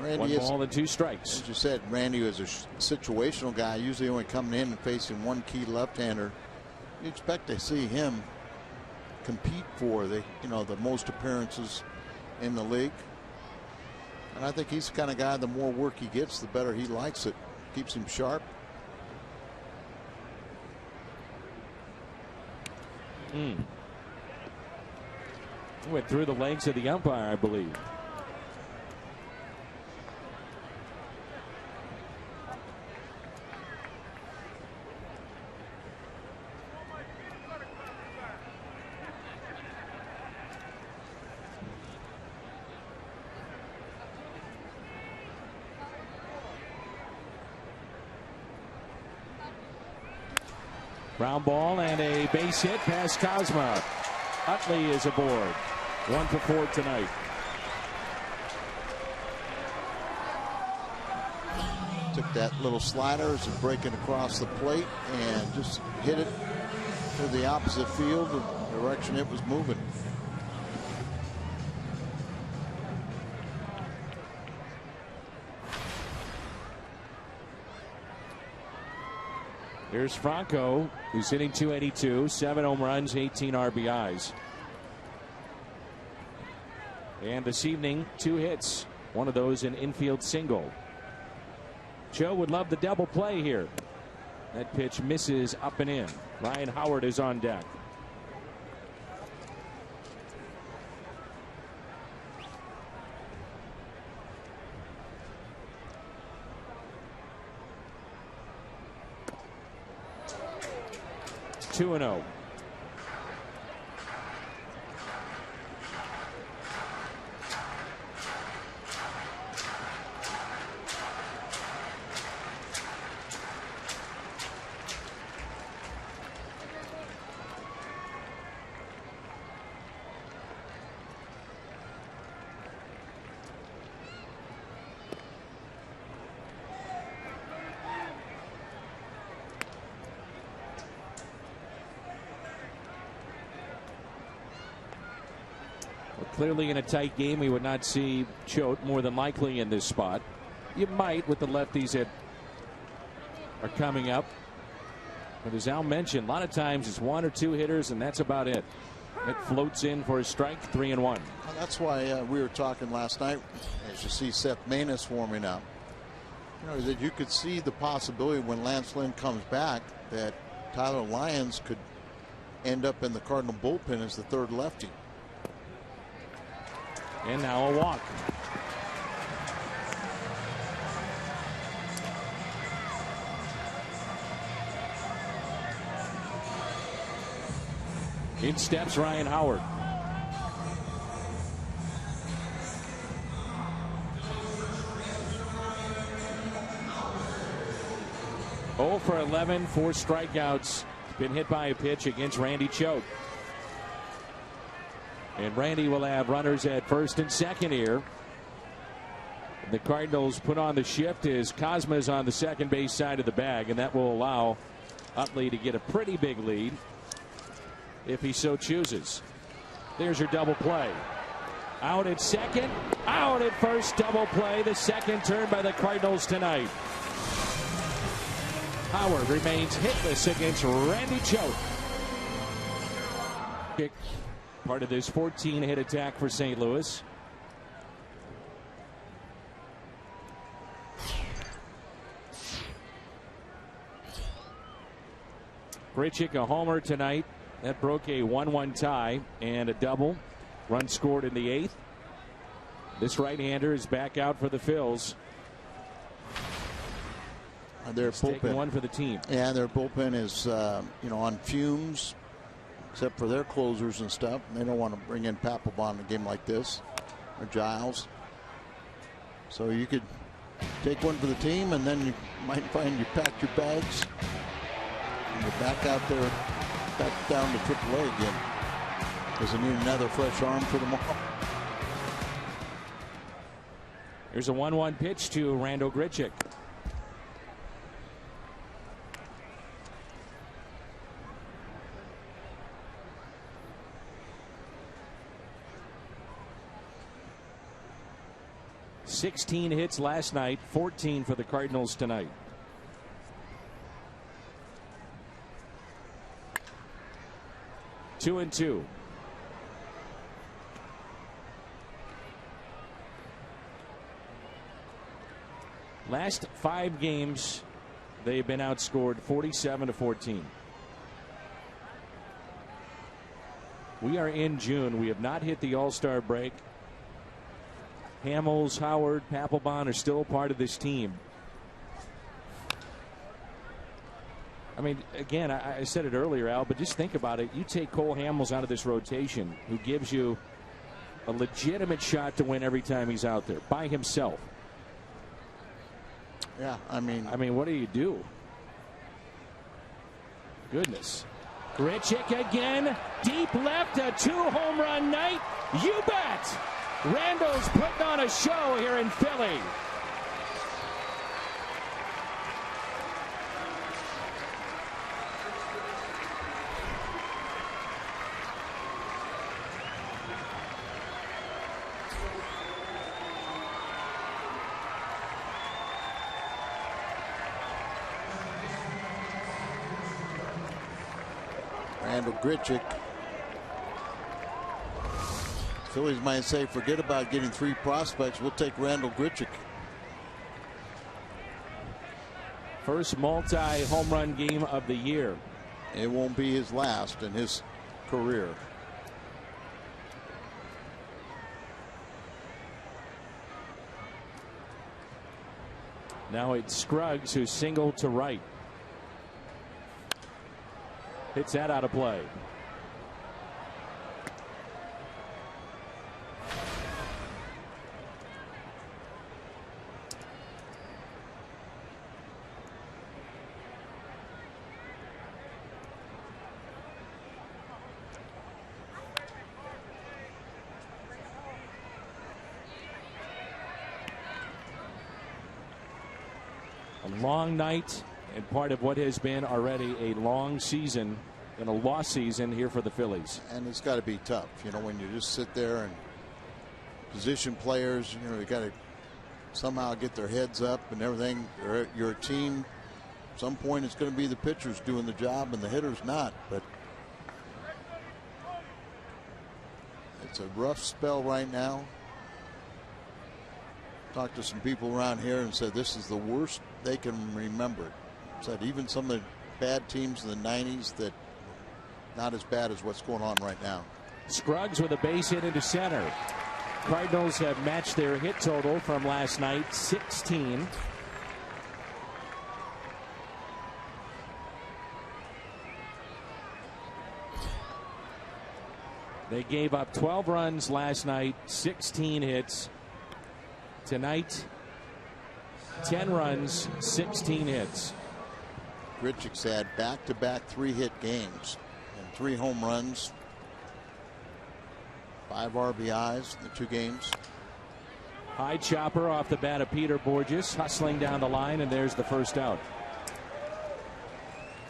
Randy 1 ball and 2 strikes. As you said, Randy was a situational guy, usually only coming in and facing 1 key left-hander. You expect to see him compete for the most appearances in the league. And I think he's the kind of guy, the more work he gets, the better he likes it. Keeps him sharp. Went through the legs of the umpire, I believe. Ground ball and a base hit past Kozma. Utley is aboard. 1 for 4 tonight. that little slider as it's breaking across the plate and just hit it to the opposite field, the direction it was moving. Here's Franco, who's hitting .282, 7 home runs, 18 RBIs. And this evening, 2 hits, one of those an infield single. Joe would love the double play here. That pitch misses up and in. Ryan Howard is on deck. Two and 0. Clearly in a tight game, we would not see Choate more than likely in this spot. You might with the lefties that are coming up. But as Al mentioned, a lot of times it's 1 or 2 hitters and that's about it. It floats in for a strike, 3-1. Well, that's why we were talking last night, as you see Seth Maness warming up, that you could see the possibility when Lance Lynn comes back that Tyler Lyons could end up in the Cardinal bullpen as the third lefty. And now a walk. In steps Ryan Howard. Oh for 11, 4 strikeouts. Been hit by a pitch against Randy Choate. And Randy will have runners at first and second here. The Cardinals put on the shift as Cosma's on the second base side of the bag, and that will allow Utley to get a pretty big lead if he so chooses. There's your double play. Out at second, out at first, double play. The second turn by the Cardinals tonight. Howard remains hitless against Randy Choate. Kick. Part of this 14-hit attack for St. Louis. Grichuk a homer tonight. That broke a 1-1 tie and a double. Run scored in the 8th. This right-hander is back out for the Phils. Their bullpen, taking one for the team. Yeah, their bullpen is on fumes, except for their closers and stuff. They don't want to bring in Papelbon in a game like this, or Giles. So you could take one for the team, and then you might find you packed your bags and you're back out there, back down to AAA again, because they need another fresh arm for tomorrow. Here's a 1-1 pitch to Randall Grichuk. $16 hits last night, 14 for the Cardinals tonight. Two and 2. Last 5 games, they've been outscored 47-14. We are in June. We have not hit the All-Star break. Hamels, Howard, Papelbon are still part of this team. I mean, again, I said it earlier, Al, but just think about it. You take Cole Hamels out of this rotation, who gives you a legitimate shot to win every time he's out there by himself. Yeah, I mean, what do you do? Goodness. Grichuk again, deep left, a 2-home run night. You bet. Randall's putting on a show here in Philly. for Grichuk. Phillies might say, forget about getting 3 prospects. We'll take Randall Grichuk. First multi-home run game of the year. It won't be his last in his career. Now it's Scruggs who singled to right. Hits that out of play. A long night and part of what has been already a long season and a lost season here for the Phillies. And it's got to be tough, you know, when you just sit there and position players, you know, you got to somehow get their heads up and everything. You're a team. At some point, it's going to be the pitchers doing the job and the hitters not. But it's a rough spell right now. Talked to some people around here and said this is the worst they can remember it. Said even some of the bad teams in the 90s that not as bad as what's going on right now. Scruggs with a base hit into center. Cardinals have matched their hit total from last night, 16. They gave up 12 runs last night, 16 hits. Tonight, 10 runs, 16 hits. Grichuk's had back-to-back 3-hit games and 3 home runs, 5 RBIs in the 2 games. High chopper off the bat of Peter Borges, hustling down the line, and there's the first out.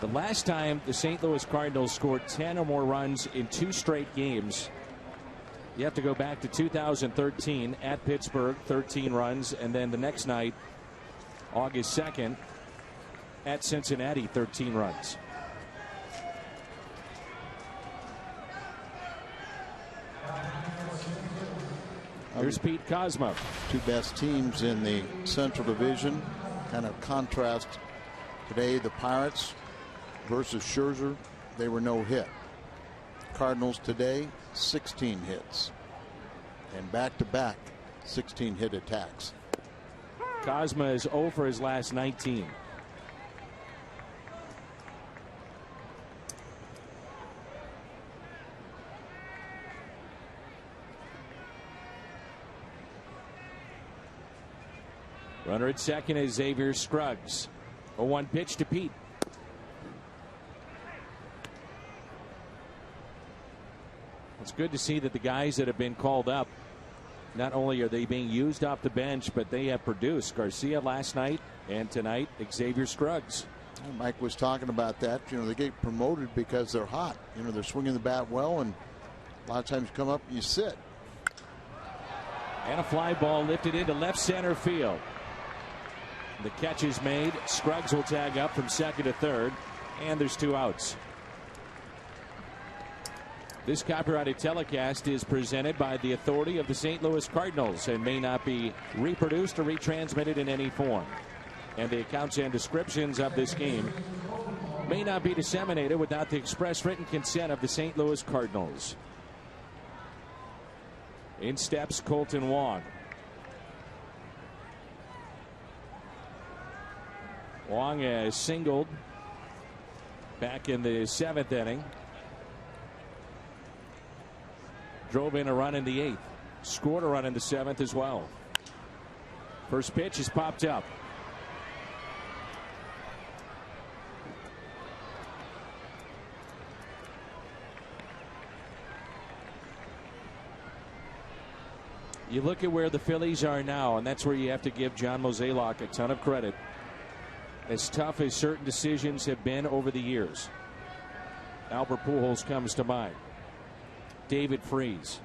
The last time the St. Louis Cardinals scored 10 or more runs in 2 straight games, you have to go back to 2013 at Pittsburgh, 13 runs, and then the next night, August 2nd, at Cincinnati, 13 runs. Here's Pete Kozma. 2 best teams in the Central Division. Kind of contrast today, the Pirates versus Scherzer. They were no hit. Cardinals today, 16 hits. And back-to-back 16 hit attacks. Kozma is 0 for his last 19. Runner at second is Xavier Scruggs. 0-1 pitch to Pete. It's good to see that the guys that have been called up, not only are they being used off the bench, but they have produced. Garcia last night and tonight, Xavier Scruggs. Mike was talking about that. You know, they get promoted because they're hot. You know, they're swinging the bat well, and a lot of times you come up and you sit. And a fly ball lifted into left center field. The catch is made. Scruggs will tag up from second to third, and there's 2 outs. This copyrighted telecast is presented by the authority of the St. Louis Cardinals and may not be reproduced or retransmitted in any form. And the accounts and descriptions of this game may not be disseminated without the express written consent of the St. Louis Cardinals. In steps Colton Wong. Wong has singled back in the 7th inning. Drove in a run in the 8th. Scored a run in the 7th as well. First pitch is popped up. You look at where the Phillies are now, and that's where you have to give John Mozeliak a ton of credit. As tough as certain decisions have been over the years. Albert Pujols comes to mind. David Freese.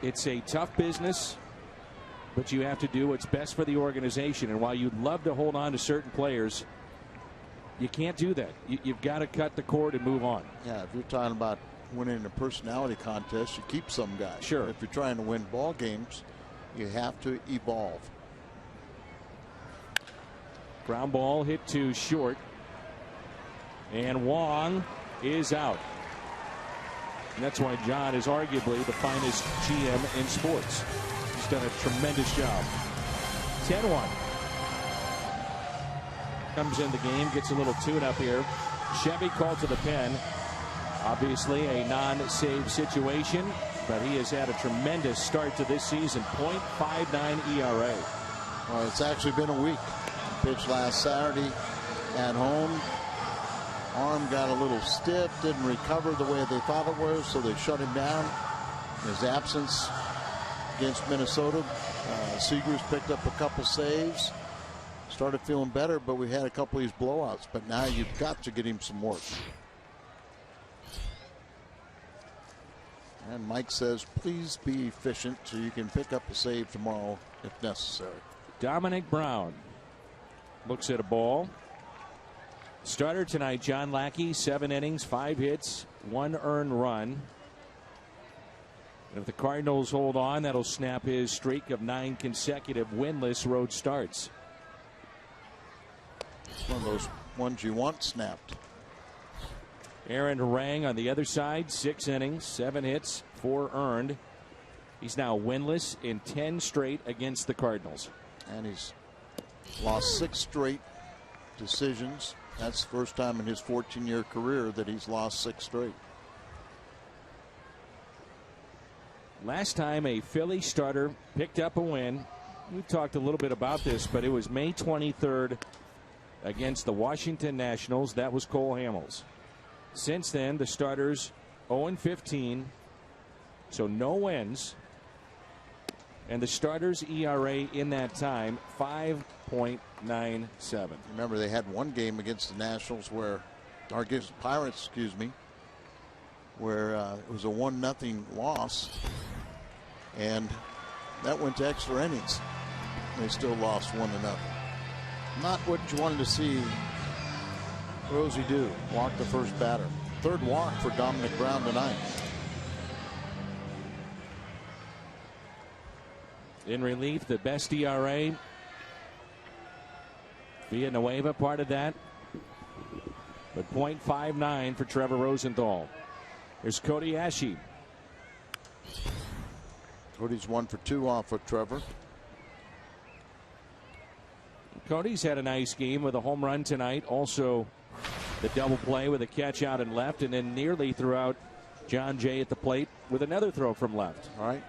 It's a tough business, but you have to do what's best for the organization. And while you'd love to hold on to certain players, You can't do that. You've got to cut the cord and move on. Yeah, if you're talking about winning a personality contest, you keep some guys. Sure. But if you're trying to win ball games, you have to evolve. Ground ball hit to short. And Wong is out. And that's why John is arguably the finest GM in sports. He's done a tremendous job. 10-1. Comes in the game, gets a little tune-up here. Chevy called to the pen. Obviously a non-save situation, but he has had a tremendous start to this season. .59 ERA. Well, it's actually been a week. Pitched last Saturday at home. Arm got a little stiff, didn't recover the way they thought it was, so they shut him down. In his absence against Minnesota, Seager's picked up a couple saves. Started feeling better, but we had a couple of these blowouts. But now you've got to get him some work. And Mike says, please be efficient so you can pick up a save tomorrow if necessary. Dominic Brown looks at a ball. Starter tonight, John Lackey, 7 innings, 5 hits, 1 earned run. If the Cardinals hold on, that'll snap his streak of 9 consecutive winless road starts. It's one of those ones you want snapped. Aaron Harang on the other side, 6 innings, 7 hits, 4 earned. He's now winless in 10 straight against the Cardinals. And he's lost 6 straight decisions. That's the first time in his 14-year career that he's lost 6 straight. Last time a Philly starter picked up a win, we've talked a little bit about this, but it was May 23rd against the Washington Nationals. That was Cole Hamels. Since then, the starters 0-15, so no wins. And the starters' ERA in that time, 5.97. Remember, they had one game against the Nationals or against the Pirates, excuse me, where it was a 1-0 loss. And that went to extra innings. They still lost 1-0. Not what you wanted to see Rosie do. Walk the first batter. 3rd walk for Dominic Brown tonight. In relief, the best ERA. Villanueva part of that. But .59 for Trevor Rosenthal. Here's Cody Ashe. Cody's 1 for 2 off of Trevor. Cody's had a nice game with a home run tonight. Also the double play with a catch out and left, and then nearly threw out John Jay at the plate with another throw from left. All right.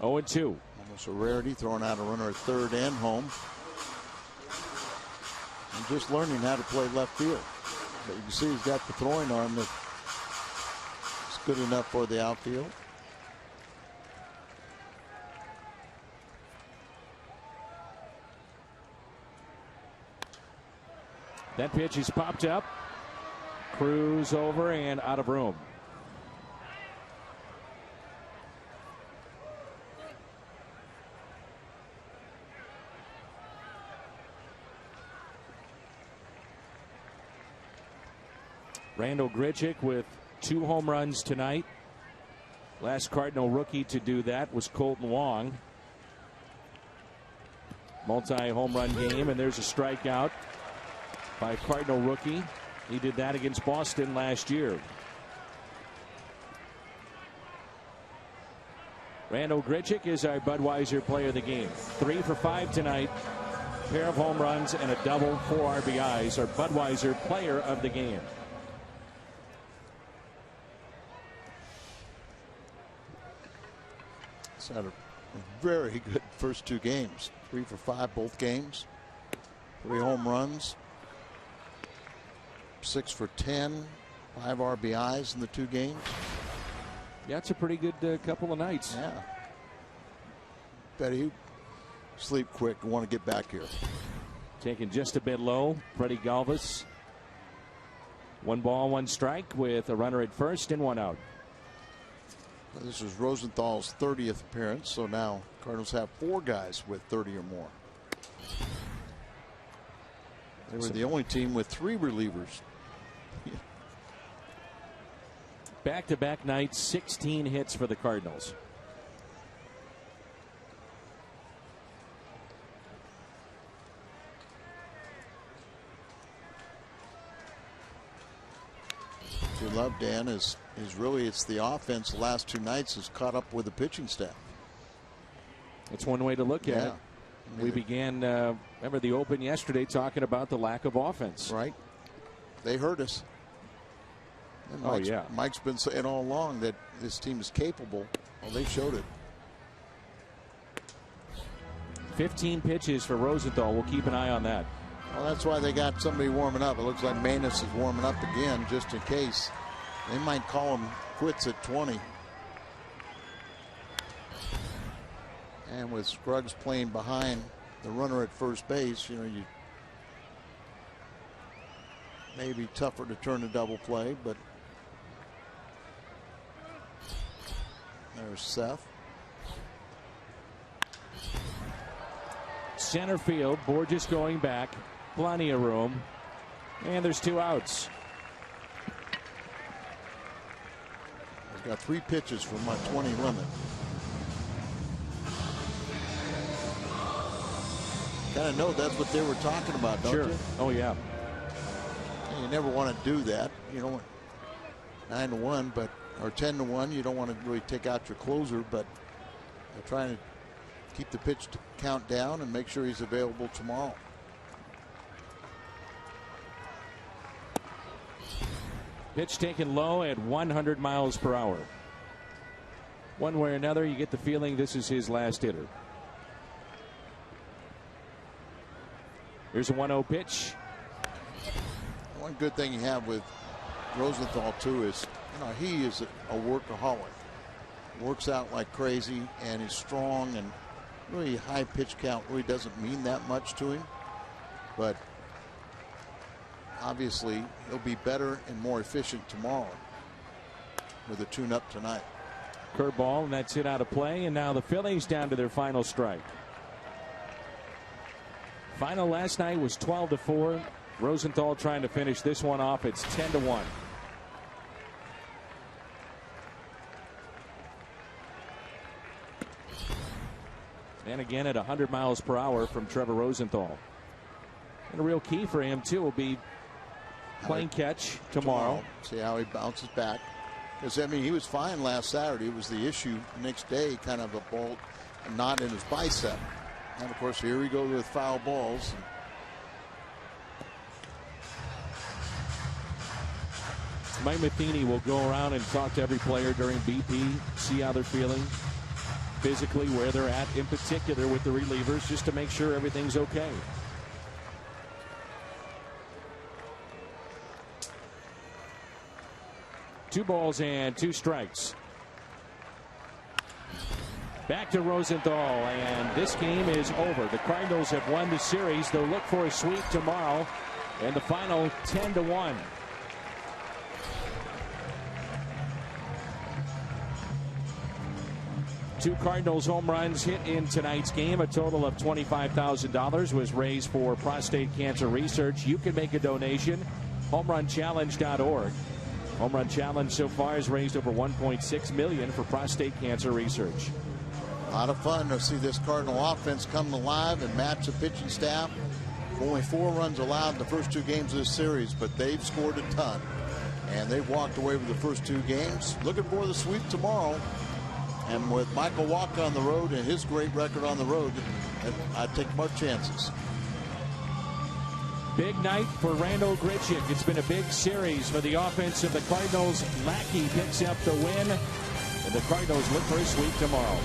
0-2. Almost a rarity, throwing out a runner at third and home. And just learning how to play left field. But you can see he's got the throwing arm that's good enough for the outfield. That pitch is popped up. Cruz over and out of room. Randall Grichuk with 2 home runs tonight. Last Cardinal rookie to do that was Colton Wong. Multi-home run game, and there's a strikeout by Cardinal rookie. He did that against Boston last year. Randall Grichuk is our Budweiser player of the game. 3 for 5 tonight. Pair of home runs and a double, 4 RBIs. Our Budweiser player of the game. He's had a very good first 2 games. 3 for 5 both games. 3 home runs. 6 for 10. 5 RBIs in the 2 games. Yeah, it's a pretty good couple of nights. Yeah. Bet he sleep quick and want to get back here. Taken just a bit low. Freddie Galvis. 1 ball, 1 strike with a runner at first and 1 out. This is Rosenthal's 30th appearance, so now Cardinals have 4 guys with 30 or more. They were the only team with 3 relievers. Back-to-back nights, 16 hits for the Cardinals. What you love, Dan, is really it's the offense the last 2 nights has caught up with the pitching staff. That's one way to look at it. We began, remember the Open yesterday, talking about the lack of offense. Right. They hurt us. And Mike's been saying all along that this team is capable. Well, they showed it. 15 pitches for Rosenthal. We'll keep an eye on that. Well, that's why they got somebody warming up. It looks like Manus is warming up again just in case. They might call him quits at 20. And with Scruggs playing behind the runner at first base, you may be tougher to turn a double play, but there's Seth. Center field, Borges going back, plenty of room, and there's 2 outs. He's got 3 pitches from my 20 limit. Kind of know that's what they were talking about, don't you? Oh, yeah. You never want to do that. You don't want 9-1, but or 10-1. You don't want to really take out your closer, but they're trying to keep the pitch count down and make sure he's available tomorrow. Pitch taken low at 100 miles per hour. One way or another, you get the feeling this is his last hitter. Here's a 1-0 pitch. One good thing you have with Rosenthal too is he is a workaholic. Works out like crazy, and he's strong, and really high pitch count really doesn't mean that much to him, but obviously he'll be better and more efficient tomorrow with a tune-up tonight. Curveball, and that's it out of play, and now the Phillies down to their final strike. Final last night was 12-4. Rosenthal trying to finish this one off. It's 10-1. And again at 100 miles per hour from Trevor Rosenthal. And a real key for him too will be playing catch tomorrow. See how he bounces back. Because he was fine last Saturday. It was the issue next day, kind of a ball knot in his bicep. And of course, here we go with foul balls. Mike Matheny will go around and talk to every player during BP, see how they're feeling physically, where they're at, in particular with the relievers, just to make sure everything's okay. Two balls and 2 strikes. Back to Rosenthal, and this game is over. The Cardinals have won the series. They'll look for a sweep tomorrow, and the final 10-1. Two Cardinals home runs hit in tonight's game. A total of $25,000 was raised for prostate cancer research. You can make a donation. HomeRunChallenge.org. Home Run Challenge so far has raised over $1.6 million for prostate cancer research. A lot of fun to see this Cardinal offense come alive and match the pitching staff. Only 4 runs allowed in the first 2 games of this series, but they've scored a ton. And they've walked away with the first 2 games. Looking for the sweep tomorrow. And with Michael Wacha on the road and his great record on the road, I'd take more chances. Big night for Randal Grichuk. It's been a big series for the offense of the Cardinals. Lackey picks up the win, and the Cardinals look for a sweep tomorrow.